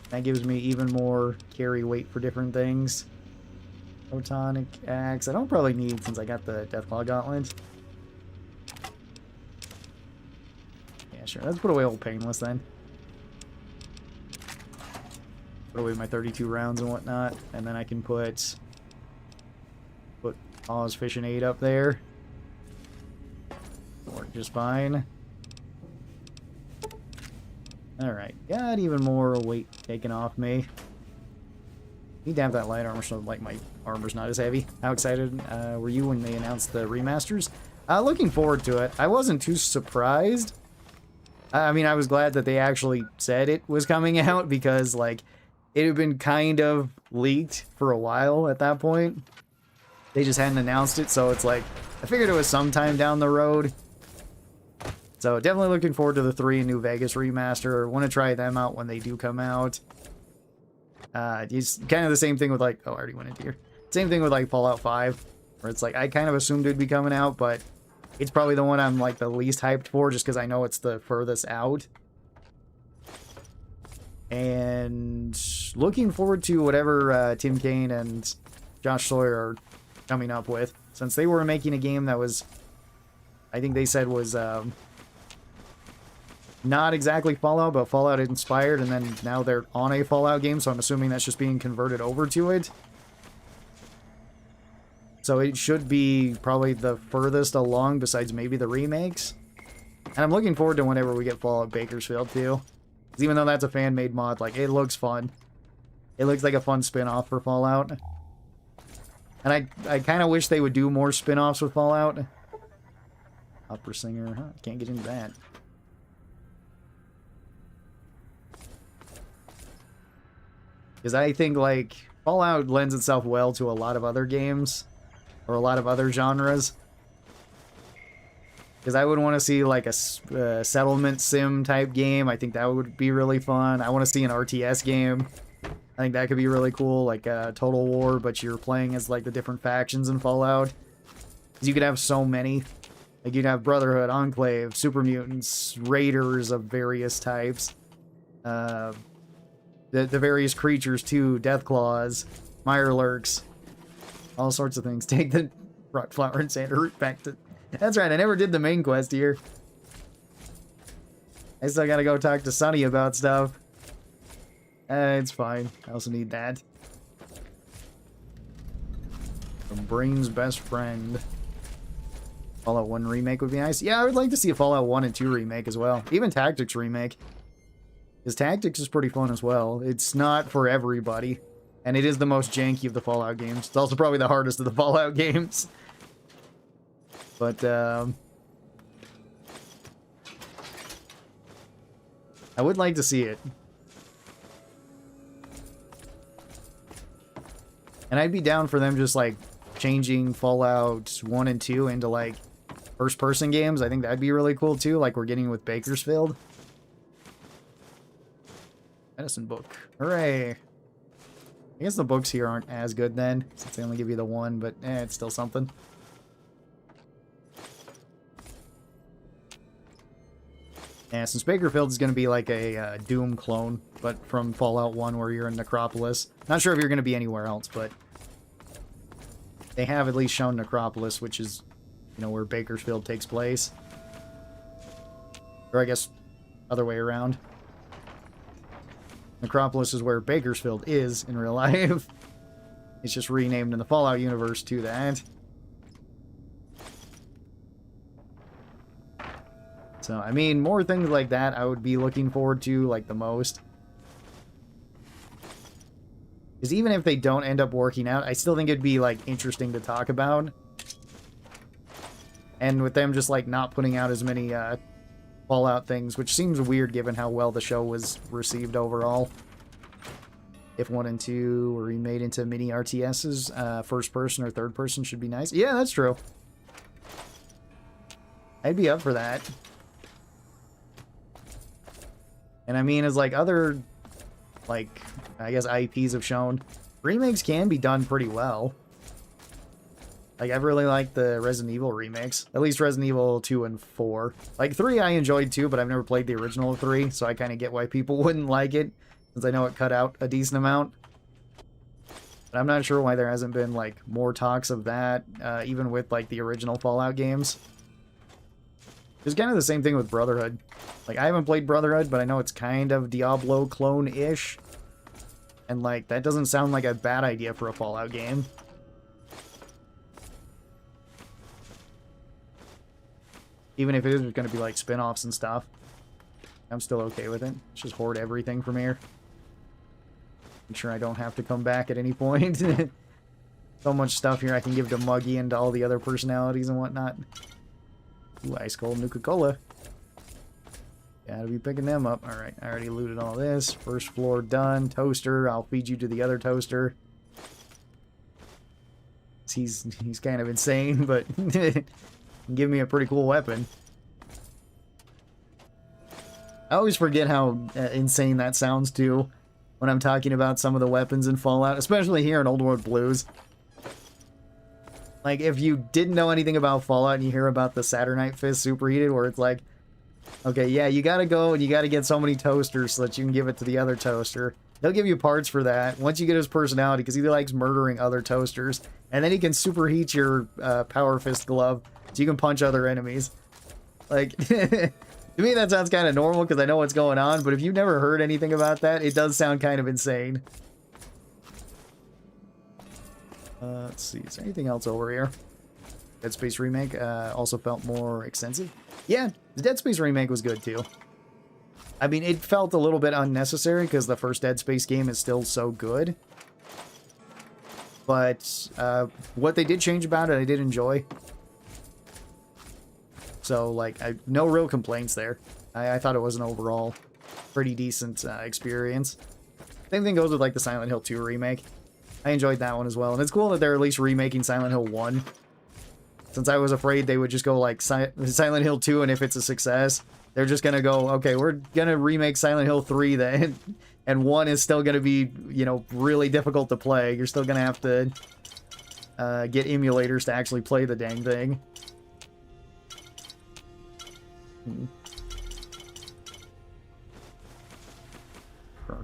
That gives me even more carry weight for different things. Photonic Axe. I don't probably need since I got the Deathclaw Gauntlet. Yeah, sure. Let's put away Old Painless then. Put away my 32 rounds and whatnot. And then I can put Oz Fish and 8 up there. just fine. Alright, got even more weight taken off me. Need to have that light armor so like my armor's not as heavy. How excited were you when they announced the remasters? Looking forward to it. I wasn't too surprised. I mean, I was glad that they actually said it was coming out because, like, it had been kind of leaked for a while at that point. They just hadn't announced it, so it's like, I figured it was sometime down the road. So definitely looking forward to the 3 in New Vegas remaster. Want to try them out when they do come out. It's kind of the same thing with like, oh, I already went into here. Same thing with like Fallout 5, where it's like, I kind of assumed it'd be coming out, but it's probably the one I'm like the least hyped for just because I know it's the furthest out. And looking forward to whatever Tim Kaine and Josh Sawyer are coming up with, since they were making a game that was, I think they said was not exactly Fallout, but Fallout inspired, and then now they're on a Fallout game, so I'm assuming that's just being converted over to it. So it should be probably the furthest along besides maybe the remakes. And I'm looking forward to whenever we get Fallout Bakersfield too. Because even though that's a fan-made mod, like, it looks fun. It looks like a fun spin-off for Fallout. And I kind of wish they would do more spin-offs with Fallout. Opera singer, huh? Can't get into that. Because I think, like, Fallout lends itself well to a lot of other games. Or a lot of other genres. Because I would want to see, like, a settlement sim type game. I think that would be really fun. I want to see an RTS game. I think that could be really cool. Like, Total War, but you're playing as, like, the different factions in Fallout. Because you could have so many. Like, you'd have Brotherhood, Enclave, Super Mutants, Raiders of various types. The various creatures, too. Deathclaws, Mirelurks. All sorts of things. Take the rock flower and sand root back to... That's right, I never did the main quest here. I still gotta go talk to Sonny about stuff. It's fine. I also need that. From Brain's best friend. Fallout 1 remake would be nice. Yeah, I would like to see a Fallout 1 and 2 remake as well. Even Tactics remake. Because Tactics is pretty fun as well. It's not for everybody. And it is the most janky of the Fallout games. It's also probably the hardest of the Fallout games. But, I would like to see it. And I'd be down for them just, like, changing Fallout 1 and 2 into, like, first-person games. I think that'd be really cool, too, like we're getting with Bakersfield. Medicine book. Hooray! I guess the books here aren't as good then, since they only give you the one, but it's still something. Yeah, since Bakerfield is going to be like a Doom clone, but from Fallout 1 where you're in Necropolis. Not sure if you're going to be anywhere else, but they have at least shown Necropolis, which is, you know, where Bakersfield takes place. Or I guess, other way around. Necropolis is where Bakersfield is in real life. It's just renamed in the Fallout universe to that. So, I mean, more things like that I would be looking forward to, like, the most. Because even if they don't end up working out, I still think it'd be, like, interesting to talk about. And with them just, like, not putting out as many, Fallout things, which seems weird given how well the show was received overall. If 1 and 2 were remade into mini RTSs, first person or third person should be nice. Yeah, that's true. I'd be up for that. And I mean, as like other, like, I guess IPs have shown, remakes can be done pretty well. Like, I really like the Resident Evil remakes. At least Resident Evil 2 and 4. Like, 3 I enjoyed too, but I've never played the original 3, so I kind of get why people wouldn't like it, since I know it cut out a decent amount. But I'm not sure why there hasn't been, like, more talks of that, even with, like, the original Fallout games. It's kind of the same thing with Brotherhood. Like, I haven't played Brotherhood, but I know it's kind of Diablo clone-ish. And, like, that doesn't sound like a bad idea for a Fallout game. Even if it is going to be like spin-offs and stuff. I'm still okay with it. Let's just hoard everything from here. Make sure I don't have to come back at any point. So much stuff here I can give to Muggy and to all the other personalities and whatnot. Ooh, ice cold Nuka-Cola. Gotta be picking them up. Alright, I already looted all this. First floor done. Toaster. I'll feed you to the other toaster. He's kind of insane, but give me a pretty cool weapon. I always forget how insane that sounds too when I'm talking about some of the weapons in Fallout, especially here in Old World Blues. Like, if you didn't know anything about Fallout and you hear about the Saturnite Fist Superheated, where it's like, okay, yeah, you gotta go and you gotta get so many toasters so that you can give it to the other toaster. He'll give you parts for that once you get his personality, because he likes murdering other toasters. And then he can superheat your Power Fist glove so you can punch other enemies. Like, to me that sounds kind of normal because I know what's going on, but if you've never heard anything about that, it does sound kind of insane. Let's see, is there anything else over here? Dead Space Remake also felt more extensive. Yeah, the Dead Space Remake was good too. I mean, it felt a little bit unnecessary because the first Dead Space game is still so good. But what they did change about it, I did enjoy. So, like, no real complaints there. I thought it was an overall pretty decent experience. Same thing goes with, like, the Silent Hill 2 remake. I enjoyed that one as well. And it's cool that they're at least remaking Silent Hill 1. Since I was afraid they would just go, like, Silent Hill 2, and if it's a success, they're just gonna go, okay, we're gonna remake Silent Hill 3 then. And 1 is still gonna be, you know, really difficult to play. You're still gonna have to get emulators to actually play the dang thing.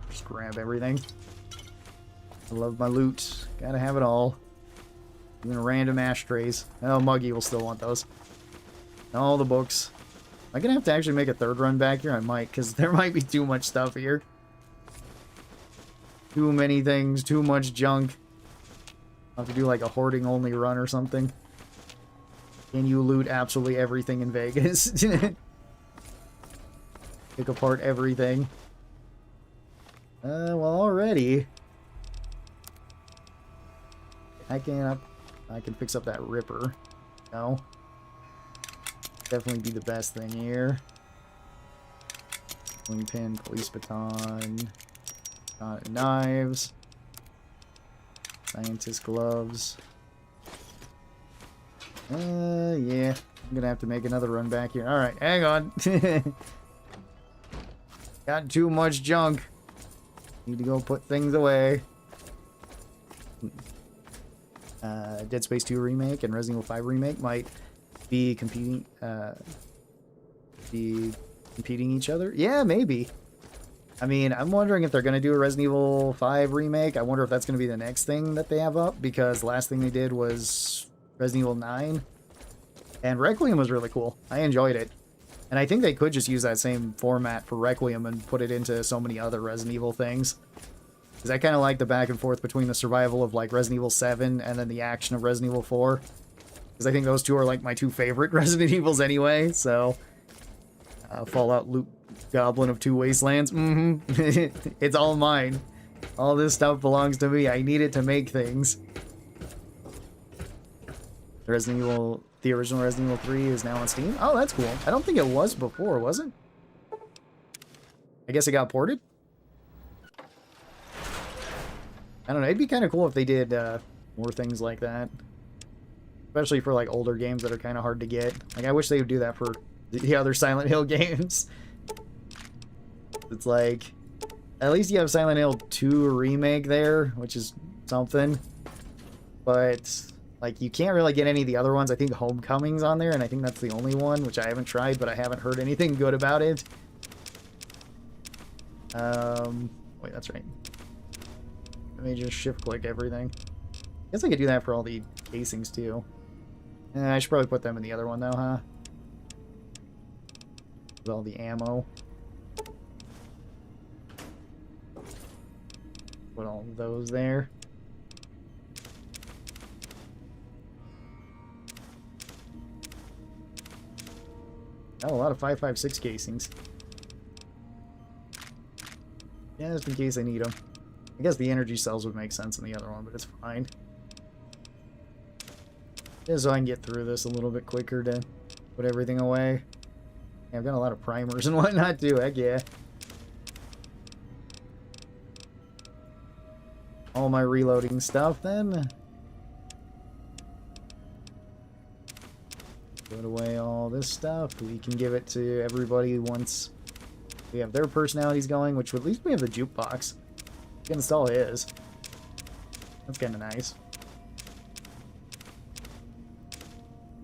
Just grab everything. I love my loot. Gotta have it all. Even random ashtrays. Oh, Muggy will still want those. All the books. Am I gonna have to actually make a third run back here? I might, because there might be too much stuff here. Too many things, too much junk. I'll have to do like a hoarding only run or something. Can you loot absolutely everything in Vegas? Pick apart everything. Well, already. I can fix up that Ripper. No. Definitely be the best thing here. Wing pin, police baton. Knives. Scientist gloves. Yeah. I'm gonna have to make another run back here. Alright, hang on. Got too much junk. Need to go put things away. Dead Space 2 remake and Resident Evil 5 remake might be competing each other. Yeah, maybe. I mean, I'm wondering if they're going to do a Resident Evil 5 remake. I wonder if that's going to be the next thing that they have up, because the last thing they did was Resident Evil 9. And Requiem was really cool. I enjoyed it. And I think they could just use that same format for Requiem and put it into so many other Resident Evil things. Because I kind of like the back and forth between the survival of, like, Resident Evil 7 and then the action of Resident Evil 4. Because I think those two are, like, my two favorite Resident Evils anyway, so... Fallout Loot Goblin of Two Wastelands. It's all mine. All this stuff belongs to me. I need it to make things. Resident Evil... The original Resident Evil 3 is now on Steam? Oh, that's cool. I don't think it was before, was it? I guess it got ported? I don't know. It'd be kind of cool if they did more things like that. Especially for, like, older games that are kind of hard to get. Like, I wish they would do that for the other Silent Hill games. It's like... At least you have Silent Hill 2 Remake there, which is something. But... Like, you can't really get any of the other ones. I think Homecoming's on there, and I think that's the only one, which I haven't tried, but I haven't heard anything good about it. Wait, that's right. Let me just shift-click everything. I guess I could do that for all the casings, too. I should probably put them in the other one, though, huh? With all the ammo. Put all those there. Got a lot of 5.56 casings. Yeah, just in case I need them. I guess the energy cells would make sense in the other one, but it's fine. Just so I can get through this a little bit quicker to put everything away. Yeah, I've got a lot of primers and whatnot too, heck yeah. All my reloading stuff then. Put away all this stuff. We can give it to everybody once we have their personalities going, which would at least we have the jukebox. We can install his. That's kind of nice.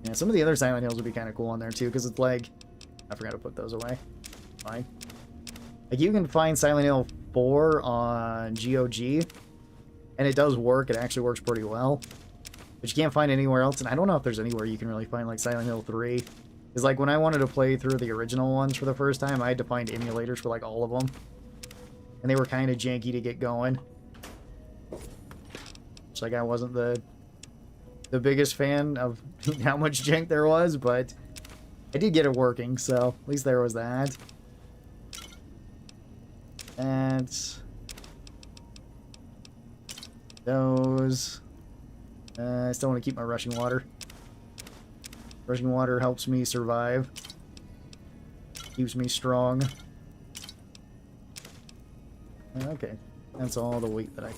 Yeah, some of the other Silent Hills would be kind of cool on there too, because it's like, I forgot to put those away. Fine. Like you can find Silent Hill 4 on GOG, and it does work. It actually works pretty well. But you can't find anywhere else, and I don't know if there's anywhere you can really find like Silent Hill 3. Because like when I wanted to play through the original ones for the first time, I had to find emulators for like all of them. And they were kind of janky to get going. It's like I wasn't the biggest fan of how much jank there was, but I did get it working, so at least there was that. And those. I still want to keep my rushing water. Rushing water helps me survive. Keeps me strong. Okay. That's all the weight that I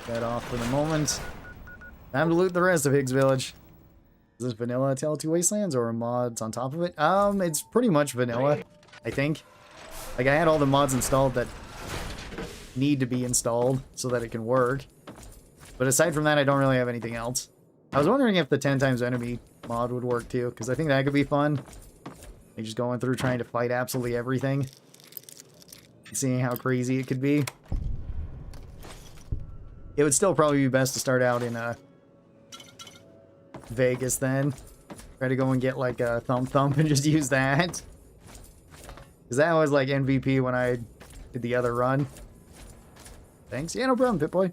got off for the moment. Time to loot the rest of Higgs Village. Is this vanilla Tale 2 Wastelands or mods on top of it? It's pretty much vanilla, I think. Like, I had all the mods installed that need to be installed so that it can work. But aside from that, I don't really have anything else. I was wondering if the 10 times enemy mod would work too, because I think that could be fun. Like just going through trying to fight absolutely everything. Seeing how crazy it could be. It would still probably be best to start out in Vegas then. Try to go and get like a thump and just use that. Because that was like MVP when I did the other run. Thanks. Yeah, no problem, Pip-Boy.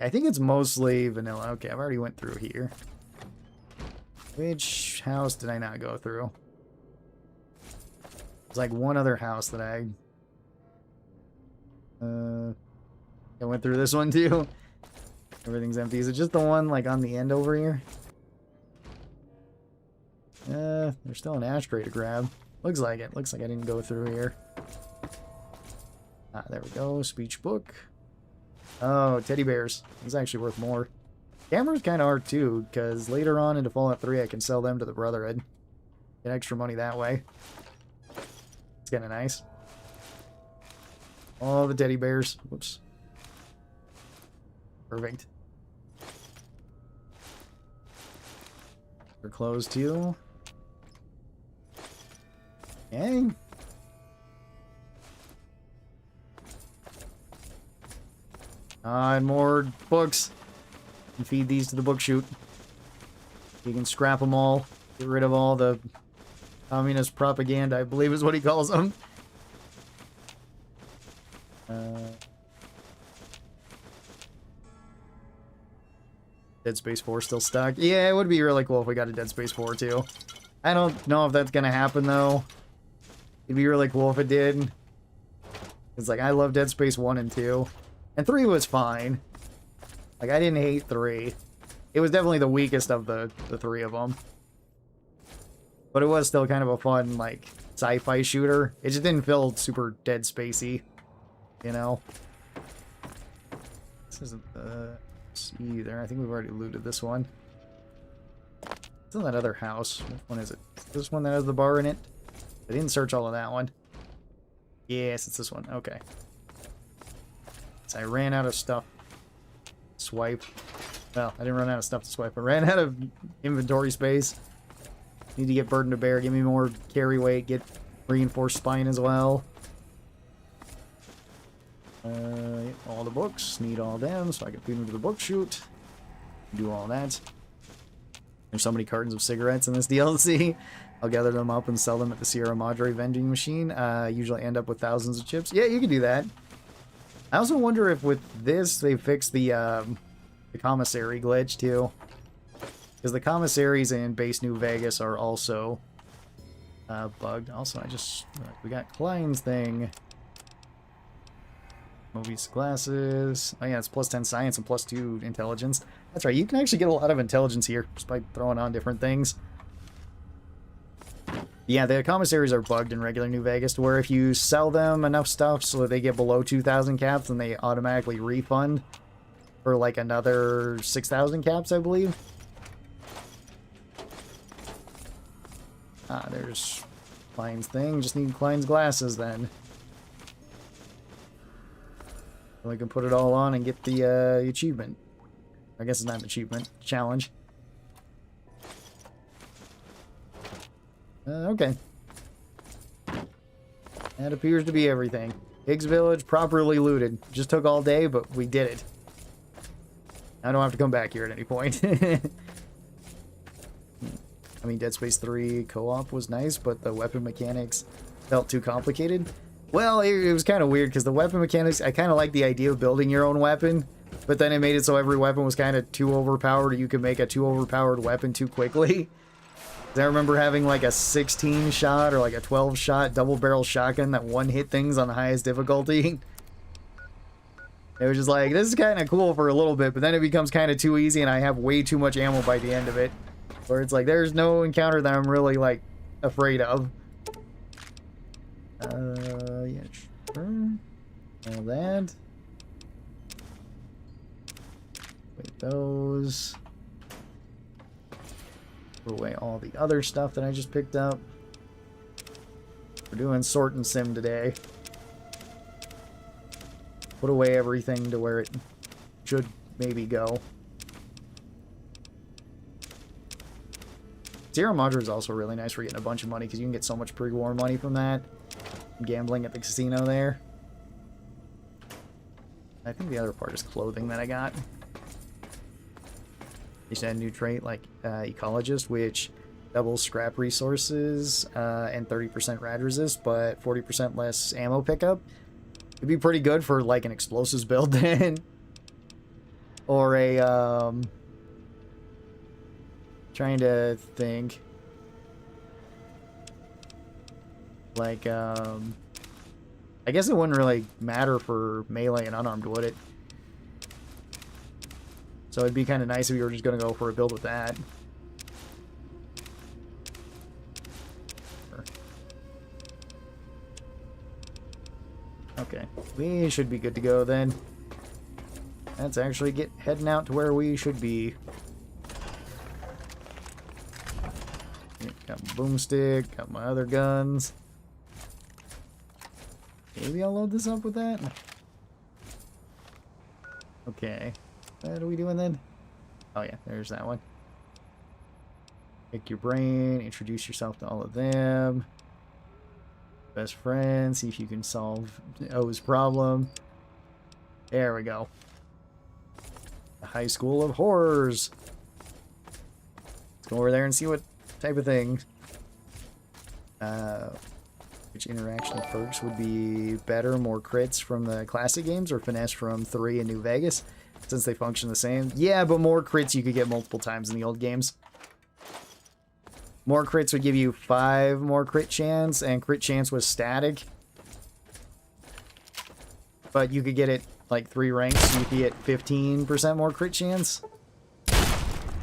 I think it's mostly vanilla. Okay, I've already went through here. Which house did I not go through? There's like one other house that I went through this one too. Everything's empty. Is it just the one like on the end over here? There's still an ashtray to grab. Looks like it. Looks like I didn't go through here. Ah, there we go. Speech book. Oh, teddy bears. These actually worth more. Cameras kind of are too, because later on into Fallout 3 I can sell them to the Brotherhood. Get extra money that way. It's kind of nice. All the teddy bears. Whoops. Perfect. They're closed too. Dang. And more books. And feed these to the book chute. You can scrap them all. Get rid of all the communist propaganda, I believe is what he calls them. Dead Space 4 still stuck. Yeah, it would be really cool if we got a Dead Space 4 too. I don't know if that's gonna happen though. It'd be really cool if it did. It's like, I love Dead Space 1 and 2. And 3 was fine. Like, I didn't hate 3. It was definitely the weakest of the 3 of them. But it was still kind of a fun, like, sci-fi shooter. It just didn't feel super Dead Spacey, you know? This isn't either. I think we've already looted this one. It's in that other house. Which one is it? Is this one that has the bar in it? I didn't search all of that one. Yes, it's this one. Okay. So I ran out of stuff. Swipe. Well, I didn't run out of stuff to swipe. I ran out of inventory space. Need to get burden to bear. Give me more carry weight. Get reinforced spine as well. All the books. Need all them so I can feed them to the book chute. Do all that. There's so many cartons of cigarettes in this DLC. I'll gather them up and sell them at the Sierra Madre vending machine. Usually end up with thousands of chips. Yeah, you can do that. I also wonder if with this they fixed the commissary glitch too. Because the commissaries in base New Vegas are also bugged. Also, we got Klein's thing. Movies, glasses. Oh yeah, it's plus 10 science and plus 2 intelligence. That's right, you can actually get a lot of intelligence here just by throwing on different things. Yeah, the commissaries are bugged in regular New Vegas to where if you sell them enough stuff so that they get below 2,000 caps, then they automatically refund for like another 6,000 caps, I believe. Ah, there's Klein's thing. Just need Klein's glasses then. We can put it all on and get the achievement. I guess it's not an achievement. Challenge. Okay. That appears to be everything. Higgs Village properly looted. Just took all day, but we did it. I don't have to come back here at any point. I mean, Dead Space 3 co-op was nice, but the weapon mechanics felt too complicated. Well, it was kind of weird, because the weapon mechanics, I kind of like the idea of building your own weapon, but then it made it so every weapon was kind of too overpowered, or you could make a too overpowered weapon too quickly. I remember having like a 16-shot or like a 12-shot double-barrel shotgun that one-hit things on the highest difficulty. It was just like, this is kind of cool for a little bit, but then it becomes kind of too easy, and I have way too much ammo by the end of it. Where it's like, there's no encounter that I'm really, like, afraid of. Yeah, sure. All that. Wait, those. Put away all the other stuff that I just picked up. We're doing sort and sim today. Put away everything to where it should maybe go. Zero Madra is also really nice for getting a bunch of money because you can get so much pre-war money from that. Gambling at the casino there. I think the other part is clothing that I got. You should add a new trait like Ecologist, which doubles scrap resources and 30% rad resist, but 40% less ammo pickup. It'd be pretty good for like an explosives build then. Or a trying to think. Like, I guess it wouldn't really matter for melee and unarmed, would it? So it'd be kind of nice if you were just going to go for a build with that. Sure. Okay, we should be good to go then. Let's actually heading out to where we should be. Got my boomstick, got my other guns. Maybe I'll load this up with that. Okay. What are we doing then? Oh yeah, there's that one. Pick your brain, introduce yourself to all of them. Best friend, see if you can solve O's problem. There we go. The High School of Horrors. Let's go over there and see what type of thing. Which interaction perks would be better, more crits from the classic games or finesse from 3 and New Vegas, since they function the same? Yeah, but more crits you could get multiple times in the old games. More crits would give you 5 more crit chance, and crit chance was static. But you could get it like 3 ranks, so you could get 15% more crit chance.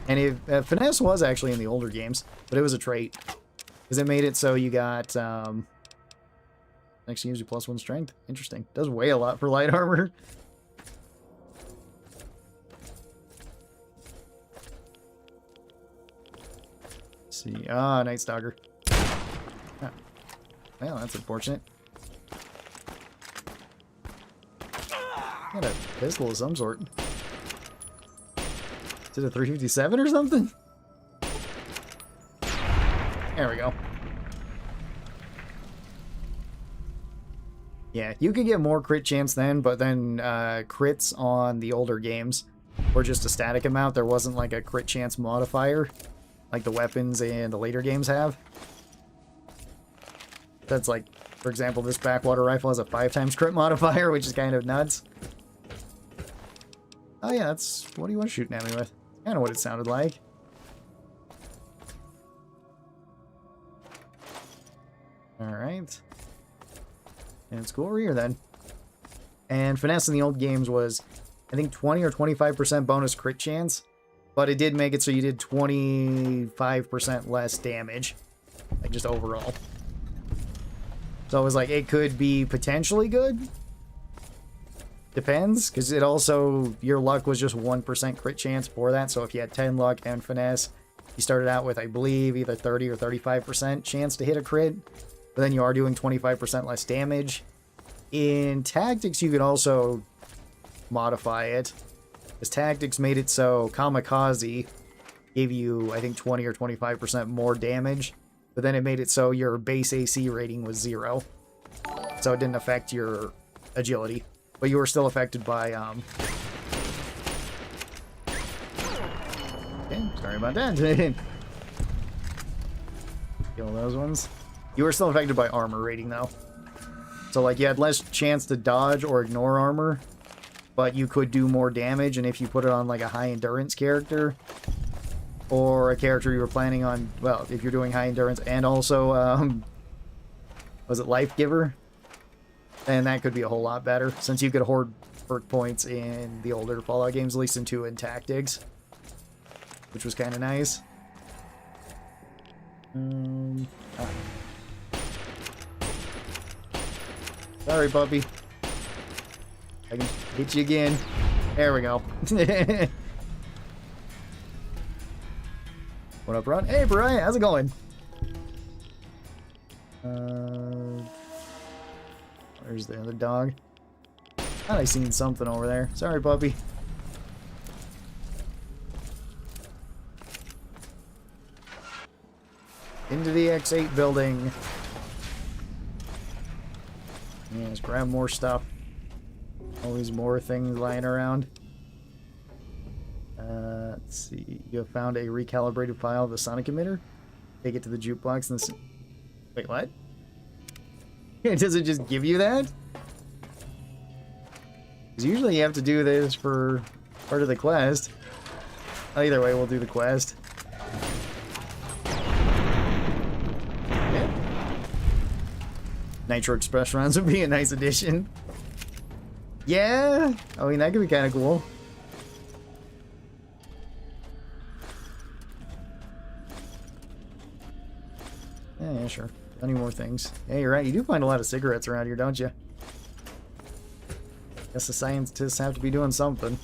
And finesse was actually in the older games, but it was a trait. Because it made it so you got... next gives you +1 strength. Interesting. Does weigh a lot for light armor. Let's see. Ah, Night Stalker. Ah. Well, that's unfortunate. Got a pistol of some sort. Is it a 357 or something? There we go. Yeah, you could get more crit chance then, but then crits on the older games were just a static amount. There wasn't like a crit chance modifier like the weapons and the later games have. That's like, for example, this backwater rifle has a 5x crit modifier, which is kind of nuts. Oh yeah, that's... What do you want shooting at me with? Kind of what it sounded like. Alright. And let's go over here then. And finesse in the old games was, I think, 20 or 25% bonus crit chance. But it did make it so you did 25% less damage. Like, just overall. So it was like, it could be potentially good. Depends, because it also, your luck was just 1% crit chance for that. So if you had 10 luck and finesse, you started out with, I believe, either 30 or 35% chance to hit a crit. But then you are doing 25% less damage. In Tactics, you could also modify it. Because Tactics made it so Kamikaze gave you, I think, 20 or 25% more damage. But then it made it so your base AC rating was 0. So it didn't affect your agility. But you were still affected by, okay, sorry about that. Kill those ones. You were still affected by armor rating, though. So, like, you had less chance to dodge or ignore armor, but you could do more damage, and if you put it on, like, a high endurance character, or a character you were planning on, well, if you're doing high endurance and also, was it Life Giver? Then that could be a whole lot better, since you could hoard perk points in the older Fallout games, at least in 2 and Tactics, which was kind of nice. Sorry, puppy. I can hit you again. There we go. What up, Ron? Hey, Brian, how's it going? Where's the other dog? Thought I seen something over there. Sorry, puppy. Into the X8 building. Yeah, let's grab more stuff. Always more things lying around. Let's see. You have found a recalibrated file of the sonic emitter. Take it to the jukebox and wait, what? Does it just give you that? Because usually you have to do this for part of the quest. Either way, we'll do the quest. Nitro Express runs would be a nice addition. Yeah, I mean, that could be kind of cool. Yeah, sure. Any more things? Yeah, you're right. You do find a lot of cigarettes around here, don't you? Guess the scientists have to be doing something.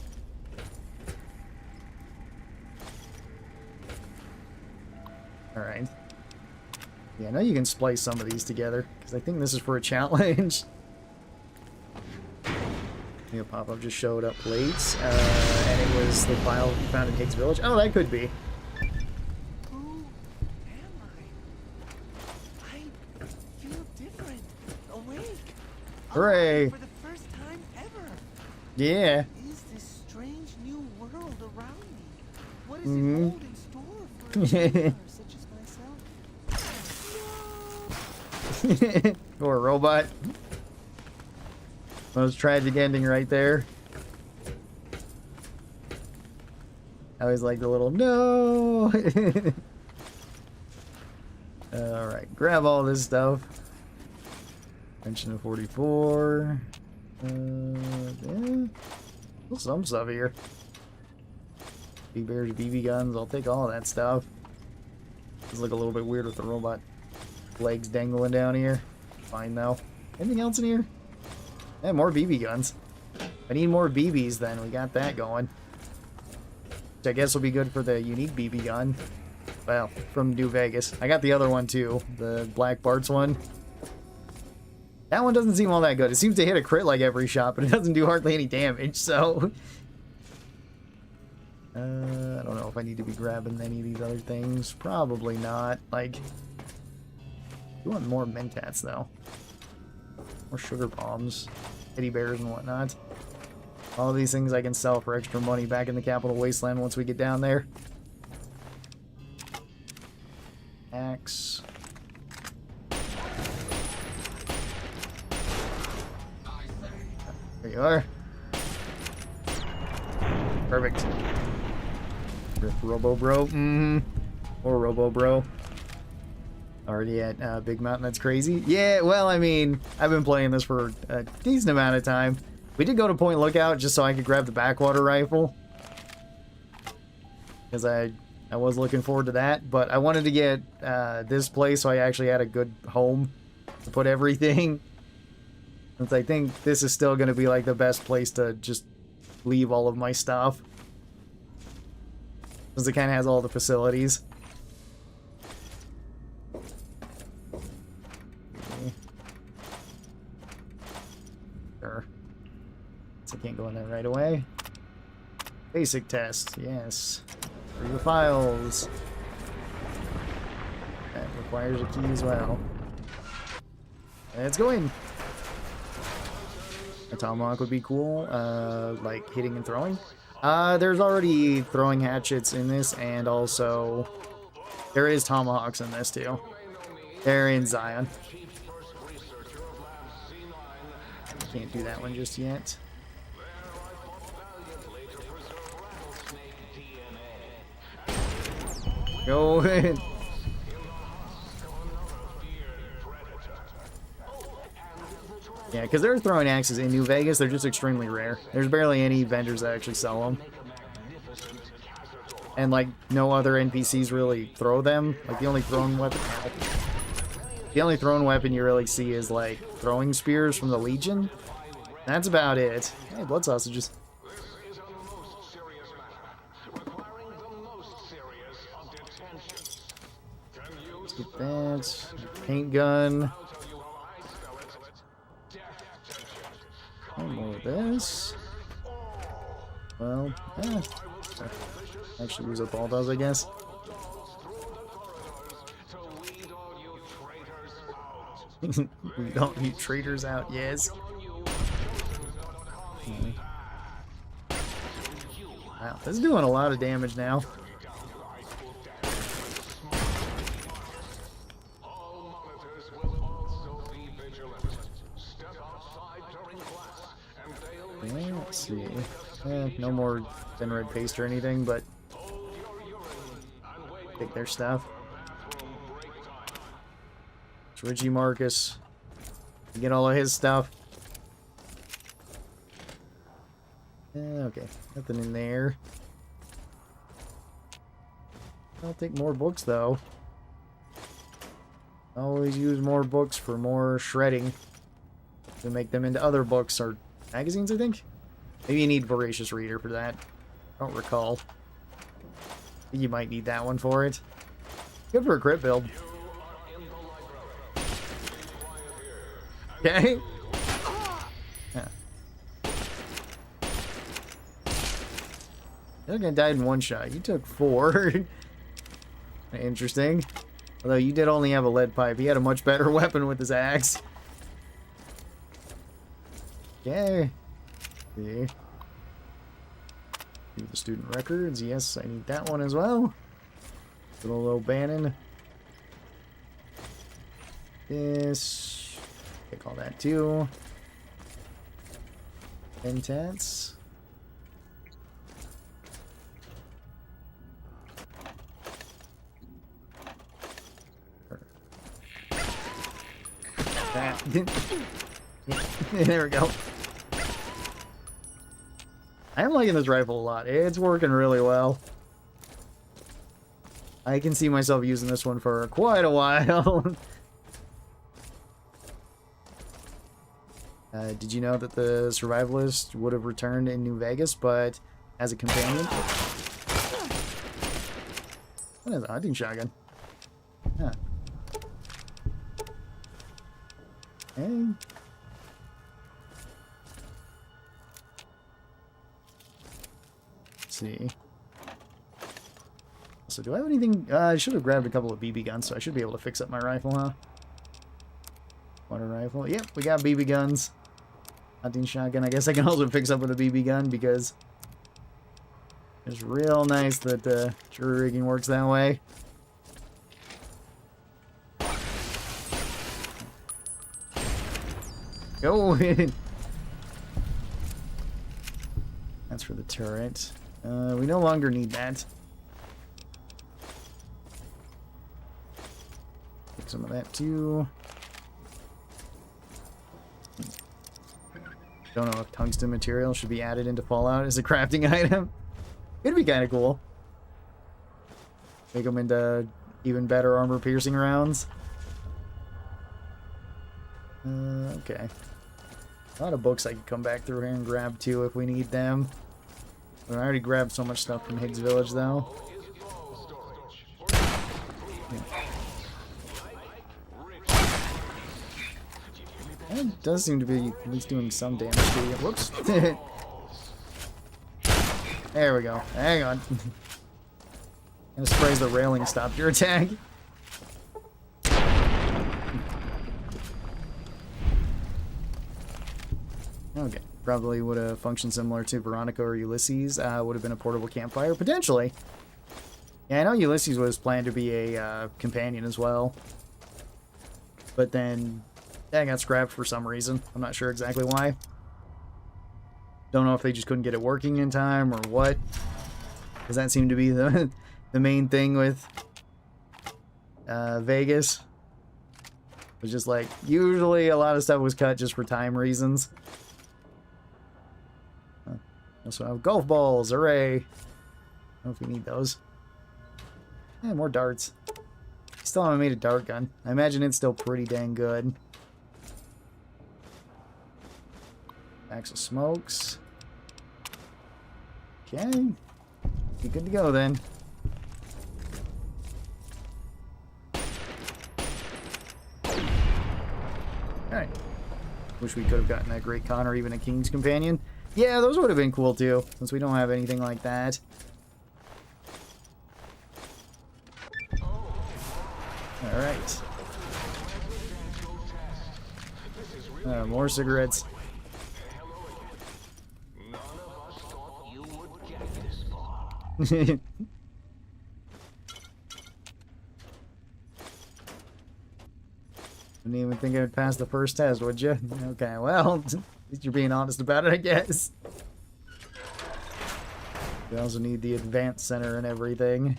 Alright. Yeah, I know you can splice some of these together, because I think this is for a challenge. New pop-up just showed up plates, and it was the file you found in Higgs Village. Oh, that could be. Who am I? I feel different. Awake. Hooray! For the first time ever. Yeah. Is this strange new world around me? What is it hold in store for a dreamer such as myself? Or a robot. Most tragic ending right there. I always like the little no. Alright, grab all this stuff. Mention of 44. Yeah. Some stuff here. Big bears, BB guns. I'll take all of that stuff. Does look a little bit weird with the robot legs dangling down here. Fine though. Anything else in here? Yeah, more BB guns. I need more BBs then. We got that going. Which I guess will be good for the unique BB gun. Well, from New Vegas. I got the other one too. The Black Bart's one. That one doesn't seem all that good. It seems to hit a crit like every shot, but it doesn't do hardly any damage, so... I don't know if I need to be grabbing any of these other things. Probably not. Like... I want more Mentats, though. More sugar bombs, teddy bears and whatnot. All of these things I can sell for extra money back in the capital wasteland once we get down there. Axe. There you are. Perfect. Robo Bro. Or Robo Bro. Already at Big Mountain, that's crazy. Yeah, well, I mean, I've been playing this for a decent amount of time. We did go to Point Lookout just so I could grab the backwater rifle. Because I was looking forward to that, but I wanted to get this place so I actually had a good home to put everything. Since I think this is still going to be like the best place to just leave all of my stuff. Since it kind of has all the facilities. Okay. Sure. So I can't go in there right away. Basic test, yes. For your files. That requires a key as well. Let's go in. A tomahawk would be cool, like hitting and throwing. There's already throwing hatchets in this, and also there is tomahawks in this too. They're in Zion. Can't do that one just yet. Go in. Yeah, because they're throwing axes in New Vegas. They're just extremely rare. There's barely any vendors that actually sell them. And, like, no other NPCs really throw them. Like, the only thrown weapon... The only thrown weapon you really see is, like, throwing spears from the Legion. That's about it. Hey, blood sausages. Let's get that. Paint gun. More of this. Well, actually use up all those, I guess. We don't need traitors out, yes. Wow, this is doing a lot of damage now. Let's see. No more thin red paste or anything, but take their stuff. It's Richie Marcus. Get all of his stuff. Okay, nothing in there. I'll take more books though. Always use more books for more shredding to make them into other books or magazines, I think. Maybe you need Voracious Reader for that. I don't recall. I think you might need that one for it. Good for a crit build. Okay. Yeah. I think I died in one shot. You took 4. Interesting. Although you did only have a lead pipe. He had a much better weapon with his axe. Okay. See. Do the student records. Yes, I need that one as well. Little O'Bannon. This. Take all that too. Intense. That. There we go. I am liking this rifle a lot. It's working really well. I can see myself using this one for quite a while. Did you know that the survivalist would have returned in New Vegas, but as a companion? What is a hunting shotgun? Huh. Hey. Let's see. So do I have anything? I should have grabbed a couple of BB guns, so I should be able to fix up my rifle, huh? Water rifle. Yep, we got BB guns. Hunting shotgun. I guess I can also fix up with a BB gun because it's real nice that jury rigging works that way. Go in. That's for the turret. We no longer need that. some of that too. Don't know if tungsten material should be added into Fallout as a crafting item. It'd be kind of cool. Make them into even better armor-piercing rounds. Okay. A lot of books I can come back through here and grab too if we need them. I already grabbed so much stuff from Higgs Village though. It does seem to be at least doing some damage to you. Whoops. There we go. Hang on. And sprays the railing stopped your attack. Okay. Probably would have functioned similar to Veronica or Ulysses. Would have been a portable campfire. Potentially. Yeah, I know Ulysses was planned to be a companion as well. But then that got scrapped for some reason. I'm not sure exactly why. Don't know if they just couldn't get it working in time or what. Because that seemed to be the main thing with Vegas. It was just like, usually a lot of stuff was cut just for time reasons. Also have golf balls, hooray. I don't know if we need those. Yeah, more darts. Still haven't made a dart gun. I imagine it's still pretty dang good. Packs of smokes. Okay. Be good to go then. Alright. Wish we could have gotten that Great Khan or even a King's Companion. Yeah, those would have been cool too, since we don't have anything like that. Alright. More cigarettes. Didn't even think I'd pass the first test, would you? Okay, well, at least you're being honest about it, I guess. We also need the advanced center and everything.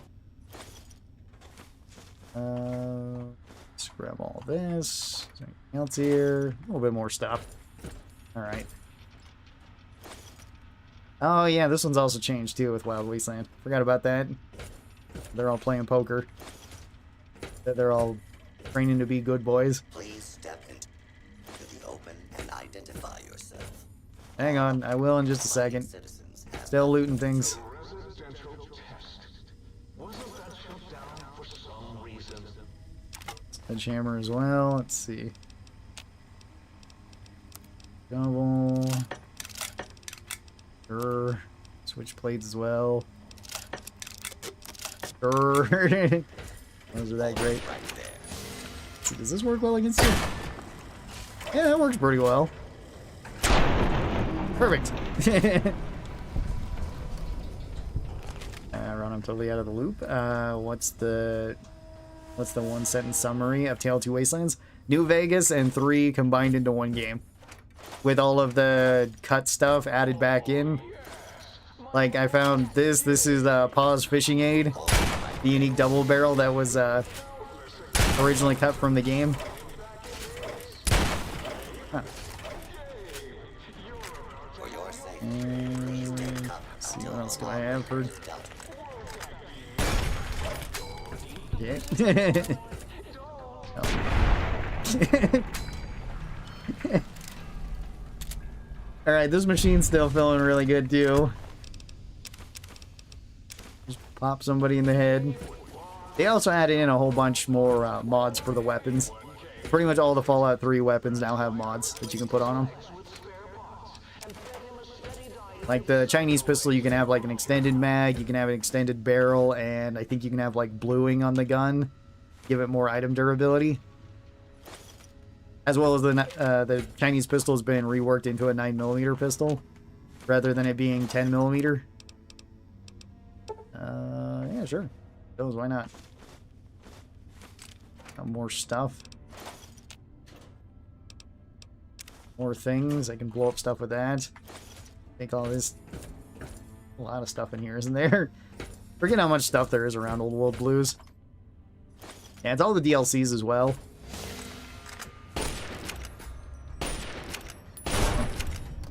Let's grab all this. Is there anything else here? A little bit more stuff. Alright. Oh yeah, this one's also changed too with Wild Wasteland. Forgot about that. They're all playing poker. They're all training to be good boys. Please step into the open and identify yourself. Hang on, I will in just a second. Still looting things. Sledgehammer as well. Let's see. Double. Sure. Switch blades as well. Sure. Those are that great. See, does this work well against you? Yeah, that works pretty well. Perfect. Ron, I'm totally out of the loop. What's the one sentence summary of Tale 2 Wastelands? New Vegas and 3 combined into one game. With all of the cut stuff added back in. Like, I found this. This is Paw's Fishing Aid. The unique double barrel that was originally cut from the game. Huh. And let's see, what else do I have for... Yeah. Alright, this machine's still feeling really good too. Just pop somebody in the head. They also added in a whole bunch more mods for the weapons. Pretty much all the Fallout 3 weapons now have mods that you can put on them. Like the Chinese pistol, you can have like an extended mag, you can have an extended barrel, and I think you can have like bluing on the gun. Give it more item durability. As well as the Chinese pistol has been reworked into a 9mm pistol, rather than it being 10mm. Yeah, sure. Those, why not? Got more stuff. More things. I can blow up stuff with that. Take all this. A lot of stuff in here, isn't there? Forget how much stuff there is around Old World Blues. Yeah, it's all the DLCs as well.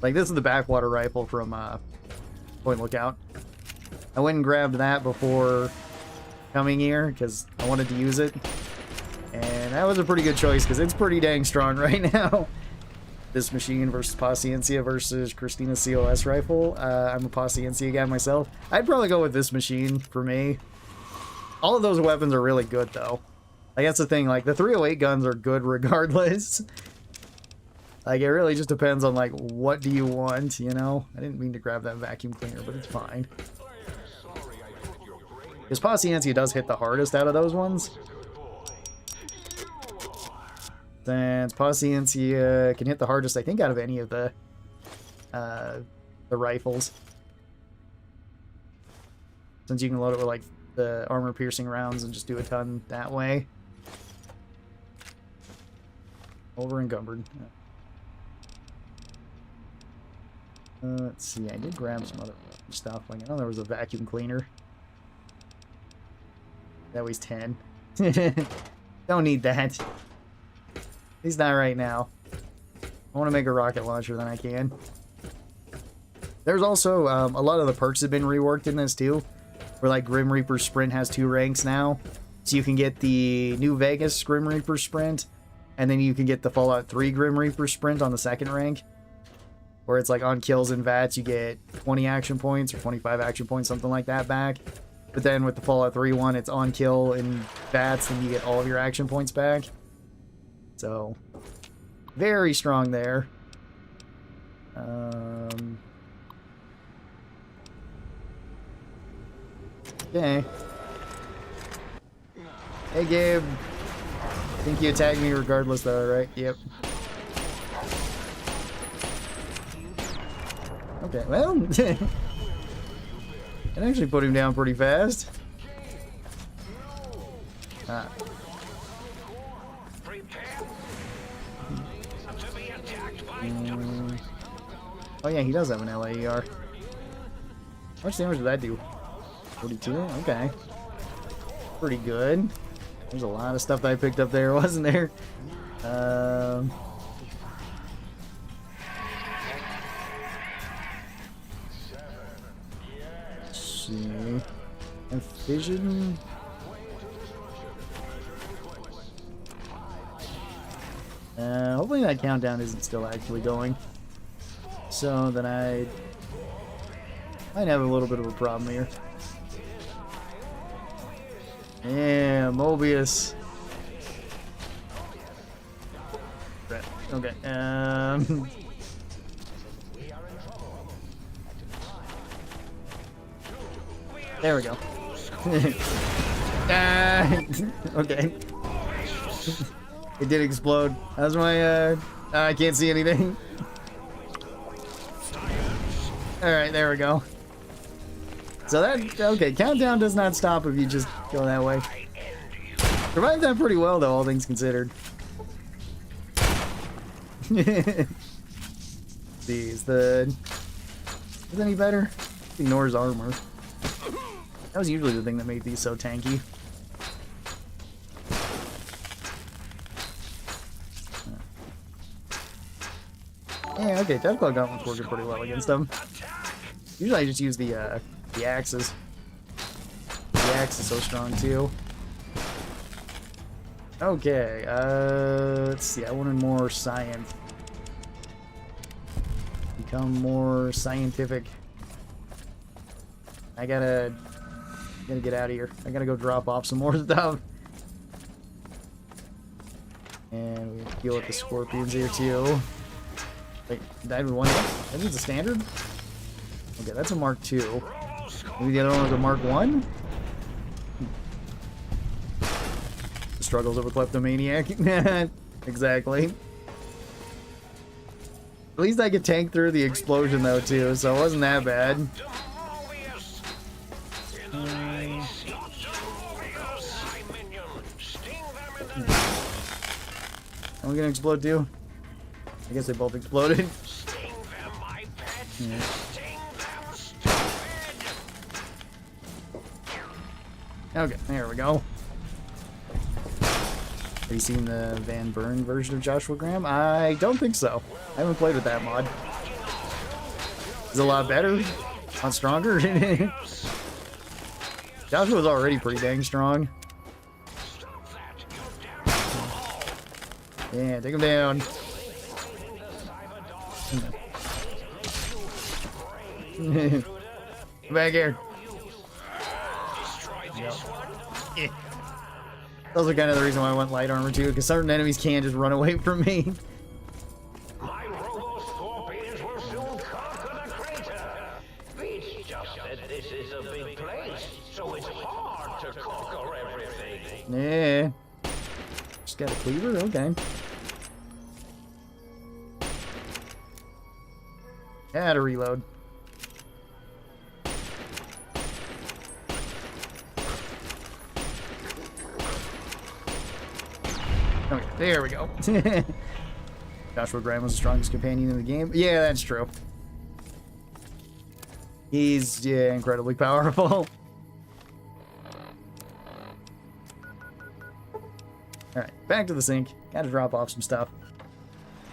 Like, this is the backwater rifle from Point Lookout. I went and grabbed that before coming here because I wanted to use it. And that was a pretty good choice because it's pretty dang strong right now. This machine versus Paciencia versus Christina's COS rifle. I'm a Paciencia guy myself. I'd probably go with this machine for me. All of those weapons are really good though. Like, that's the thing, like, the 308 guns are good regardless. Like, it really just depends on, like, what do you want, you know? I didn't mean to grab that vacuum cleaner, but it's fine. Because Paciencia does hit the hardest out of those ones. Since Paciencia can hit the hardest, I think, out of any of the rifles. Since you can load it with, like, the armor-piercing rounds and just do a ton that way. Over encumbered. Let's see, I did grab some other stuff. Like, I know there was a vacuum cleaner. That weighs 10. Don't need that. At least not right now. I want to make a rocket launcher, then I can. There's also, a lot of the perks have been reworked in this, too. Where, like, Grim Reaper Sprint has 2 ranks now. So you can get the New Vegas Grim Reaper Sprint, and then you can get the Fallout 3 Grim Reaper Sprint on the 2nd rank. Where it's like on kills and VATS, you get 20 action points or 25 action points, something like that back. But then with the Fallout 3 one, it's on kill and VATS, and you get all of your action points back. So, very strong there. Okay. Hey, Gabe. I think you attacked me regardless, though, right? Yep. Okay, well, it actually put him down pretty fast. Oh yeah, he does have an LAER. How much damage did that do? 42? Okay. Pretty good. There's a lot of stuff that I picked up there, wasn't there? See. And vision. Hopefully that countdown isn't still actually going. So then I might have a little bit of a problem here. Yeah, Mobius. Okay. There we go. Okay. It did explode. That was my, I can't see anything. Alright, there we go. So that, okay, countdown does not stop if you just go that way. Survived that pretty well, though, all things considered. See, is any better? Ignores armor. That was usually the thing that made these so tanky. Yeah, okay, Deathclaw Gauntlet's working pretty well against them. Usually I just use the axes. The axe is so strong too. Okay, let's see, I wanted more science. Become more scientific. I gotta get out of here. I gotta go drop off some more stuff. And we have to deal with the scorpions here too. Wait, died with one hit? That is a standard? Okay, that's a Mark II. Maybe the other one was a Mark I? The struggles of a kleptomaniac. Exactly. At least I could tank through the explosion though too, so it wasn't that bad. Are we gonna explode too? I guess they both exploded. Yeah. Okay, there we go. Have you seen the Van Buren version of Joshua Graham? I don't think so. I haven't played with that mod. It's a lot better. It's a lot stronger. Joshua's already pretty dang strong. Yeah, take him down. Come back here. Yep. Yeah. Those are kind of the reason why I went light armor too, because certain enemies can't just run away from me. My robo-scorpions will soon conquer the crater. It's just that this is a big place, so it's hard to conquer everything. Yeah. Just got a cleaver? Okay. Yeah, to reload. Okay, there we go. Joshua Graham was the strongest companion in the game. Yeah, that's true. He's, yeah, incredibly powerful. Alright, back to the sink. Gotta drop off some stuff.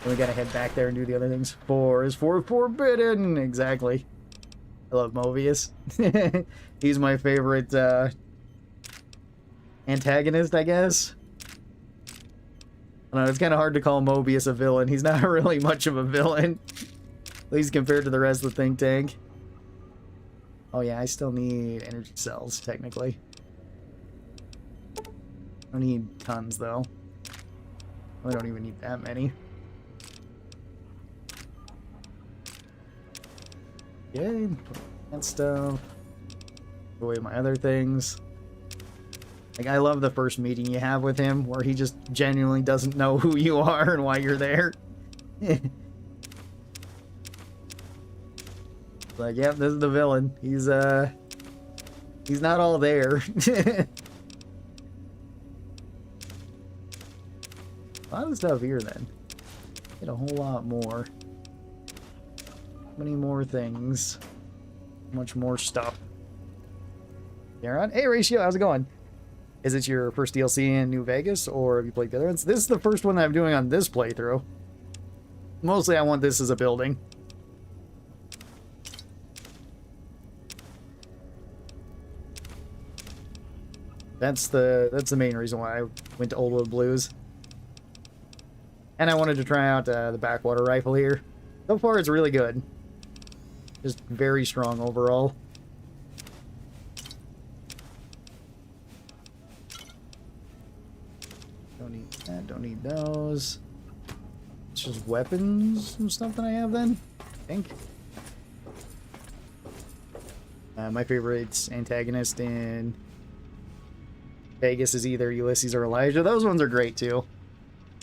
Then we gotta head back there and do the other things. 4 is for forbidden! Exactly. I love Mobius. He's my favorite, antagonist, I guess. I don't know, it's kind of hard to call Mobius a villain. He's not really much of a villain. At least compared to the rest of the think tank. Oh yeah, I still need energy cells, technically. I don't need tons, though. I don't even need that many. Yay, that stuff. Put away my other things. Like, I love the first meeting you have with him, where he just genuinely doesn't know who you are and why you're there. Like, yep, this is the villain. He's not all there. A lot of stuff here, then. Get a whole lot more. Many more things. Much more stuff. Aaron? Hey, Ratio, how's it going? Is it your first DLC in New Vegas, or have you played the other ones? This is the first one that I'm doing on this playthrough. Mostly I want this as a building. That's the main reason why I went to Oldwood Blues. And I wanted to try out the backwater rifle here. So far it's really good. Just very strong overall. Don't need that, don't need those. It's just weapons and stuff that I have then, I think. My favorite antagonist in Vegas is either Ulysses or Elijah. Those ones are great too.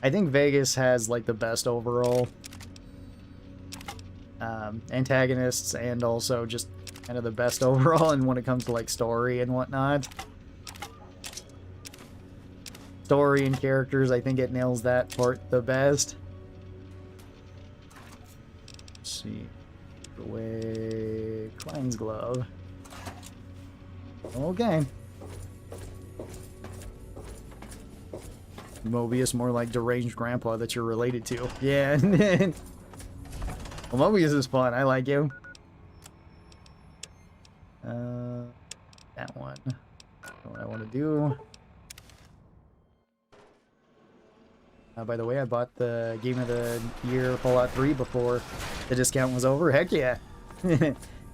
I think Vegas has like the best overall antagonists, and also just kind of the best overall and when it comes to like story and whatnot. Story and characters, I think it nails that part the best. Let's see. Put away Klein's glove. Okay. Mobius, more like deranged grandpa that you're related to. Yeah. Well, Mobius is fun. I like you. That one. That's what I want to do. By the way, I bought the Game of the Year Fallout 3 before the discount was over. Heck yeah.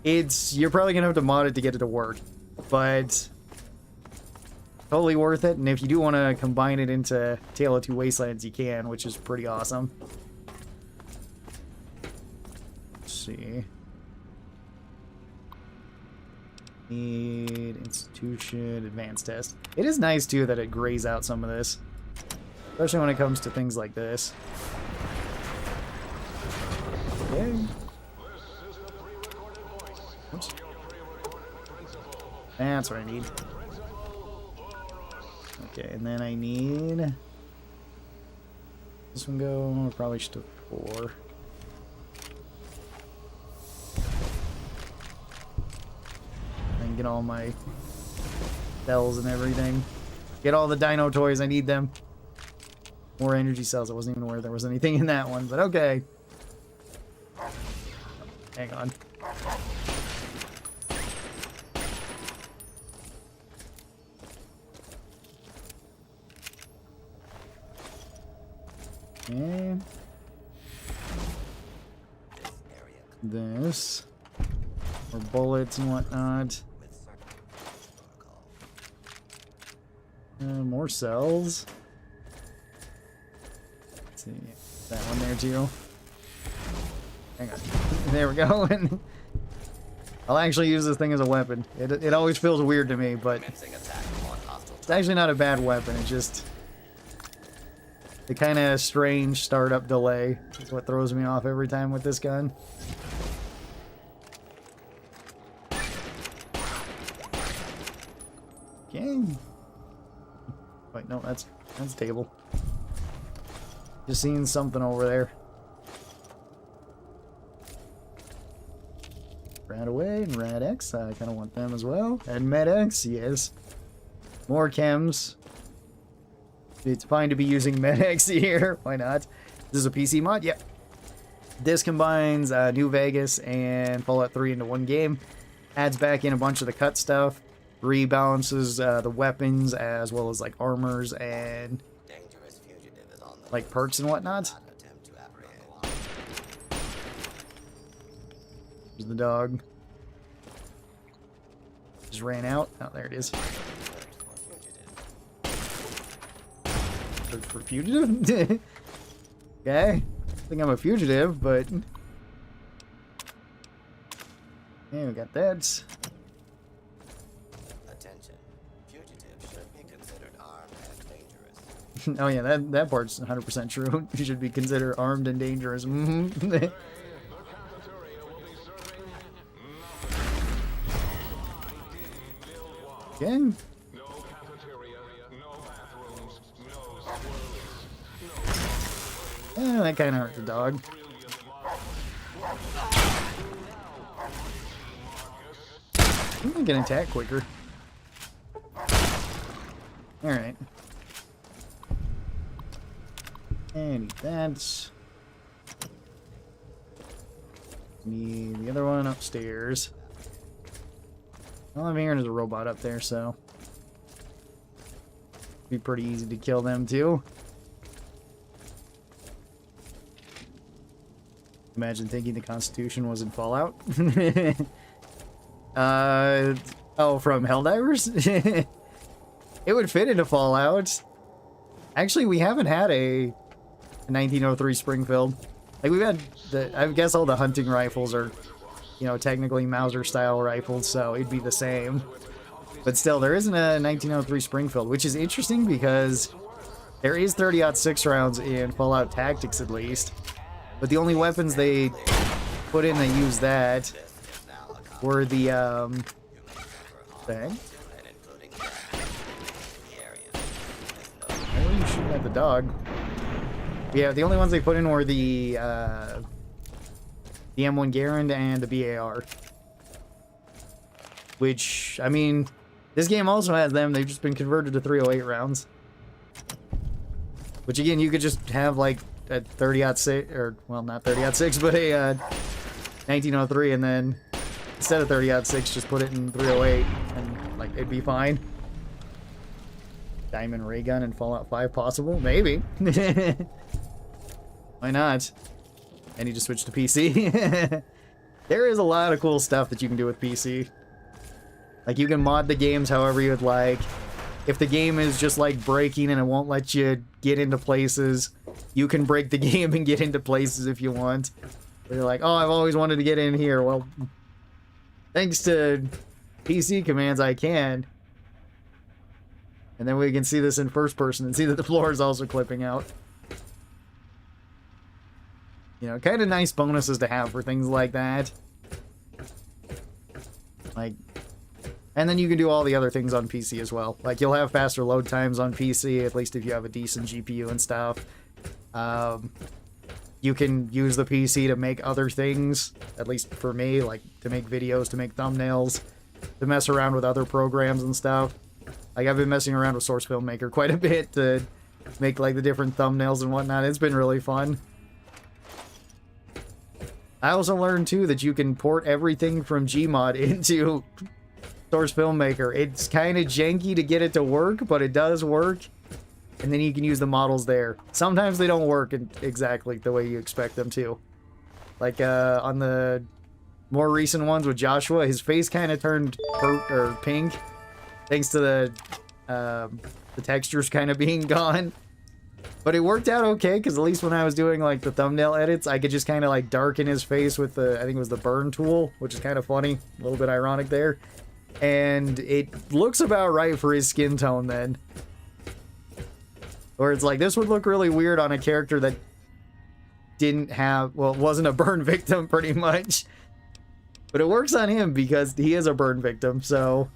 You're probably gonna have to mod it to get it to work, but totally worth it. And if you do want to combine it into Tale of Two Wastelands, you can, which is pretty awesome. Let's see. Need institution, advanced test. It is nice too that it grays out some of this, especially when it comes to things like this. Okay. Oops. That's what I need. Okay, and then I need this one go. Probably just do 4. And get all my bells and everything. Get all the dino toys. I need them. More energy cells. I wasn't even aware there was anything in that one, but okay. Hang on. Okay. This. Or bullets and whatnot. More cells. Let's see. That one there too. Hang on. There we go. I'll actually use this thing as a weapon. It always feels weird to me, but it's actually not a bad weapon. It just... the kind of strange startup delay is what throws me off every time with this gun. Okay. Wait, no, that's table. Just seeing something over there. Rad away and Rad X. I kind of want them as well. And Med X, yes. More chems. It's fine to be using Med X here. Why not? This is a PC mod? Yep. This combines New Vegas and Fallout 3 into one game. Adds back in a bunch of the cut stuff. Rebalances the weapons as well as like armors and like perks and whatnot. There's the dog. Just ran out. Oh, there it is. Search for fugitive? Okay. I think I'm a fugitive, but... yeah, we got that. Oh yeah, that part's 100% true. You should be considered armed and dangerous. Mm-hmm. Okay. Yeah, that kind of hurt the dog. I can attack quicker. Alright. And that's... need the other one upstairs. All I'm hearing is a robot up there, so... be pretty easy to kill them too. Imagine thinking the Constitution was in Fallout. Oh, from Helldivers? It would fit into Fallout. Actually, we haven't had a 1903 Springfield. Like, we've had I guess all the hunting rifles are, you know, technically Mauser-style rifles, so it'd be the same. But still, there isn't a 1903 Springfield, which is interesting because there is 30-06 rounds in Fallout Tactics, at least. But the only weapons they put in that use that were the, thing. Why are you shooting at the dog? Yeah, the only ones they put in were the M1 Garand and the BAR. Which, I mean, this game also has them. They've just been converted to 308 rounds. Which, again, you could just have, like, a 30-06, or, well, not 30-06, but a 1903, and then instead of 30-06, just put it in 308, and, like, it'd be fine. Diamond ray gun in Fallout 5 possible? Maybe. Why not? I need to switch to PC. There is a lot of cool stuff that you can do with PC. Like, you can mod the games however you would like. If the game is just, like, breaking and it won't let you get into places, you can break the game and get into places if you want. But you're like, oh, I've always wanted to get in here. Well, thanks to PC commands, I can. And then we can see this in first person and see that the floor is also clipping out. You know, kind of nice bonuses to have for things like that. Like, and then you can do all the other things on PC as well. Like, you'll have faster load times on PC, at least if you have a decent GPU and stuff. You can use the PC to make other things, at least for me, like to make videos, to make thumbnails, to mess around with other programs and stuff. Like, I've been messing around with Source Filmmaker quite a bit to make like the different thumbnails and whatnot. It's been really fun. I also learned too that you can port everything from Gmod into Source Filmmaker. It's kind of janky to get it to work, but it does work. And then you can use the models there. Sometimes they don't work exactly the way you expect them to. Like on the more recent ones with Joshua, his face kind of turned pink, thanks to the textures kind of being gone. But it worked out okay, because at least when I was doing like the thumbnail edits, I could just kind of like darken his face with the, I think it was the burn tool, which is kind of funny, a little bit ironic there. And it looks about right for his skin tone then. Where it's like, this would look really weird on a character that didn't have, well, wasn't a burn victim pretty much. But it works on him because he is a burn victim, so,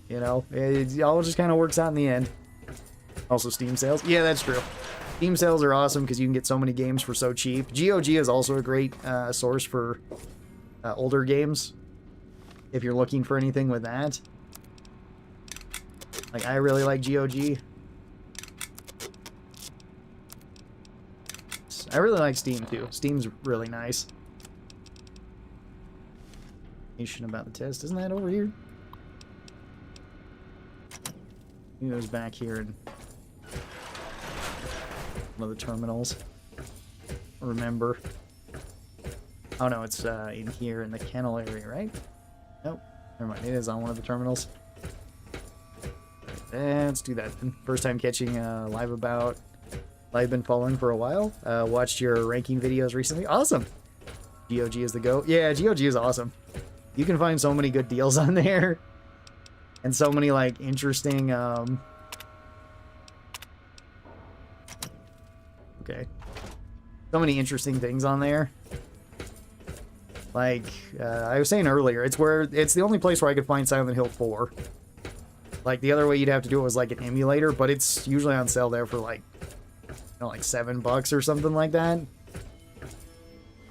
you know, it all just kind of works out in the end. Also Steam sales. Yeah, that's true. Steam sales are awesome because you can get so many games for so cheap. GOG is also a great source for older games, if you're looking for anything with that. Like, I really like GOG. I really like Steam, too. Steam's really nice. Information about the test. Isn't that over here? He goes back here and one of the terminals. Remember. Oh no, it's in here in the kennel area, right? Nope. Never mind. It is on one of the terminals. Let's do that then. First time catching live about. I've been following for a while. Watched your ranking videos recently. Awesome. GOG is the go. Yeah, GOG is awesome. You can find so many good deals on there. And so many, like, interesting, okay. So many interesting things on there. Like, I was saying earlier, it's the only place where I could find Silent Hill 4. Like, the other way you'd have to do it was, like, an emulator, but it's usually on sale there for, like, you know, like $7 or something like that.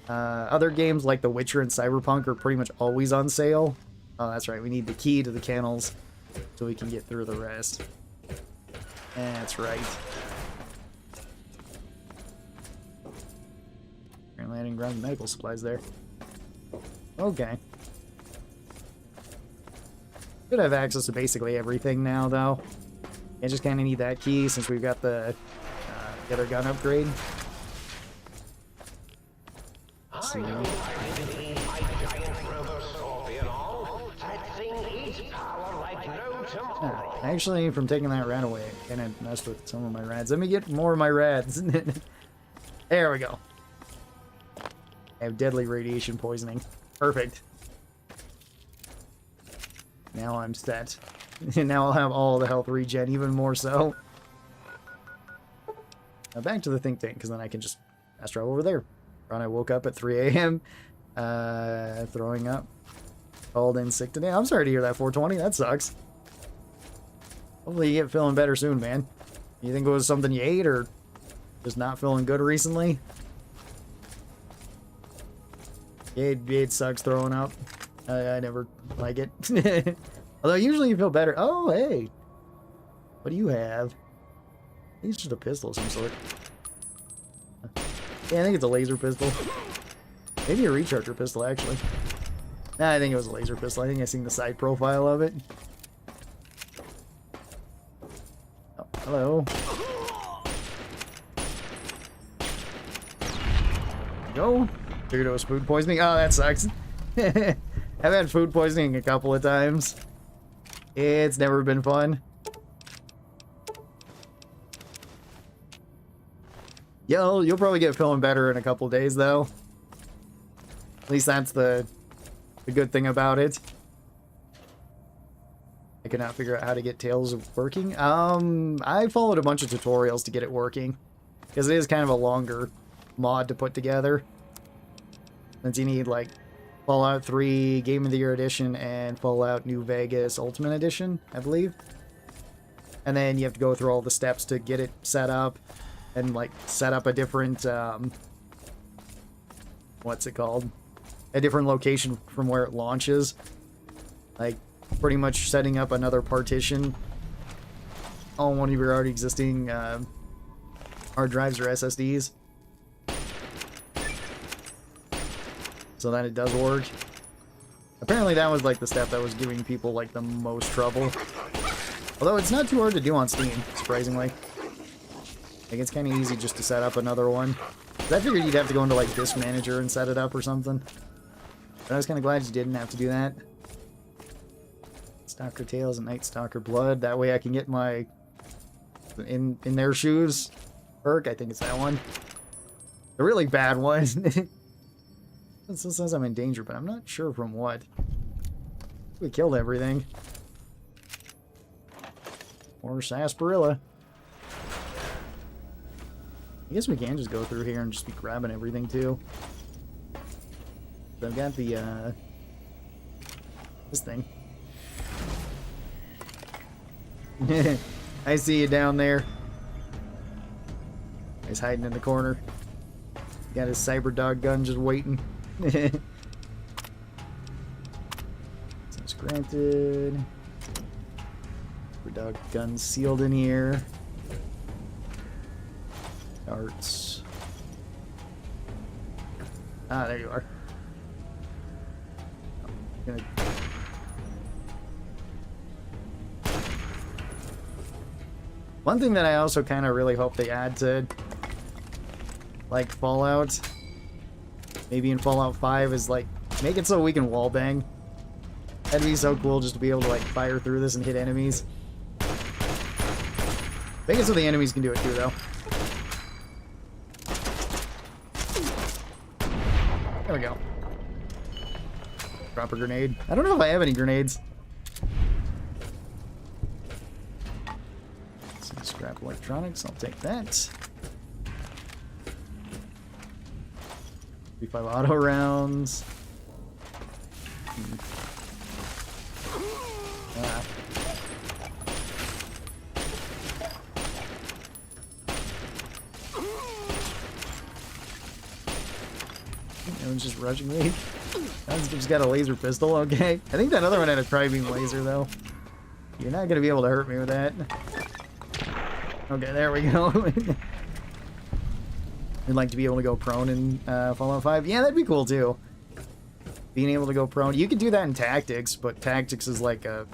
Other games like The Witcher and Cyberpunk are pretty much always on sale. Oh, that's right. We need the key to the kennels so we can get through the rest. That's right. Apparently I didn't grab the medical supplies there. Okay. Should have access to basically everything now, though. I just kind of need that key since we've got the other gun upgrade. Let's see. Actually, from taking that rat away, I kind of messed with some of my rats. Let me get more of my rats. There we go. I have deadly radiation poisoning. Perfect. Now I'm set. Now I'll have all the health regen, even more so. Now back to the think tank, because then I can just fast travel over there. And I woke up at 3 a.m. Throwing up. Called in sick today. I'm sorry to hear that, 420. That sucks. Hopefully you get feeling better soon, man. You think it was something you ate or just not feeling good recently? It sucks throwing up. I never like it. Although usually you feel better. Oh, hey. What do you have? I think it's just a pistol of some sort. Yeah, I think it's a laser pistol. Maybe a recharger pistol, actually. Nah, I think it was a laser pistol. I think I seen the side profile of it. Oh, hello. Go. Figured it was food poisoning. Oh, that sucks. I've had food poisoning a couple of times. It's never been fun. You'll probably get feeling better in a couple days, though. At least that's the good thing about it. I could not figure out how to get Tales working. I followed a bunch of tutorials to get it working. Because it is kind of a longer mod to put together. Since you need, like, Fallout 3 Game of the Year Edition and Fallout New Vegas Ultimate Edition, I believe. And then you have to go through all the steps to get it set up. And, like, set up a different, what's it called? A different location from where it launches. Like, pretty much setting up another partition on one of your already existing hard drives or SSDs. So that it does work. Apparently that was like the step that was giving people like the most trouble. Although it's not too hard to do on Steam, surprisingly. Like it's kind of easy just to set up another one. I figured you'd have to go into like Disk Manager and set it up or something. But I was kind of glad you didn't have to do that. Stalker Tales and Night Stalker Blood. That way I can get my in their shoes perk. I think it's that one. The really bad one. It still says I'm in danger, but I'm not sure from what. We killed everything. Or sarsaparilla. I guess we can just go through here and just be grabbing everything too. So I've got the this thing. I see you down there. He's hiding in the corner. Got his cyber dog gun just waiting. Seems granted. Cyber dog gun sealed in here. Darts. Ah, there you are. Gonna... One thing that I also kind of really hope they add to, like, Fallout, maybe in Fallout 5, is, like, make it so we can wallbang. That'd be so cool just to be able to, like, fire through this and hit enemies. Make it so the enemies can do it too, though. There we go. Drop a grenade. I don't know if I have any grenades. Some scrap electronics, I'll take that. 35 auto rounds. Ah. Everyone's just rushing me. That's just got a laser pistol, okay. I think that other one had a tri-beam laser, though. You're not going to be able to hurt me with that. Okay, there we go. I'd like to be able to go prone in Fallout 5. Yeah, that'd be cool, too. Being able to go prone. You could do that in Tactics, but Tactics is like a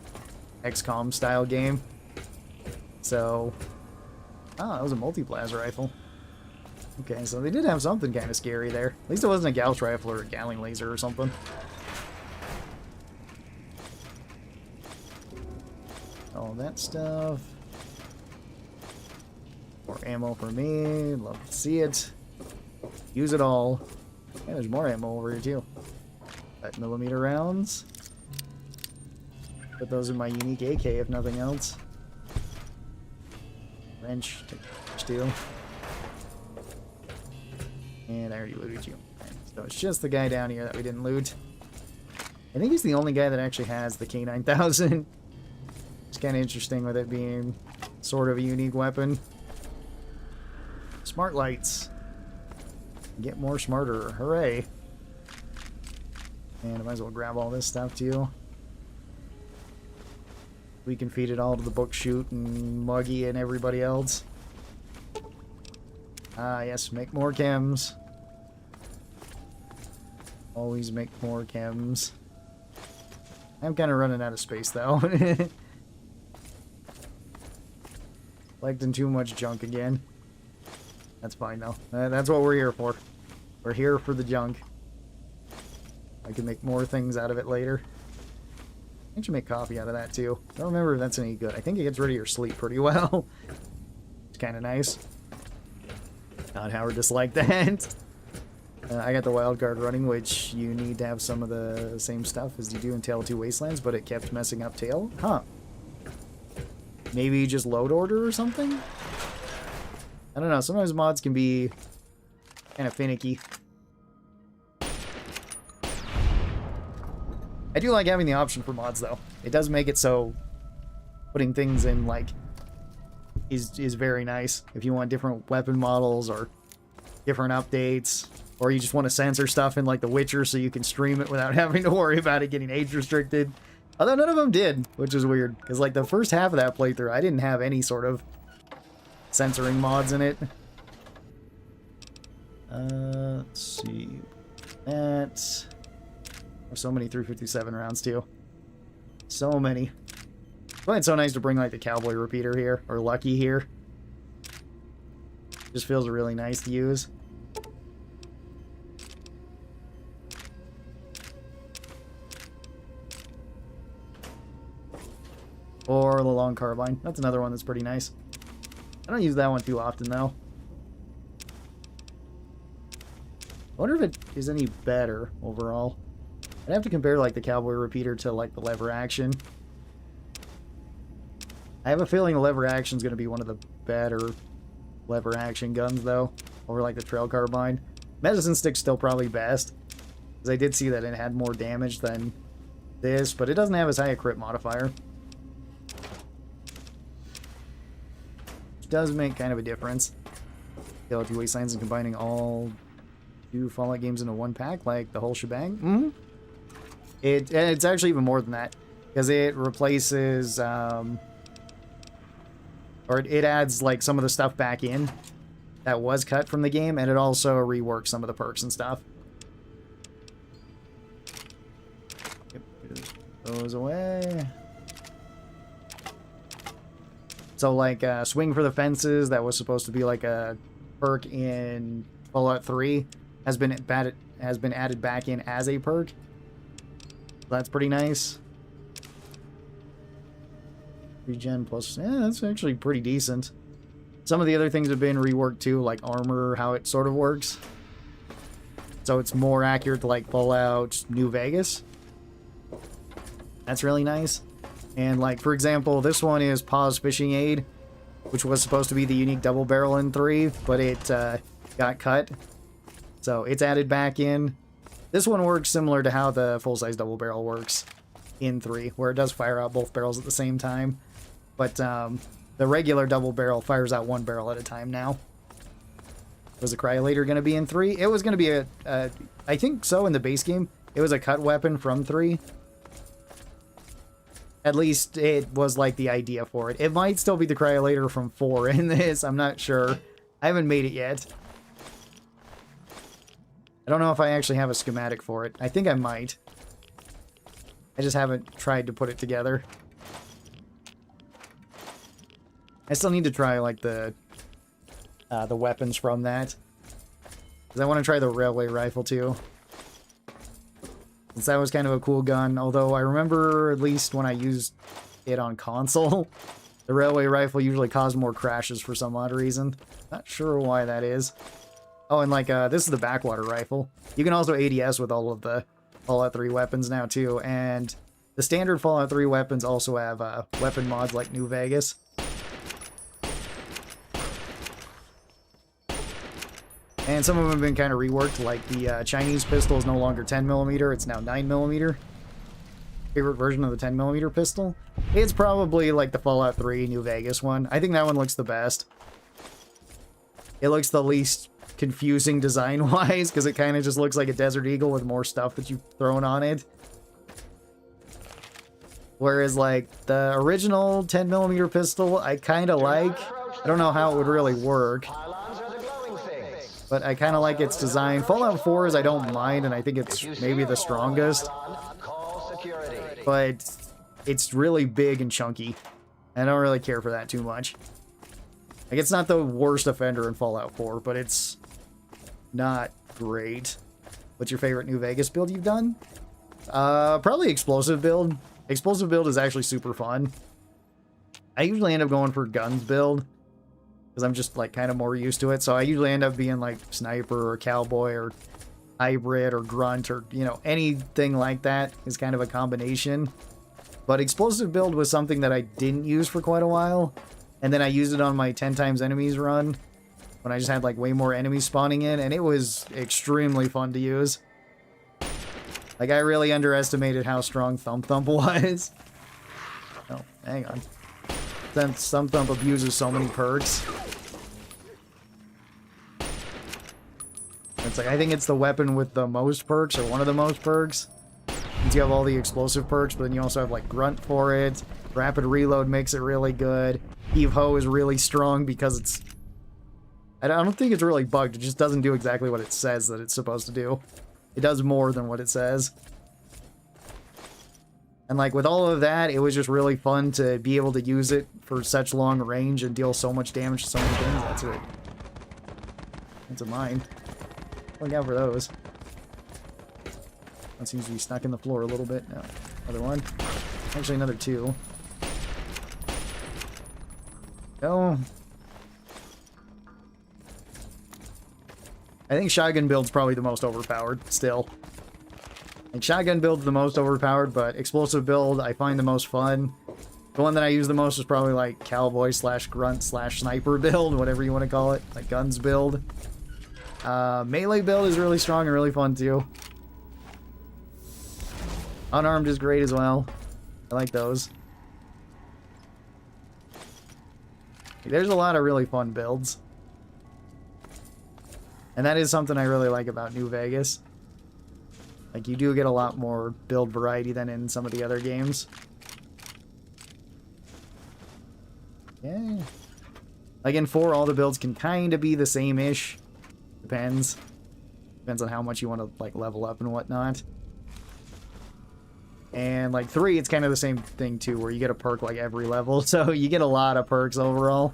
XCOM style game. So... Ah, that was a multi-blast rifle. Okay, so they did have something kind of scary there. At least it wasn't a Gauss rifle or a Galling laser or something. All that stuff. More ammo for me. Love to see it. Use it all. Yeah, there's more ammo over here too. 5mm rounds. Put those in my unique AK if nothing else. Wrench. Take wrench too. And I already looted you. Right, so it's just the guy down here that we didn't loot. I think he's the only guy that actually has the K9000. It's kind of interesting with it being sort of a unique weapon. Smart lights. Get more smarter. Hooray. And I might as well grab all this stuff too. We can feed it all to the book shoot and Muggy and everybody else. Ah, yes, make more chems. Always make more chems. I'm kind of running out of space, though. Collecting too much junk again. That's fine, though. That's what we're here for. We're here for the junk. I can make more things out of it later. I should make coffee out of that, too. I don't remember if that's any good. I think it gets rid of your sleep pretty well. It's kind of nice. God, Howard disliked that. I got the wild card running, which you need to have some of the same stuff as you do in Tale 2 Wastelands, but it kept messing up Tale. Huh. Maybe just load order or something? I don't know. Sometimes mods can be kind of finicky. I do like having the option for mods, though. It does make it so putting things in, like, is very nice. If you want different weapon models or different updates, or you just want to censor stuff in, like, The Witcher so you can stream it without having to worry about it getting age restricted. Although none of them did, which is weird. Because, like, the first half of that playthrough, I didn't have any sort of censoring mods in it. Let's see. That's... There's so many 357 rounds, too. So many. Well, it's so nice to bring, like, the cowboy repeater here. Or Lucky here. Just feels really nice to use. Or the long carbine. That's another one that's pretty nice. I don't use that one too often, though. I wonder if it is any better overall. I'd have to compare, like, the cowboy repeater to, like, the lever action. I have a feeling the lever action is going to be one of the better lever action guns, though, over, like, the trail carbine. Medicine stick's still probably best, because I did see that it had more damage than this, but it doesn't have as high a crit modifier. Does make kind of a difference. Fidelity Wastelands and combining all 2 Fallout games into one pack, like the whole shebang. It's actually even more than that, because it replaces, or it adds like some of the stuff back in that was cut from the game, and it also reworks some of the perks and stuff. Yep, those away. So, like, Swing for the Fences, that was supposed to be like a perk in Fallout 3, has been added back in as a perk. So that's pretty nice. Regen plus, yeah, that's actually pretty decent. Some of the other things have been reworked too, like armor, how it sort of works. So it's more accurate to, like, Fallout New Vegas. That's really nice. And, like, for example, this one is Pause Fishing Aid, which was supposed to be the unique double barrel in 3, but it got cut. So it's added back in. This one works similar to how the full-size double barrel works in 3, where it does fire out both barrels at the same time. But the regular double barrel fires out 1 barrel at a time now. Was the Cryolator going to be in 3? It was going to be I think so in the base game. It was a cut weapon from 3. At least it was, like, the idea for it. It might still be the Cryolator from 4 in this. I'm not sure. I haven't made it yet. I don't know if I actually have a schematic for it. I think I might. I just haven't tried to put it together. I still need to try, like, the weapons from that. Because I want to try the railway rifle, too. Since that was kind of a cool gun, although I remember, at least when I used it on console, the railway rifle usually caused more crashes for some odd reason. Not sure why that is. Oh, and, like, this is the backwater rifle. You can also ADS with all of the Fallout 3 weapons now, too, and the standard Fallout 3 weapons also have weapon mods like New Vegas. And some of them have been kind of reworked, like the Chinese pistol is no longer 10mm, it's now 9mm. Favorite version of the 10mm pistol? It's probably like the Fallout 3 New Vegas one. I think that one looks the best. It looks the least confusing design-wise, because it kind of just looks like a Desert Eagle with more stuff that you've thrown on it. Whereas, like, the original 10mm pistol, I kind of like. I don't know how it would really work, but I kind of like its design. Fallout 4's I don't mind, and I think it's maybe the strongest. But it's really big and chunky. I don't really care for that too much. Like, it's not the worst offender in Fallout 4, but it's not great. What's your favorite New Vegas build you've done? Probably Explosive build. Explosive build is actually super fun. I usually end up going for Guns build, because I'm just, like, kind of more used to it. So I usually end up being, like, Sniper or Cowboy or Hybrid or Grunt or, you know, anything like that is kind of a combination. But Explosive build was something that I didn't use for quite a while. And then I used it on my 10 times enemies run, when I just had, like, way more enemies spawning in, and it was extremely fun to use. Like, I really underestimated how strong Thump Thump was. Oh, hang on. Since Thump Thump abuses so many perks. It's like, I think it's the weapon with the most perks, or one of the most perks. since you have all the explosive perks, but then you also have like grunt for it. Rapid reload makes it really good. Heave ho is really strong because it's... I don't think it's really bugged. It just doesn't do exactly what it says that it's supposed to do. It does more than what it says. And like with all of that, it was just really fun to be able to use it for such long range and deal so much damage to so many things. That's it. That's a mine. Look out for those. One seems to be stuck in the floor a little bit. No. Another one. Actually, another two. No. I think shotgun build's probably the most overpowered, still. Like, shotgun build's the most overpowered, but explosive build I find the most fun. The one that I use the most is probably like cowboy slash grunt slash sniper build, whatever you want to call it. Like guns build. Melee build is really strong and really fun too. Unarmed is great as well. I like those. There's a lot of really fun builds. And that is something I really like about New Vegas. Like, you do get a lot more build variety than in some of the other games. Yeah. Like, in 4, all the builds can kind of be the same-ish. Depends. Depends on how much you want to, like, level up and whatnot. And, like, 3, it's kind of the same thing, too, where you get a perk, like, every level. So, you get a lot of perks overall.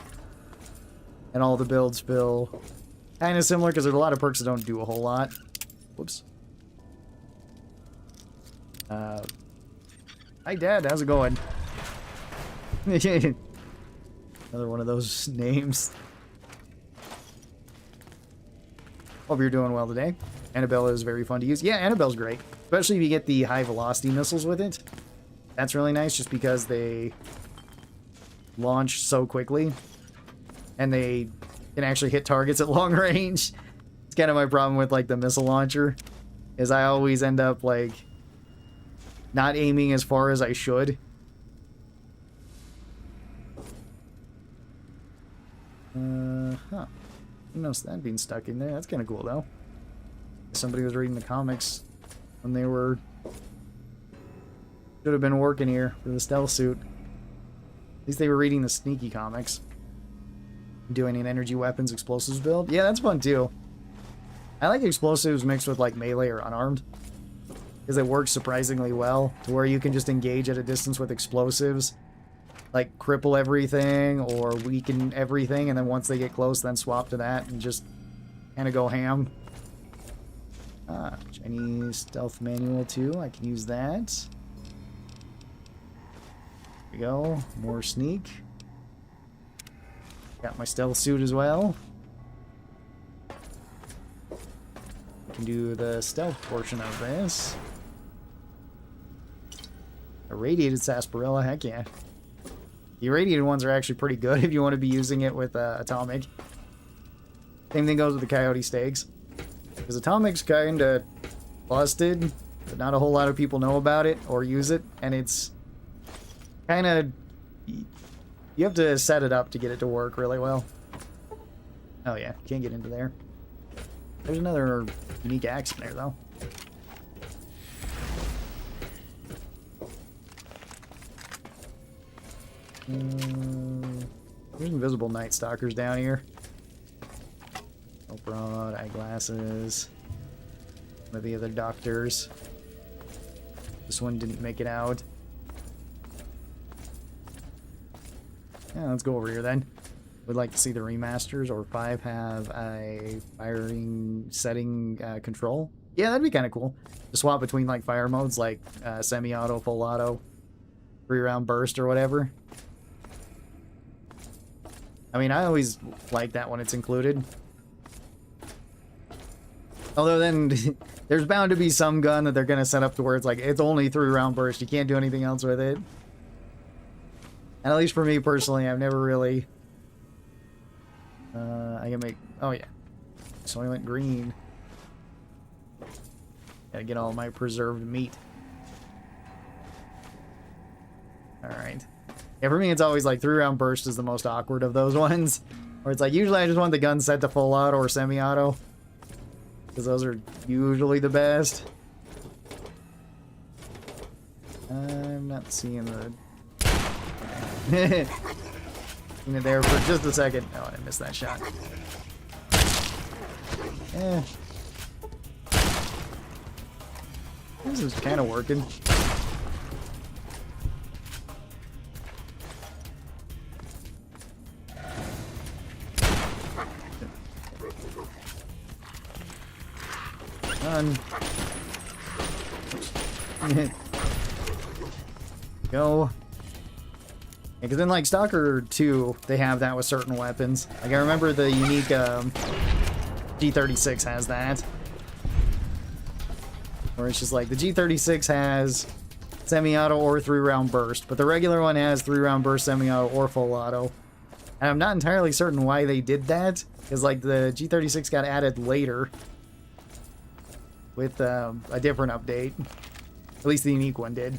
And all the builds feel kind of similar, because there's a lot of perks that don't do a whole lot. Whoops. Hi, Dad. How's it going? Another one of those names. Hope you're doing well today. Annabelle is very fun to use. Yeah, Annabelle's great. Especially if you get the high velocity missiles with it. That's really nice just because they launch so quickly. And they can actually hit targets at long range. It's kind of my problem with like the missile launcher. Is I always end up like not aiming as far as I should. Huh. Didn't notice that being stuck in there. That's kind of cool, though. Somebody was reading the comics when they were... Should have been working here for the stealth suit. At least they were reading the sneaky comics. Doing an energy weapons explosives build. Yeah, that's fun, too. I like explosives mixed with, like, melee or unarmed. Because it works surprisingly well. To where you can just engage at a distance with explosives. Like, cripple everything or weaken everything, and then once they get close, then swap to that and just kind of go ham. Chinese stealth manual too. I can use that. There we go. More sneak. Got my stealth suit as well. I can do the stealth portion of this. Irradiated sarsaparilla, heck yeah. The irradiated ones are actually pretty good if you want to be using it with atomic. Same thing goes with the coyote stakes. Because atomic's kind of busted, but not a whole lot of people know about it or use it. And it's kind of... You have to set it up to get it to work really well. Oh yeah, can't get into there. There's another unique axe in there though. There's invisible night stalkers down here. Rope rod, eyeglasses. One of the other doctors. This one didn't make it out. Yeah, let's go over here then. Would like to see the remasters or 5 have a firing setting control. Yeah, that'd be kind of cool. To swap between like fire modes like semi-auto, full auto, 3-round burst or whatever. I mean, I always like that when it's included. Although then, there's bound to be some gun that they're going to set up to where it's like, it's only 3-round burst, you can't do anything else with it. And at least for me personally, I've never really... I can make... Oh yeah. So I went green. Gotta get all my preserved meat. Alright. Yeah, for me, it's always like 3-round burst is the most awkward of those ones. Where it's like, usually I just want the gun set to full auto or semi-auto. Because those are usually the best. I'm not seeing the... Seen it there for just a second. Oh, I missed that shot. Eh. This is kind of working. Run. Go. Because in like Stalker 2, they have that with certain weapons. Like I remember the unique G36 has that. Where it's just like the G36 has semi-auto or 3-round burst, but the regular one has 3-round burst, semi-auto, or full auto. And I'm not entirely certain why they did that, because like the G36 got added later with a different update. At least the unique one did.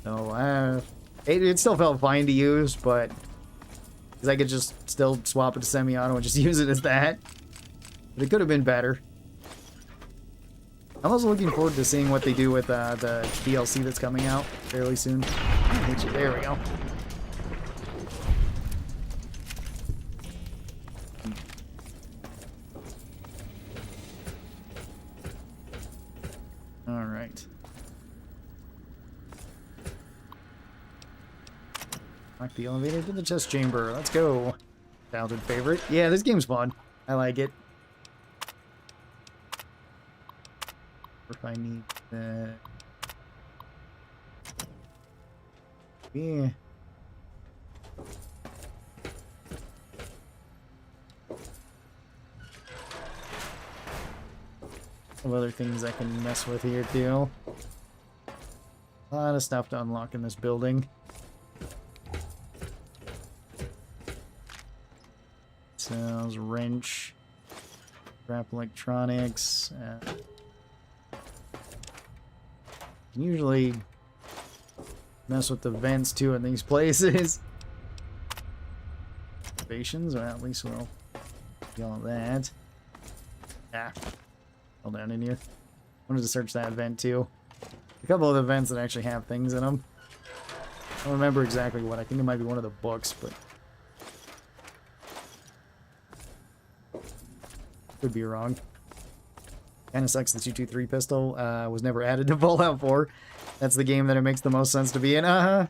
So it still felt fine to use, but because I could just still swap it to semi-auto and just use it as that. But it could have been better. I'm also looking forward to seeing what they do with the DLC that's coming out fairly soon. There we go. All right. Lock the elevator to the chest chamber. Let's go. Childhood favorite. Yeah, this game's fun. I like it. If I need that. Yeah. Some other things I can mess with here too. A lot of stuff to unlock in this building. Cells, wrench, trap electronics. Can usually mess with the vents too in these places. Activations, or at least we'll do all that. Ah, hold down in here. Wanted to search that vent too. A couple of the vents that actually have things in them. I don't remember exactly what. I think it might be one of the books, but could be wrong. Kind of sucks the 223 pistol was never added to Fallout 4. That's the game that it makes the most sense to be in. Yeah,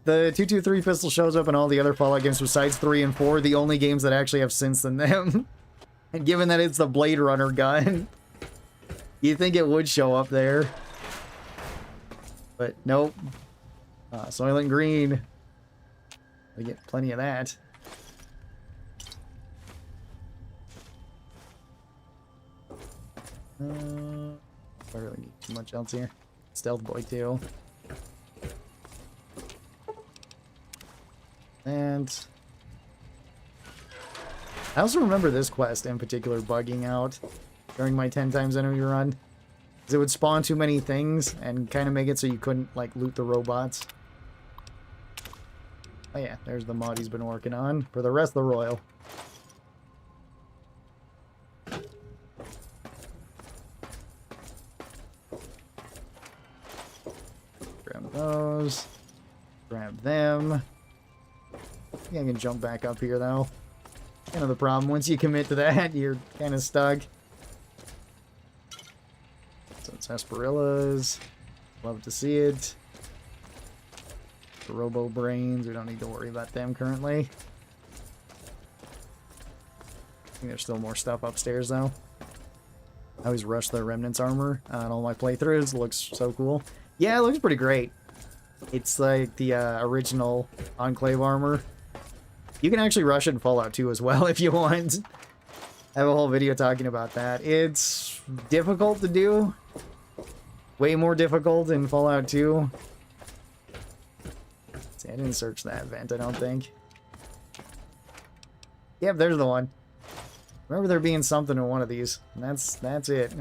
the 223 pistol shows up in all the other Fallout games besides 3 and 4, the only games that actually have synths in them. And given that it's the Blade Runner gun, you'd think it would show up there. But nope. Soylent Green. We get plenty of that. I really need too much else here. Stealth Boy too. And I also remember this quest in particular bugging out during my 10 times enemy run. Because it would spawn too many things and kind of make it so you couldn't like loot the robots. Oh yeah, there's the mod he's been working on for the rest of the Royal. Grab those. Grab them. I think I can jump back up here though. Kind of the problem. Once you commit to that, you're kind of stuck. So it's Hesperillas. Love to see it. The Robo Brains. We don't need to worry about them currently. I think there's still more stuff upstairs though. I always rush the Remnants armor on all my playthroughs. It looks so cool. Yeah, it looks pretty great. It's like the original Enclave armor. You can actually rush it in Fallout 2 as well if you want. I have a whole video talking about that. It's difficult to do. Way more difficult in Fallout 2. See, I didn't search that vent, I don't think. Yep, there's the one. Remember there being something in one of these. And that's it.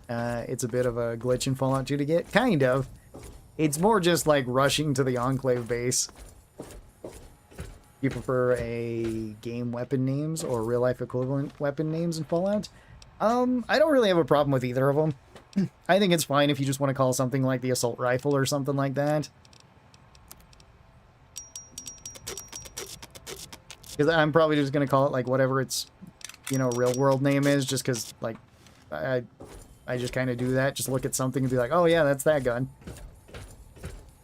It's a bit of a glitch in Fallout 2 to get. Kind of. It's more just like rushing to the Enclave base. You prefer a game weapon names or real life equivalent weapon names in Fallout? I don't really have a problem with either of them. I think it's fine if you just want to call something like the assault rifle or something like that. Because I'm probably just going to call it like whatever its, you know, real world name is, just because, like, I just kind of do that. Just look at something and be like, oh yeah, that's that gun.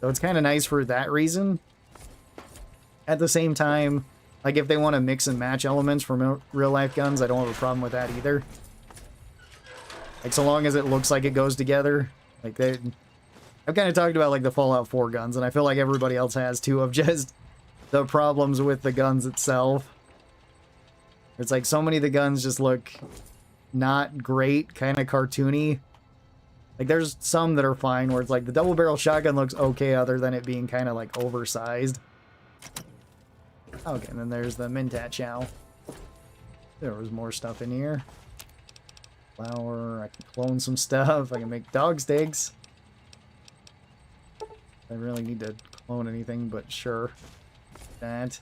So it's kind of nice for that reason. At the same time, like if they want to mix and match elements from real life guns, I don't have a problem with that either. Like so long as it looks like it goes together. Like I've kind of talked about like the Fallout 4 guns, and I feel like everybody else has too, of just the problems with the guns itself. It's like so many of the guns just look not great, kind of cartoony. Like there's some that are fine where it's like the double barrel shotgun looks okay other than it being kind of like oversized. Okay, and then there's the Mintat Chow. There was more stuff in here. Flour, I can clone some stuff, I can make dog steaks. I really need to clone anything, but sure. That.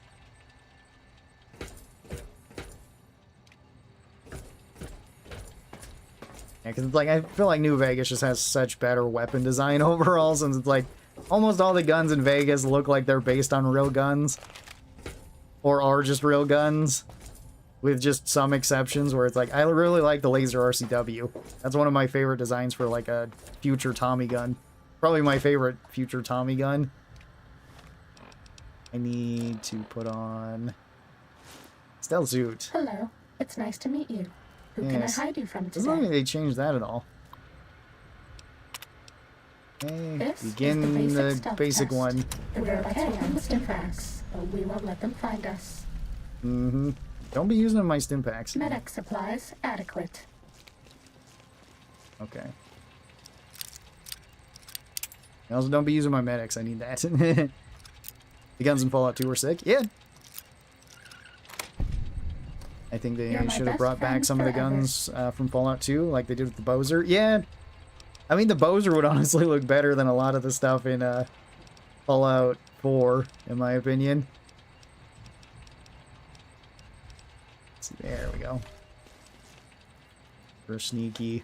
Yeah, because it's like, I feel like New Vegas just has such better weapon design overall, since it's like, almost all the guns in Vegas look like they're based on real guns. Or are just real guns. With just some exceptions where it's like, I really like the laser RCW. That's one of my favorite designs for like a future Tommy gun. Probably my favorite future Tommy gun. I need to put on stealth suit. Hello, it's nice to meet you. Who can I hide you from today? Doesn't look like they changed that at all. Okay, This begin is the the basic test. one. The robots are on the stim packs, but we won't let them find us. Mm-hmm. Don't be using my stim packs. Medic supplies adequate. Okay. Also, don't be using my medics. I need that. The guns in Fallout 2 were sick. Yeah. I think they should have brought back some of the guns from Fallout 2, like they did with the Bowser. Yeah. I mean, the Bowser would honestly look better than a lot of the stuff in Fallout 4, in my opinion. There we go. For sneaky.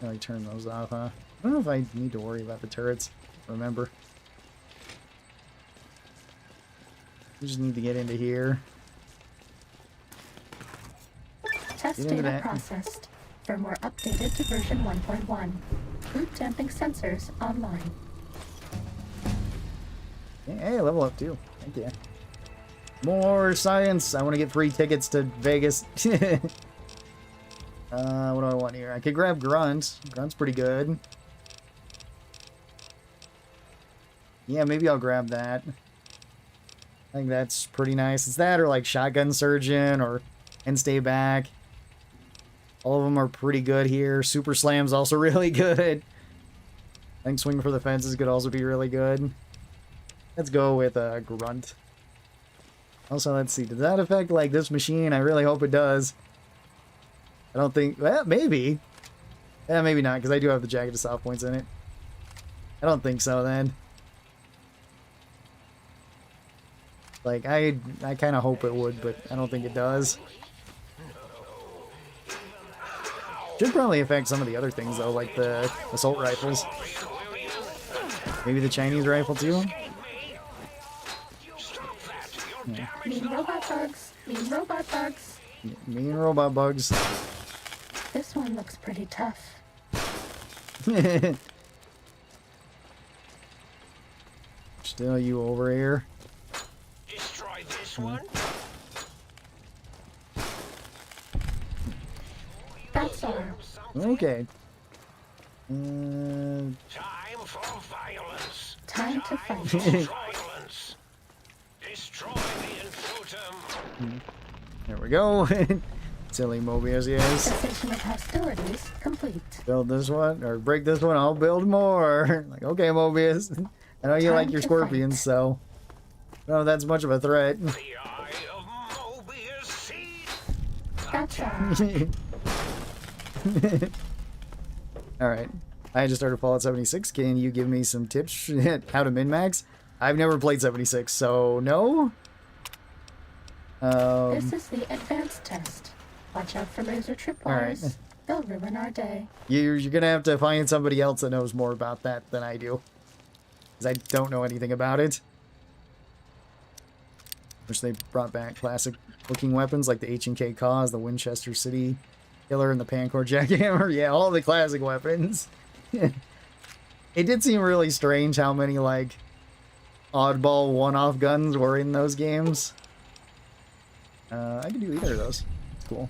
I turn those off, huh? I don't know if I need to worry about the turrets. Remember. We just need to get into here. Test data processed. Firmware updated to version 1.1. Group damping sensors online. Hey, level up too. Thank you. More science. I want to get free tickets to Vegas. What do I want here? I could grab Grunt. Grunt's pretty good. Yeah, maybe I'll grab that. I think that's pretty nice. It's that or like Shotgun Surgeon or And Stay Back. All of them are pretty good here. Super Slam's also really good. I think Swing for the Fences could also be really good. Let's go with Grunt. Also, let's see. Does that affect, like, this machine? I really hope it does. I don't think... Well, maybe. Yeah, maybe not, because I do have the Jagged Soft Points in it. I don't think so, then. Like, I kind of hope it would, but I don't think it does. Should probably affect some of the other things, though, like the assault rifles. Maybe the Chinese rifle, too? Yeah. Mean robot bugs. Mean robot bugs. Mean robot bugs. This one looks pretty tough. Still you over here. Destroy this one. That's all. Okay. Time for violence. Time to fight. Violence. Destroy the intruder. There we go. Silly Mobius, yes. Cessation of hostilities complete. Build this one, or break this one, I'll build more. Like, okay, Mobius. I know you like your scorpions, so... I don't know if that's much of a threat. The eye of Mobius seed. That's all. Alright. I just started Fallout 76. Can you give me some tips how to min-max? I've never played 76, so no? This is the advanced test. Watch out for laser tripwires. Alright. They'll ruin our day. You're gonna have to find somebody else that knows more about that than I do. Because I don't know anything about it. Wish they brought back classic looking weapons like the H&K Cause, the Winchester City Killer, and the Pancore Jackhammer. Yeah, all the classic weapons. It did seem really strange how many, like, oddball one-off guns were in those games. I can do either of those. It's cool.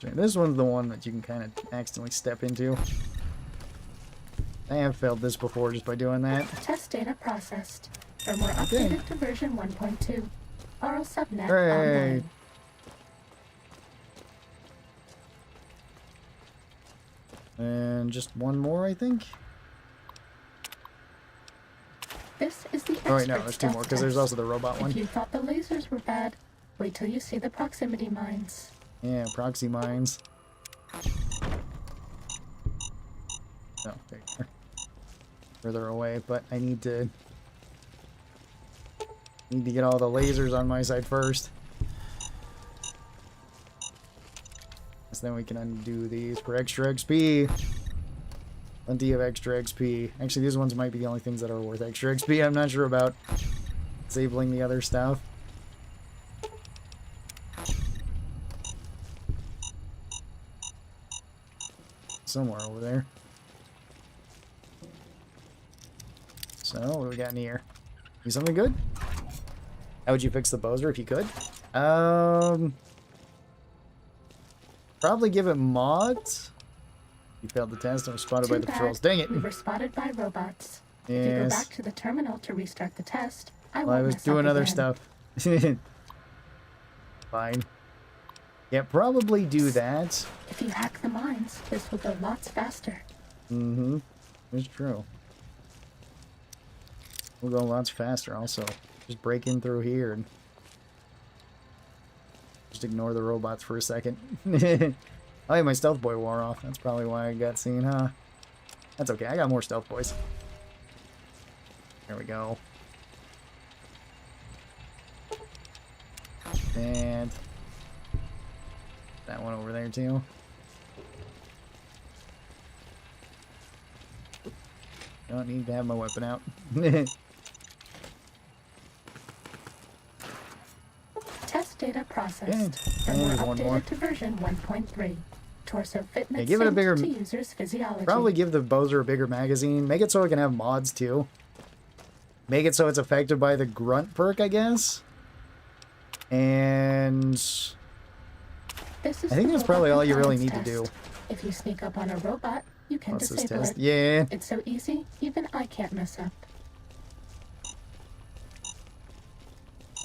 This one's the one that you can kind of accidentally step into. I have failed this before just by doing that. Test data processed. Firmware updated to version 1.2. Oral subnet Hooray. online. And just one more, I think. This is the Oh wait, no, there's two more, because there's also the robot one. If you thought the lasers were bad, wait till you see the proximity mines. Yeah, proxy mines. Oh, there you are. Further away, but I need to get all the lasers on my side first. So then we can undo these for extra XP. Plenty of extra XP. Actually, these ones might be the only things that are worth extra XP. I'm not sure about disabling the other stuff. Somewhere over there. So, what do we got in here? Do something good? How would you fix the Bowser if you could? Probably give it mods. You failed the test and was spotted by the patrols. Dang it! We were spotted by robots. Yes. If you go back to the terminal to restart the test, I Well, I won't was mess doing up other again. stuff. Fine. Yeah, probably do that. If you hack the mines, this will go lots faster. Mm-hmm. It's true. We'll go lots faster also. Just break in through here and just ignore the robots for a second. Oh yeah, my stealth boy wore off. That's probably why I got seen, huh? That's okay. I got more stealth boys. There we go. And that one over there too. Don't need to have my weapon out. Test data processed. Yeah, And we're there's one more. updated to version 1.3. Torso fitment Yeah, give it a synced bigger- to user's physiology. Probably give the Bowser a bigger magazine. Make it so it can have mods too. Make it so it's affected by the grunt perk, I guess. And This is I think the that's robot probably all you really need compliance to do. test. If you sneak up on a robot, you can What's this disable test? it. Yeah. It's so easy, even I can't mess up.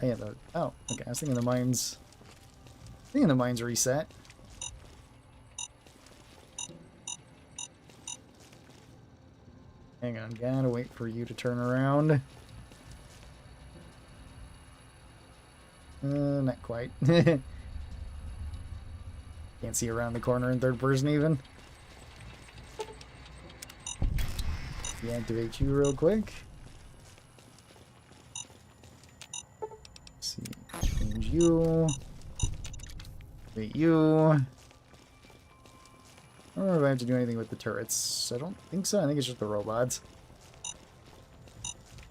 I have the. Oh, okay. I was thinking the mines. Thinking the mines reset. Hang on, gotta wait for you to turn around. Not quite. Can't see around the corner in third person even. Deactivate you real quick. Let's see, change you. Activate you. I don't know if I have to do anything with the turrets. I don't think so. I think it's just the robots.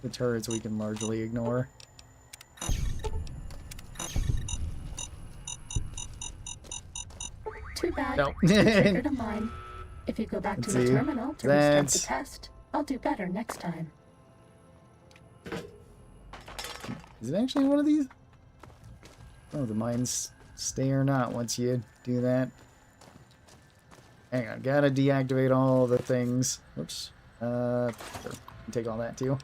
The turrets we can largely ignore. Too bad. Nope. You triggered a mine. If you go back Let's to the see. terminal to restart the That's- test, I'll do better next time. Is it actually one of these? Oh, the mines stay or not once you do that. Hang on, gotta deactivate all the things. Whoops. Sure. Take all that too.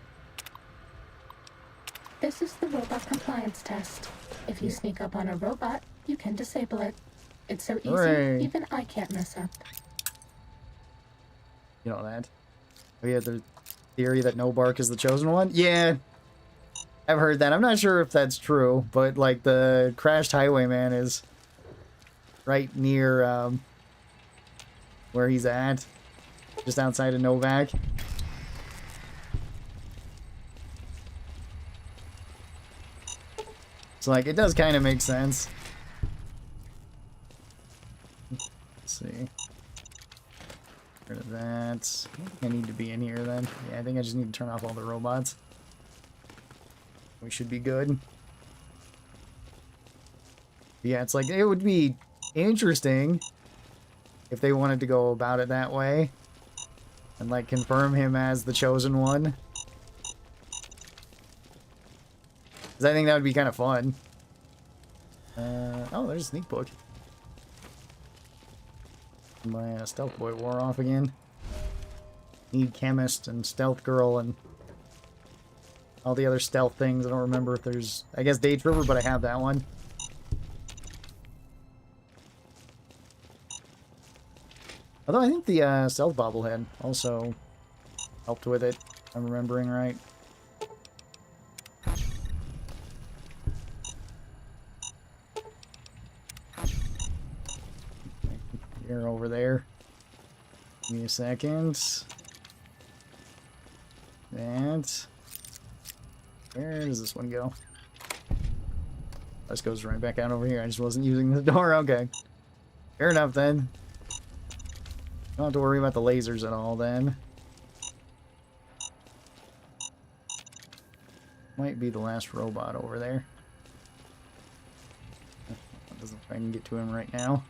This is the robot compliance test. If you sneak up on a robot, you can disable it. It's so easy, Hooray. even I can't mess up. You know that. Oh yeah, the theory that no bark is the chosen one? Yeah. I've heard that. I'm not sure if that's true, but like the crashed highwayman is right near where he's at. just outside of Novak. So, like, it does kind of make sense. Let's see. Rid of that. I need to be in here then. Yeah, I think I just need to turn off all the robots. We should be good. Yeah, it's like, it would be interesting if they wanted to go about it that way. And, like, confirm him as the chosen one. Because I think that would be kind of fun. Oh, there's a sneak book. My stealth boy wore off again. Need chemist and stealth girl and all the other stealth things. I don't remember if there's... I guess Day Trooper, but I have that one. Although I think the stealth bobblehead also helped with it, if I'm remembering right. You're over there. Give me a second. And where does this one go? This goes right back out over here. I just wasn't using the door. Okay. Fair enough then. Don't have to worry about the lasers at all then. Might be the last robot over there. Doesn't if I can get to him right now.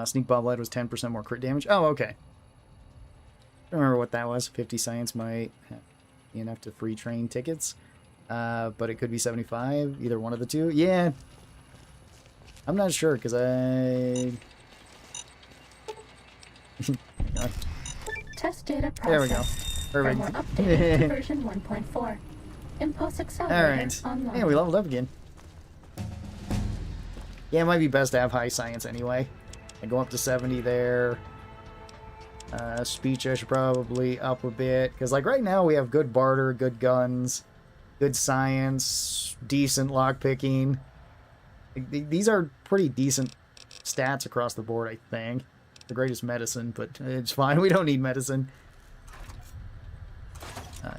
Sneak bobblehead was 10% more crit damage. Oh, okay. Don't remember what that was. 50 science might be enough to free train tickets. But it could be 75. Either one of the two. Yeah. I'm not sure, because I... Test data processed. There we go. Perfect. Firmware updated to version 1.4. Impulse accelerator Alright. online. Yeah, we leveled up again. Yeah, it might be best to have high science anyway. I go up to 70 there. Speech I should probably up a bit. Because, like, right now we have good barter, good guns, good science, decent lockpicking. These are pretty decent stats across the board, I think. The greatest medicine, but it's fine. We don't need medicine.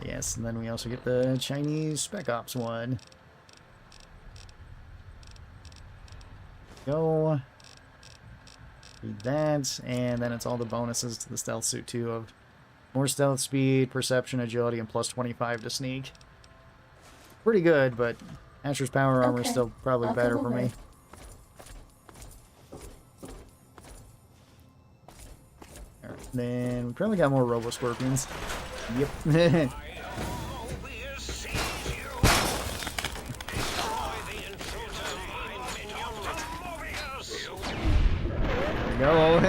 Yes, and then we also get the Chinese Spec Ops one. Go. Read that, and then it's all the bonuses to the stealth suit too of more stealth speed, perception, agility, and plus 25 to sneak. Pretty good, but Asher's power armor is still probably better for me. Alright, then we probably got more Robo Scorpions. Yep. There we go.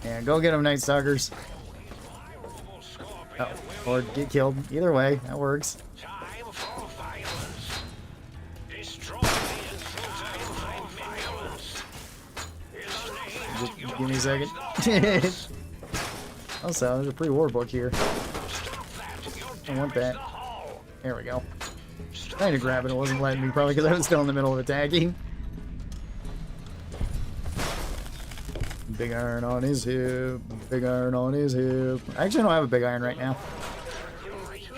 Yeah, go get them, Night Stalkers. Oh, or get killed. Either way, that works. Just give me a second. Also, there's a pre-war book here. I want that. There we go. Trying to grab it, it wasn't letting me, probably because I was still in the middle of attacking. Big iron on his hip. Big iron on his hip. I actually don't have a big iron right now.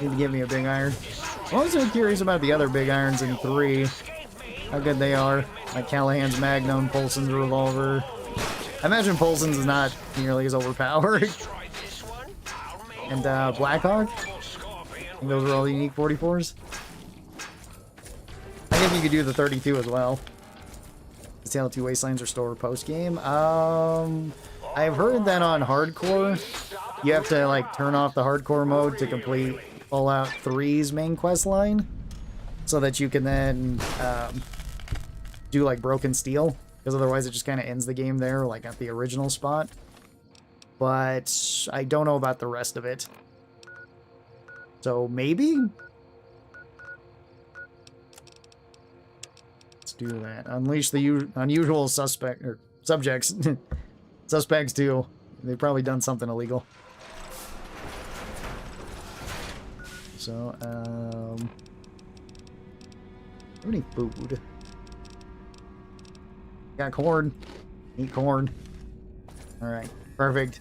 Need to give me a big iron. I'm also curious about the other big irons in 3. How good they are. Like Callahan's Magnum, Polson's Revolver. I imagine Polson's is not nearly as overpowered. And Blackhawk. I think those are all the unique 44s. I think you could do the 32 as well. The TL2 Wastelands restore post game. I've heard that on hardcore, you have to like turn off the hardcore mode to complete Fallout 3's main quest line, so that you can then do like Broken Steel, because otherwise it just kind of ends the game there, like at the original spot. But I don't know about the rest of it. So maybe. Do that. Unleash the unusual suspect or subjects. Suspects too. They've probably done something illegal. So, Any food? Got corn. Eat corn. Alright, perfect.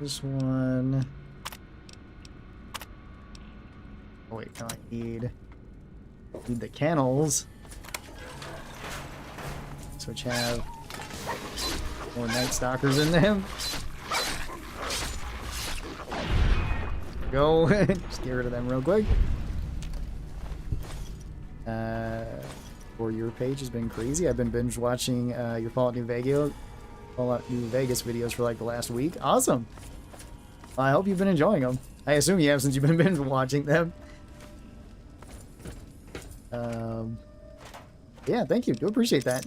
This one. Oh wait, no, I need the kennels, which have more Night Stalkers in them. Go. Just get rid of them real quick. For your page has been crazy. I've been binge watching your Fallout New Vegas videos for like the last week. Awesome. I hope you've been enjoying them. I assume you have since you've been binge watching them. Yeah, thank you. Do appreciate that.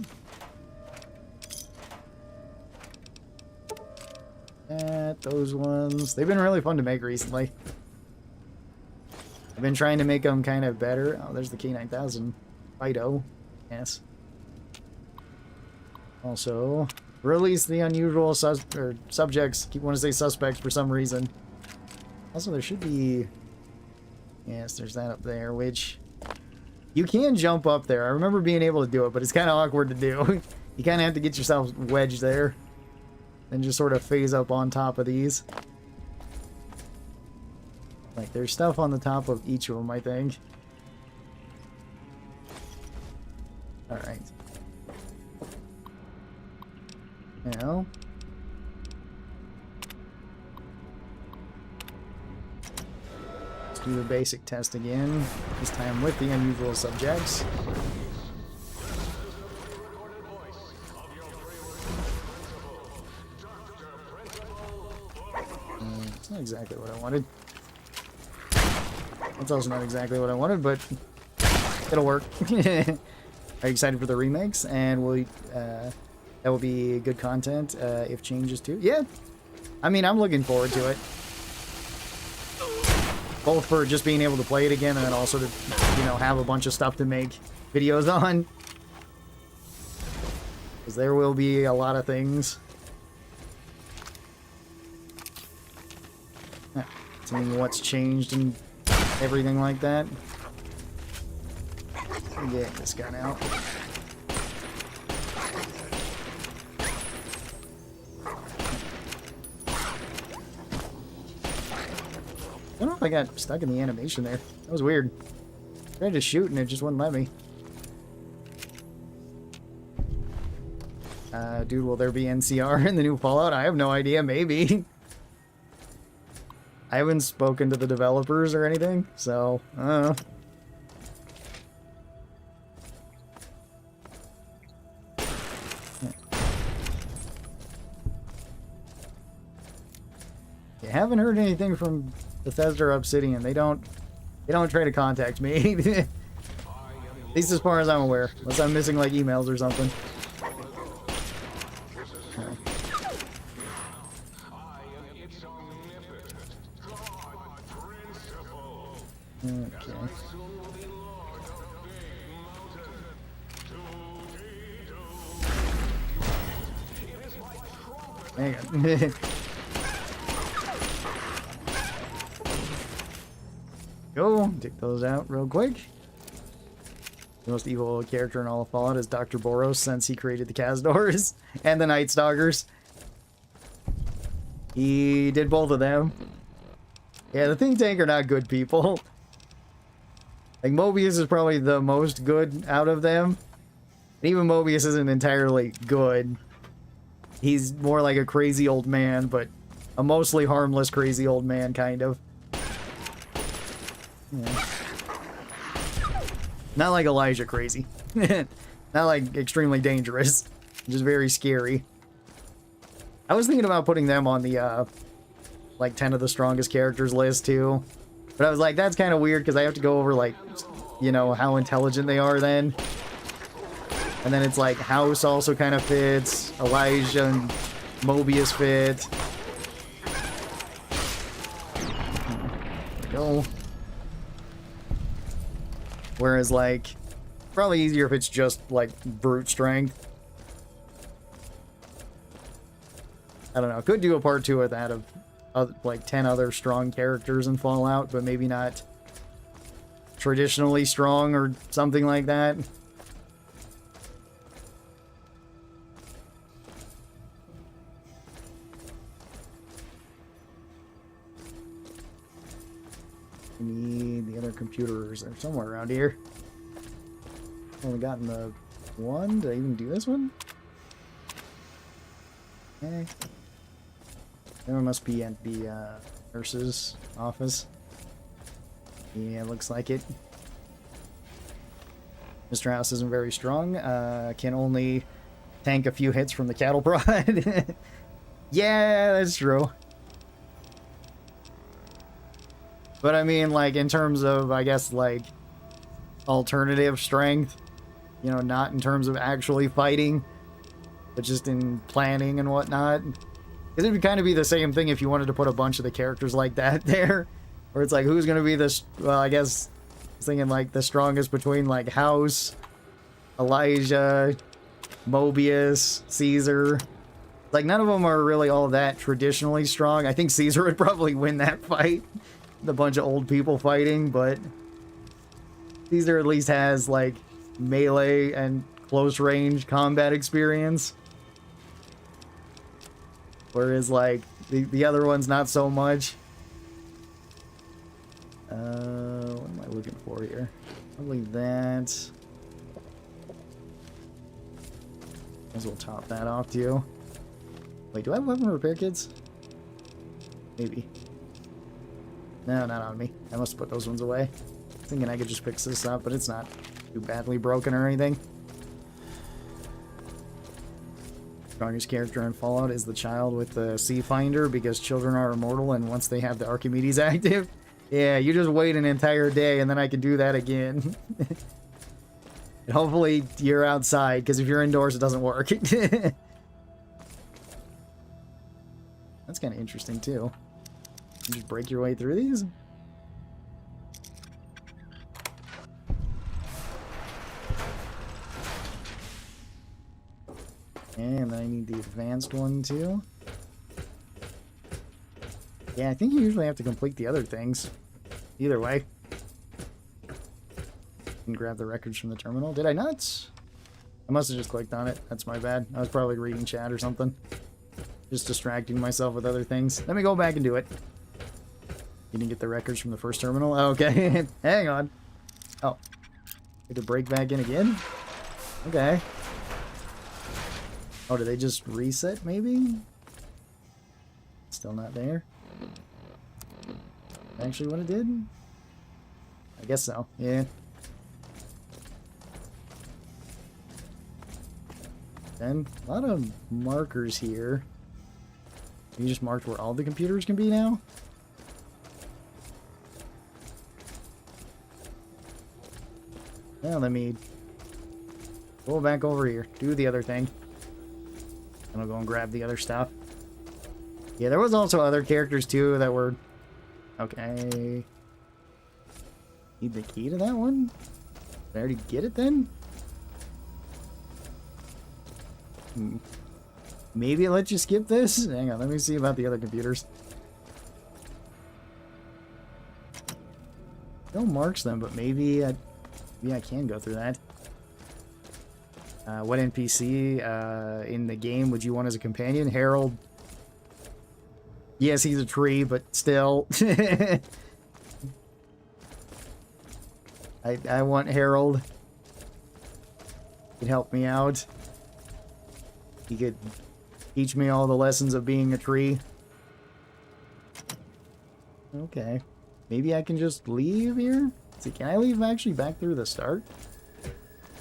Those ones. They've been really fun to make recently. I've been trying to make them kind of better. Oh, there's the K9000 Fido. Yes. Also, release the unusual subjects. Keep wanting to say suspects for some reason. Also, there should be... Yes, there's that up there, which... You can jump up there. I remember being able to do it, but it's kind of awkward to do. You kind of have to get yourself wedged there. And just sort of phase up on top of these. Like, there's stuff on the top of each of them, I think. Alright. Now... Let's do the basic test again. This time with the unusual subjects. It's not exactly what I wanted. That's also not exactly what I wanted, but it'll work. Are you excited for the remakes? And will that will be good content if changes too? Yeah. I mean, I'm looking forward to it. Both for just being able to play it again and then also to, you know, have a bunch of stuff to make videos on. Because there will be a lot of things. Seeing what's changed and everything like that. Get this gun out. I don't know if I got stuck in the animation there. That was weird. I tried to shoot and it just wouldn't let me. Dude, will there be NCR in the new Fallout? I have no idea. Maybe. I haven't spoken to the developers or anything, so I don't know. You haven't heard anything from Bethesda or Obsidian. They don't try to contact me. At least as far as I'm aware. Unless I'm missing like emails or something. Okay. Hang on. Go, take those out real quick. The most evil character in all of Fallout is Dr. Boros since he created the Kazdors and the Night Stalkers. He did both of them. Yeah, the Think Tank are not good people. Like, Mobius is probably the most good out of them. And even Mobius isn't entirely good. He's more like a crazy old man, but a mostly harmless crazy old man, kind of. Yeah. Not like Elijah crazy. Not like extremely dangerous. Just very scary. I was thinking about putting them on the, like, 10 of the strongest characters list, too. But I was like, that's kind of weird, because I have to go over, like, you know, how intelligent they are then. And then it's like, House also kind of fits. Elijah and Mobius fit. There we go. Whereas, like, probably easier if it's just, like, brute strength. I don't know. Could do a part 2 of that, of like 10 other strong characters in Fallout, but maybe not traditionally strong or something like that. We need the other computers. They're somewhere around here. Only gotten the one. Did I even do this one? Okay. There must be at the nurse's office. Yeah, looks like it. Mr. House isn't very strong. Can only tank a few hits from the cattle prod. Yeah, that's true. But I mean, like, in terms of, I guess, like, alternative strength, you know, not in terms of actually fighting, but just in planning and whatnot. Because it would kind of be the same thing if you wanted to put a bunch of the characters like that there. Where it's like, who's going to be the, well, I guess, I was thinking, like, the strongest between, like, House, Elijah, Mobius, Caesar. Like, none of them are really all that traditionally strong. I think Caesar would probably win that fight. The bunch of old people fighting, but Caesar at least has, like, melee and close range combat experience. Whereas, like, the other one's not so much. What am I looking for here? Probably that. Might as well top that off too. Wait, do I have weapon repair kits? Maybe. No, not on me. I must put those ones away. Thinking I could just fix this up, but it's not too badly broken or anything. Strongest character in Fallout is the child with the Sea Finder because children are immortal, and once they have the Archimedes active, yeah, you just wait an entire day and then I can do that again. And hopefully you're outside, because if you're indoors it doesn't work. That's kind of interesting too. You just break your way through these? And I need the advanced one too. Yeah, I think you usually have to complete the other things. Either way. And grab the records from the terminal. Did I not? I must have just clicked on it. That's my bad. I was probably reading chat or something. Just distracting myself with other things. Let me go back and do it. You didn't get the records from the first terminal? Okay. Hang on. Oh. Had to break back in again? Okay. Oh, did they just reset, maybe? Still not there? Actually what it did? I guess so, yeah. And a lot of markers here. You just marked where all the computers can be now? Now let me go back over here. Do the other thing. And I'll go and grab the other stuff. Yeah, there was also other characters too that were... Okay. Need the key to that one? Did I already get it then? Maybe it lets you skip this? Hang on, let me see about the other computers. No marks them, but maybe I can go through that. What NPC in the game would you want as a companion? Harold. Yes, he's a tree, but still. I want Harold. He'd help me out. He could teach me all the lessons of being a tree. Okay. Maybe I can just leave here? See, can I leave actually back through the start?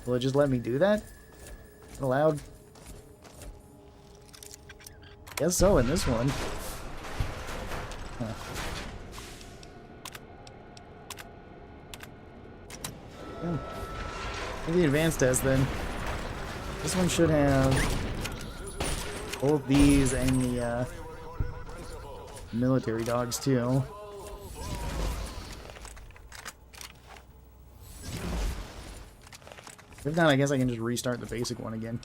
Will it just let me do that? Allowed? Guess so in this one. Huh. Yeah. Maybe advanced test then. This one should have both these and the military dogs too. If not, I guess I can just restart the basic one again.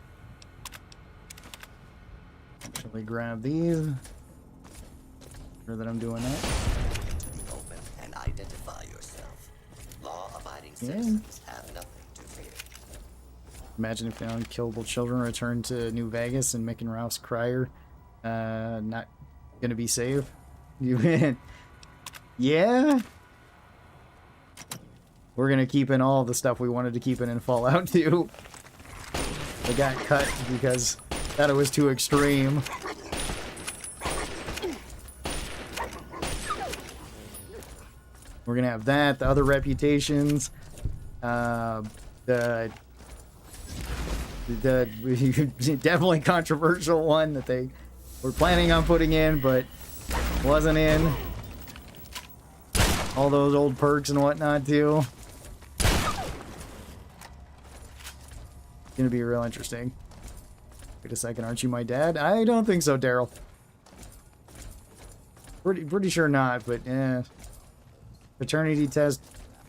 Actually grab these. Sure that I'm doing that. Open and identify yourself. Law-abiding citizens have nothing to fear. Imagine if the unkillable children return to New Vegas and Mick and Ralph's crier. Not gonna be safe. You yeah. We're gonna keep in all the stuff we wanted to keep in Fallout 2. They got cut because thought it was too extreme. We're gonna have that, the other reputations, the definitely controversial one that they were planning on putting in, but wasn't in. All those old perks and whatnot too. It's gonna be real interesting. Wait a second, aren't you my dad? I don't think so, Daryl. Pretty sure not, but paternity test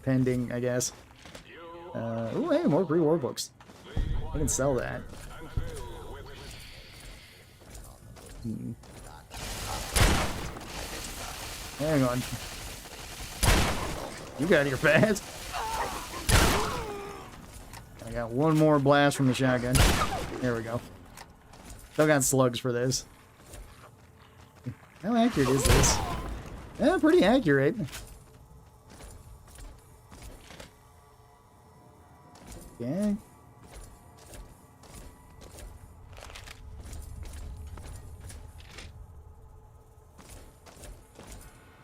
pending, I guess. Oh, hey, more pre-war books. I can sell that. Hang on. You got here fast. I got one more blast from the shotgun. There we go. Still got slugs for this. How accurate is this? Yeah, pretty accurate. Okay.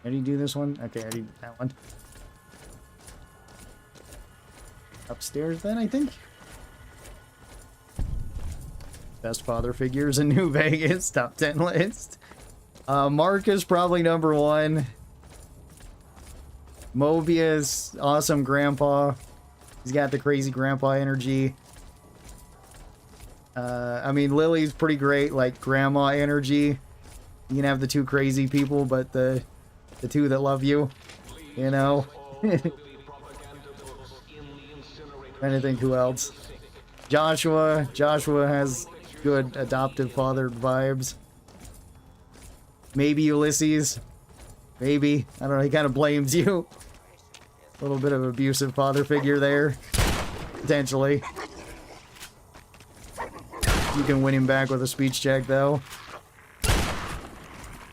How do you do this one? Okay, I did that one. Upstairs then, I think? Best father figures in New Vegas, top 10 list. Mark is probably number 1. Mobius, awesome grandpa. He's got the crazy grandpa energy. I mean, Lily's pretty great, like grandma energy. You can have the two crazy people, but the two that love you, you know. Trying to think who else. Joshua has good adoptive father vibes. Maybe Ulysses. Maybe. I don't know, he kind of blames you. A little bit of abusive father figure there. Potentially. You can win him back with a speech check, though.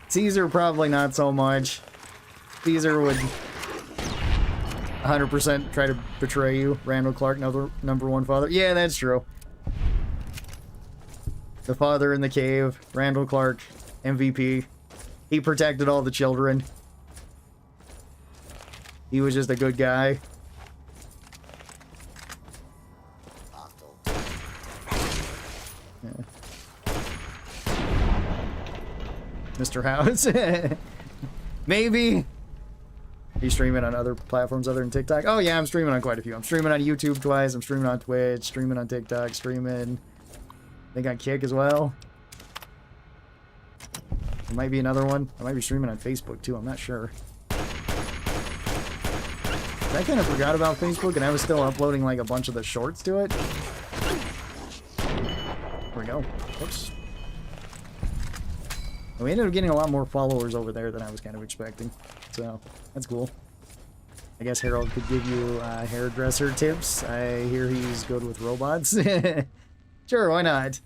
Caesar, probably not so much. Caesar would 100% try to betray you. Randall Clark, number 1 father. Yeah, that's true. The father in the cave. Randall Clark, MVP. He protected all the children. He was just a good guy. Yeah. Mr. House. Maybe. Are you streaming on other platforms other than TikTok? Oh yeah, I'm streaming on quite a few. I'm streaming on YouTube twice. I'm streaming on Twitch. Streaming on TikTok. Streaming. I think on Kick as well. There might be another one. I might be streaming on Facebook too. I'm not sure. I kind of forgot about Facebook, and I was still uploading like a bunch of the shorts to it. There we go. Whoops. And we ended up getting a lot more followers over there than I was kind of expecting. So, that's cool. I guess Harold could give you hairdresser tips. I hear he's good with robots. Sure, why not?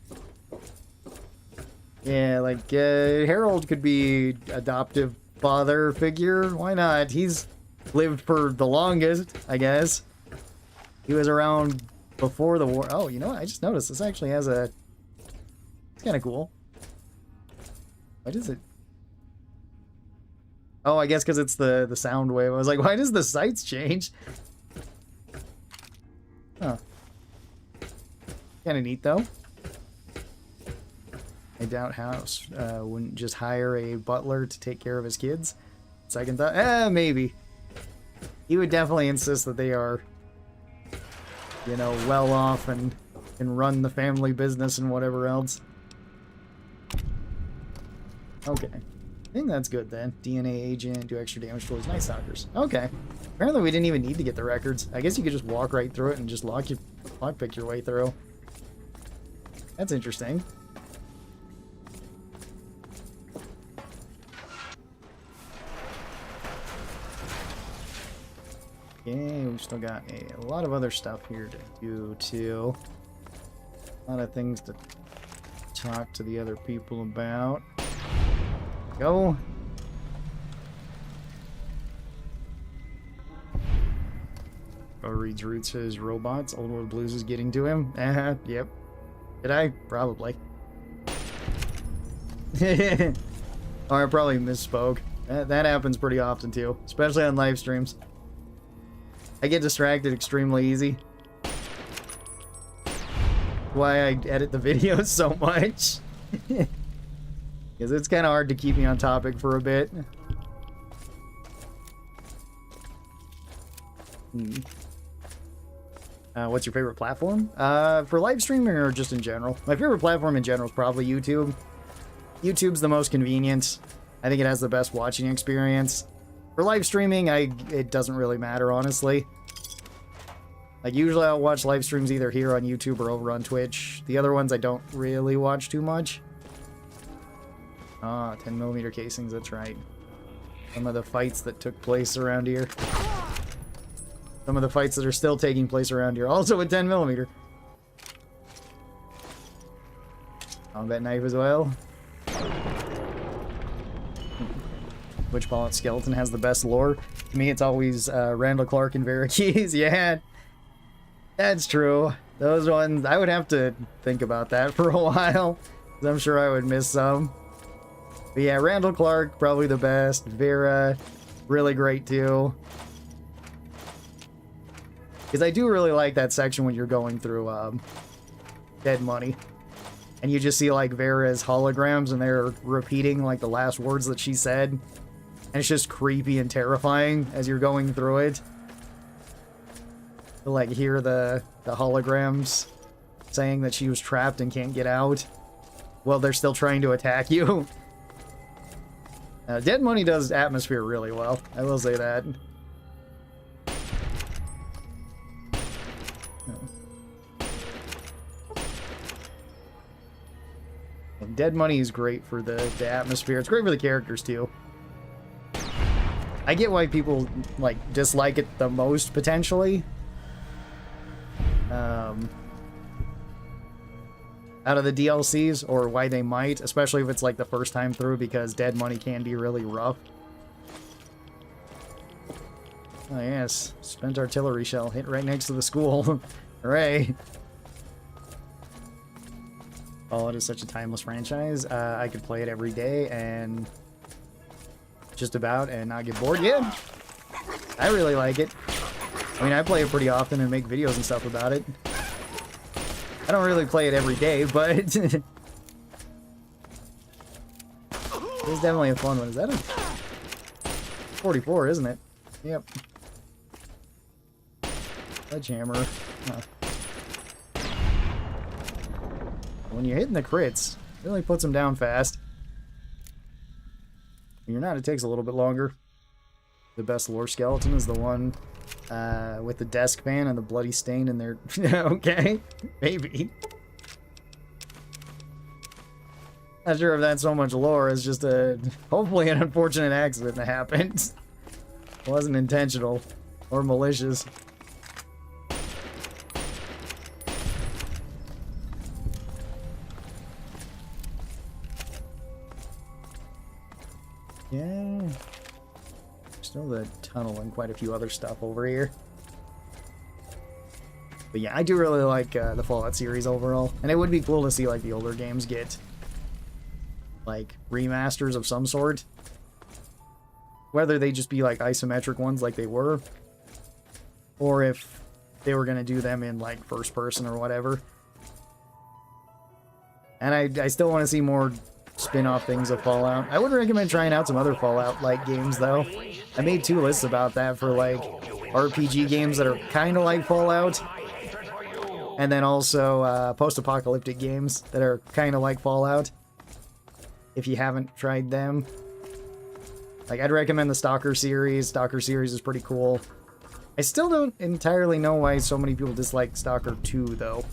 Yeah, like, Harold could be adoptive father figure. Why not? He's lived for the longest, I guess. He was around before the war. Oh, you know what? I just noticed this actually has a... It's kind of cool. What is it? Oh, I guess because it's the sound wave. I was like, why does the sights change? Huh. Kind of neat, though. I doubt House wouldn't just hire a butler to take care of his kids. Second thought, maybe. He would definitely insist that they are, you know, well off and can run the family business and whatever else. Okay. I think that's good then. DNA agent, do extra damage towards Night Stalkers. Okay. Apparently we didn't even need to get the records. I guess you could just walk right through it and just lockpick your way through. That's interesting. Okay, we've still got a lot of other stuff here to do too. A lot of things to talk to the other people about. Go. Oh, reads roots his robots. Old World Blues is getting to him. Yep. Did I? Probably. Or I probably misspoke. That happens pretty often too, especially on live streams. I get distracted extremely easy. Why I edit the videos so much. Because it's kind of hard to keep me on topic for a bit. What's your favorite platform? For live streaming or just in general? My favorite platform in general is probably YouTube. YouTube's the most convenient. I think it has the best watching experience. For live streaming, it doesn't really matter, honestly. Like, usually I'll watch live streams either here on YouTube or over on Twitch. The other ones I don't really watch too much. Ah, 10mm casings, that's right. Some of the fights that took place around here. Some of the fights that are still taking place around here, also with 10mm. Combat knife as well. Which Fallout skeleton has the best lore? To me, it's always Randall Clark and Vera Keys. Yeah, that's true. Those ones, I would have to think about that for a while, because I'm sure I would miss some. But yeah, Randall Clark, probably the best. Vera, really great too. Because I do really like that section when you're going through Dead Money. And you just see like Vera's holograms and they're repeating like the last words that she said. And it's just creepy and terrifying as you're going through it. To like hear the holograms saying that she was trapped and can't get out. Well, they're still trying to attack you. Dead Money does atmosphere really well. I will say that. And Dead Money is great for the atmosphere. It's great for the characters too. I get why people like dislike it the most potentially. Out of the DLCs, or why they might, especially if it's like the first time through, because Dead Money can be really rough. Oh yes, spent artillery shell hit right next to the school. Hooray! Fallout is such a timeless franchise. I could play it every day and just about and not get bored. Yeah, I really like it. I mean, I play it pretty often and make videos and stuff about it. I don't really play it every day, but it's definitely a fun one. Is that a 44, isn't it? Yep. Sledgehammer. Huh. When you're hitting the crits, it really puts them down fast. When you're not, it takes a little bit longer. The best lore skeleton is the one with the desk fan and the bloody stain in there. Okay, maybe. Not sure if that's so much lore. It's just hopefully an unfortunate accident that happened. It wasn't intentional or malicious. Yeah. Still the tunnel and quite a few other stuff over here. But yeah, I do really like the Fallout series overall. And it would be cool to see like the older games get like remasters of some sort. Whether they just be like isometric ones like they were, or if they were going to do them in like first person or whatever. And I still want to see more spin-off things of Fallout. I would recommend trying out some other Fallout-like games, though. I made 2 lists about that for, like, RPG games that are kind of like Fallout. And then also post-apocalyptic games that are kind of like Fallout. If you haven't tried them. Like, I'd recommend the Stalker series. Stalker series is pretty cool. I still don't entirely know why so many people dislike Stalker 2, though.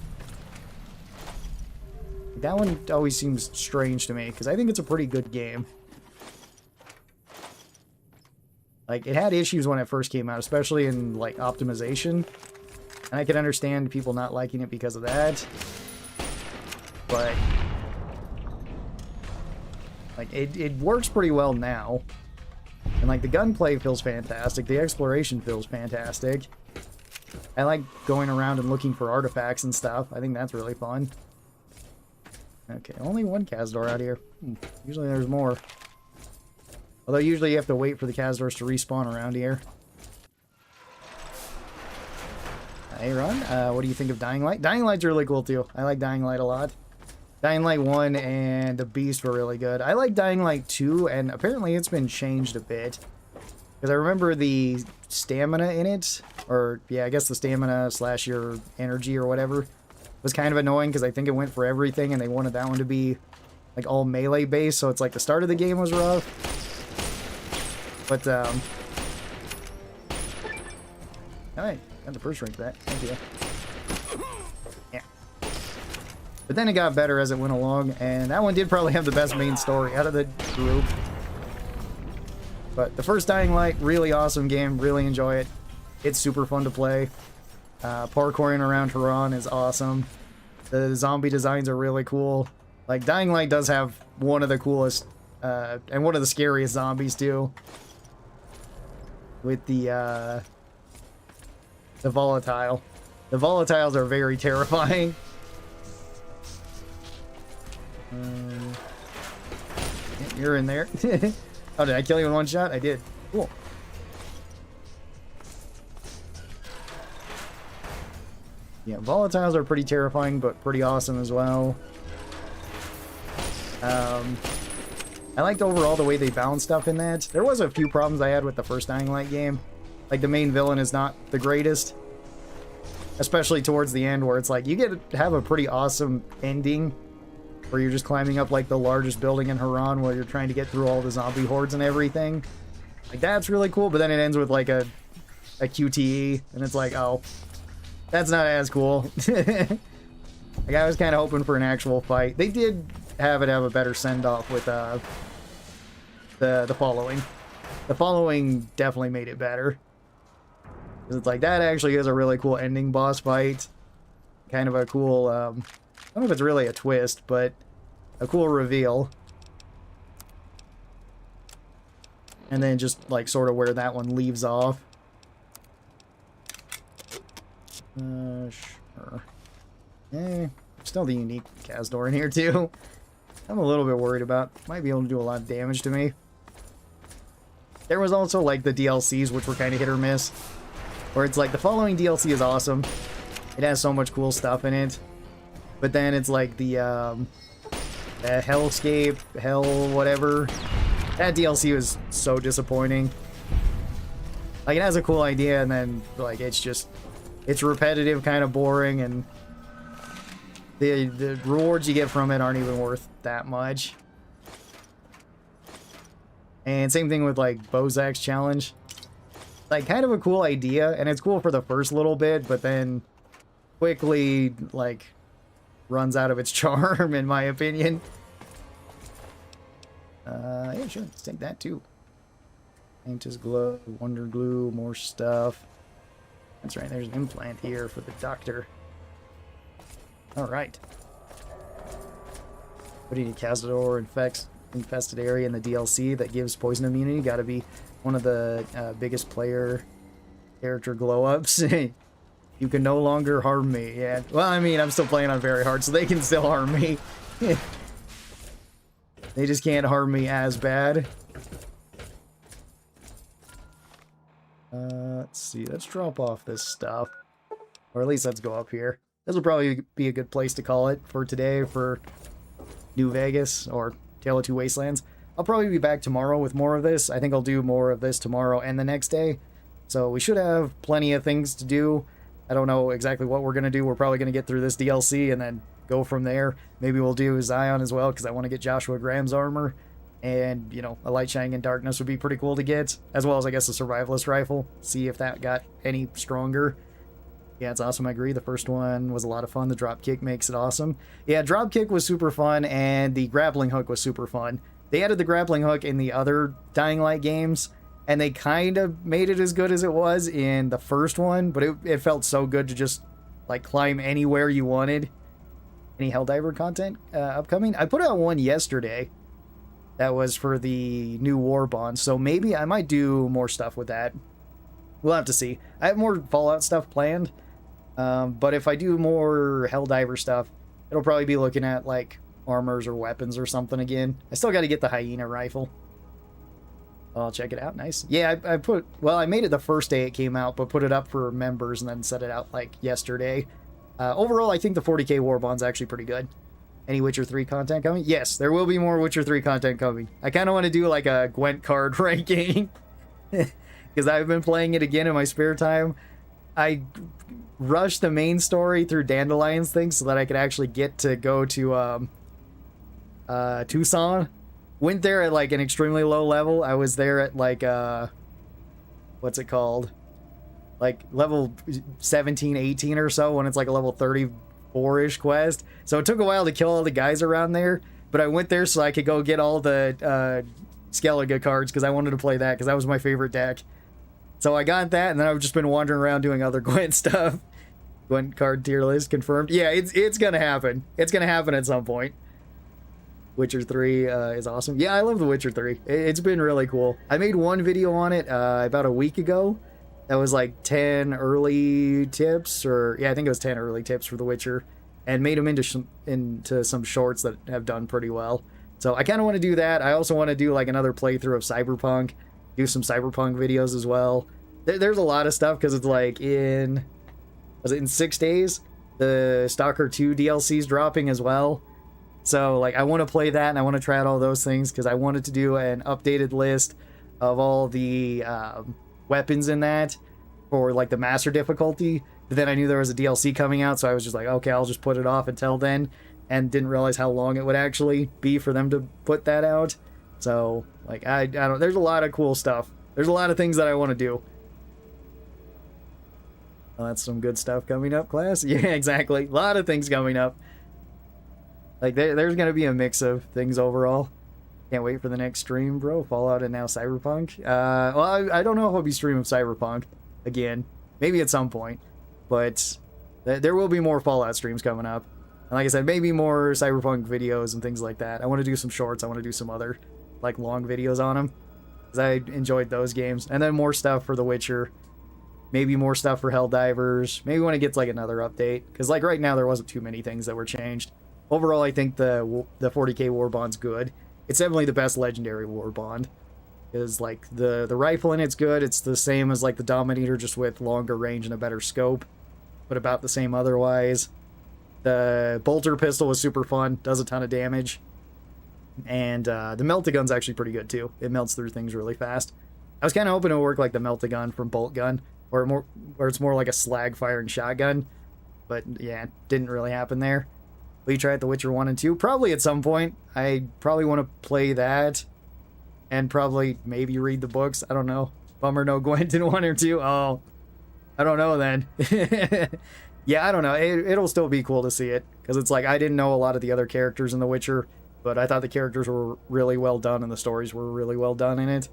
That one always seems strange to me, because I think it's a pretty good game. Like, it had issues when it first came out, especially in, like, optimization. And I can understand people not liking it because of that. But, like, it works pretty well now. And, like, the gunplay feels fantastic. The exploration feels fantastic. I like going around and looking for artifacts and stuff. I think that's really fun. Okay, only one Cazador out here. Usually there's more. Although usually you have to wait for the Cazadors to respawn around here. Hey, Ron, what do you think of Dying Light? Dying Light's really cool, too. I like Dying Light a lot. Dying Light 1 and The Beast were really good. I like Dying Light 2, and apparently it's been changed a bit. Because I remember the stamina in it, or, yeah, I guess the stamina slash your energy or whatever, was kind of annoying because I think it went for everything, and they wanted that one to be, like, all melee based, so it's like the start of the game was rough. But, alright, got the first rank for that. Thank you. Yeah. But then it got better as it went along, and that one did probably have the best main story out of the group. But the first Dying Light, really awesome game, really enjoy it. It's super fun to play. Parkouring around Tehran is awesome. The zombie designs are really cool. Like, Dying Light does have one of the coolest, and one of the scariest zombies, too. With the volatile. The volatiles are very terrifying. You're in there. Oh, did I kill you in one shot? I did. Cool. Yeah, volatiles are pretty terrifying, but pretty awesome as well. I liked overall the way they balanced stuff in that. There was a few problems I had with the first Dying Light game. Like, the main villain is not the greatest. Especially towards the end, where it's like, you get to have a pretty awesome ending. Where you're just climbing up, like, the largest building in Haran while you're trying to get through all the zombie hordes and everything. Like, that's really cool, but then it ends with, like, a QTE. And it's like, oh, that's not as cool. Like, I was kind of hoping for an actual fight. They did have it have a better send-off with, the following. The following definitely made it better. Because it's like, that actually is a really cool ending boss fight. Kind of a cool, I don't know if it's really a twist, but a cool reveal. And then just, like, sort of where that one leaves off. Sure. Still the unique Cazador in here, too. I'm a little bit worried about. Might be able to do a lot of damage to me. There was also, like, the DLCs, which were kind of hit or miss. Where it's like, the following DLC is awesome. It has so much cool stuff in it. But then it's like the Hellscape, Hell whatever. That DLC was so disappointing. Like, it has a cool idea, and then, like, it's just... It's repetitive, kind of boring, and... The rewards you get from it aren't even worth that much. And same thing with, like, Bozak's challenge. Like, kind of a cool idea, and it's cool for the first little bit, but then quickly, like, runs out of its charm, in my opinion. Yeah, sure, let's take that, too. Mantis Glow, Wonder Glue, more stuff. That's right, there's an implant here for the doctor. Alright. What do you need? Cazador infested area in the DLC that gives poison immunity. Gotta be one of the biggest player character glow-ups. You can no longer harm me. Yeah. Well, I mean, I'm still playing on very hard, so they can still harm me. They just can't harm me as bad. Let's see. Let's drop off this stuff. Or at least let's go up here. This will probably be a good place to call it for today for New Vegas or Tale of Two Wastelands. I'll probably be back tomorrow with more of this. I think I'll do more of this tomorrow and the next day. So we should have plenty of things to do. I don't know exactly what we're going to do. We're probably going to get through this DLC and then go from there. Maybe we'll do Zion as well because I want to get Joshua Graham's armor. And, you know, a Light Shining in Darkness would be pretty cool to get. As well as, I guess, a Survivalist Rifle. See if that got any stronger. Yeah, it's awesome, I agree. The first one was a lot of fun. The dropkick makes it awesome. Yeah, dropkick was super fun, and the grappling hook was super fun. They added the grappling hook in the other Dying Light games, and they kind of made it as good as it was in the first one, but it felt so good to just like climb anywhere you wanted. Any Helldiver content upcoming? I put out one yesterday that was for the new war bond, so maybe I might do more stuff with that. We'll have to see. I have more Fallout stuff planned, but if I do more Helldiver stuff, it'll probably be looking at like armors or weapons or something again. I still got to get the hyena rifle. I'll check it out. Nice. Yeah, I made it the first day it came out, but put it up for members and then set it out like yesterday. Overall, I think the 40k war bond's actually pretty good. Any Witcher 3 content coming? Yes, there will be more Witcher 3 content coming. I kind of want to do like a Gwent card ranking because I've been playing it again in my spare time. I rushed the main story through Dandelion's thing so that I could actually get to go to Tucson. Went there at like an extremely low level. I was there at like what's it called? Like level 17, 18 or so, when it's like a level 34-ish quest. So it took a while to kill all the guys around there, but I went there so I could go get all the Skellige cards because I wanted to play that because that was my favorite deck. So I got that, and then I've just been wandering around doing other Gwent stuff. Gwent card tier list confirmed. Yeah, it's gonna happen. It's gonna happen at some point. Witcher 3 is awesome. Yeah, I love The Witcher 3. It's been really cool. I made one video on it about a week ago. That was like 10 early tips, I think it was 10 early tips for The Witcher, and made them into some shorts that have done pretty well. So I kind of want to do that. I also want to do like another playthrough of Cyberpunk, do some Cyberpunk videos as well. There's a lot of stuff because it's like was it in 6 days? The Stalker 2 DLC is dropping as well. So like I want to play that and I want to try out all those things because I wanted to do an updated list of all the weapons in that for like the master difficulty, but then I knew there was a DLC coming out, so I was just like, okay, I'll just put it off until then, and didn't realize how long it would actually be for them to put that out. So like I don't, there's a lot of cool stuff. There's a lot of things that I want to do. Well, that's some good stuff coming up, class. Yeah, exactly. A lot of things coming up. Like there's gonna be a mix of things overall. Can't wait for the next stream, bro. Fallout and now Cyberpunk. Well, I don't know if I'll be streaming Cyberpunk again. Maybe at some point. But there will be more Fallout streams coming up. And like I said, maybe more Cyberpunk videos and things like that. I want to do some shorts. I want to do some other, like, long videos on them. Because I enjoyed those games. And then more stuff for The Witcher. Maybe more stuff for Helldivers. Maybe when it gets, like, another update. Because, like, right now there wasn't too many things that were changed. Overall, I think the 40k war bond's good. It's definitely the best legendary war bond. Is like the rifle in it's good. It's the same as like the Dominator, just with longer range and a better scope, but about the same otherwise. The bolter pistol was super fun, does a ton of damage, and the melt-a-gun's actually pretty good too. It melts through things really fast. I was kind of hoping it would work like the melt-a-gun from Bolt Gun, where it's more like a slag firing shotgun, but yeah, it didn't really happen there. Will you try out The Witcher 1 and 2? Probably at some point. I probably want to play that. And probably maybe read the books. I don't know. Bummer no Gwent in 1 or 2. Oh. I don't know then. Yeah, I don't know. It'll still be cool to see it. Because it's like, I didn't know a lot of the other characters in The Witcher. But I thought the characters were really well done. And the stories were really well done in it.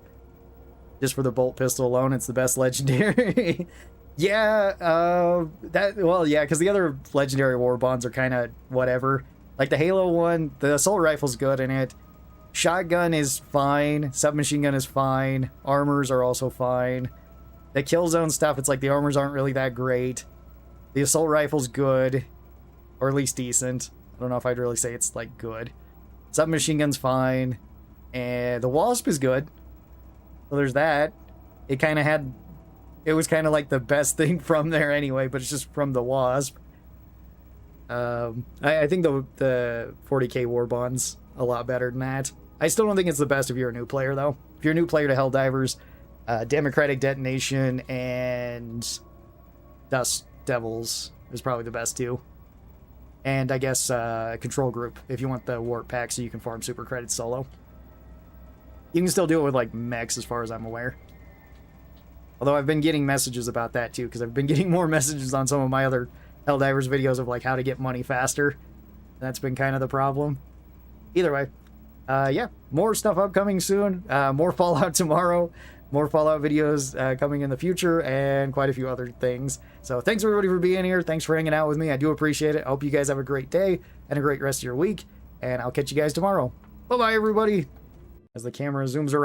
Just for the bolt pistol alone, it's the best legendary. Yeah, because the other legendary war bonds are kind of whatever. Like the Halo one, the assault rifle's good in it. Shotgun is fine. Submachine gun is fine. Armors are also fine. The Killzone stuff, it's like the armors aren't really that great. The assault rifle's good, or at least decent. I don't know if I'd really say it's like good. Submachine gun's fine, and the Wasp is good. So there's that. It was kind of like the best thing from there anyway, but it's just from the Wasp. I think the 40k war bond's a lot better than that. I still don't think it's the best if you're a new player, though. If you're a new player to Helldivers, Democratic Detonation and Dust Devils is probably the best too. And I guess Control Group, if you want the Warp Pack so you can farm super credits solo. You can still do it with like mechs as far as I'm aware. Although I've been getting messages about that too, because I've been getting more messages on some of my other Helldivers videos of like how to get money faster. That's been kind of the problem. Either way, yeah, more stuff upcoming soon. More Fallout tomorrow. more Fallout videos coming in the future, and quite a few other things. So thanks everybody for being here. Thanks for hanging out with me. I do appreciate it. I hope you guys have a great day and a great rest of your week, and I'll catch you guys tomorrow. Bye-bye, everybody. As the camera zooms around.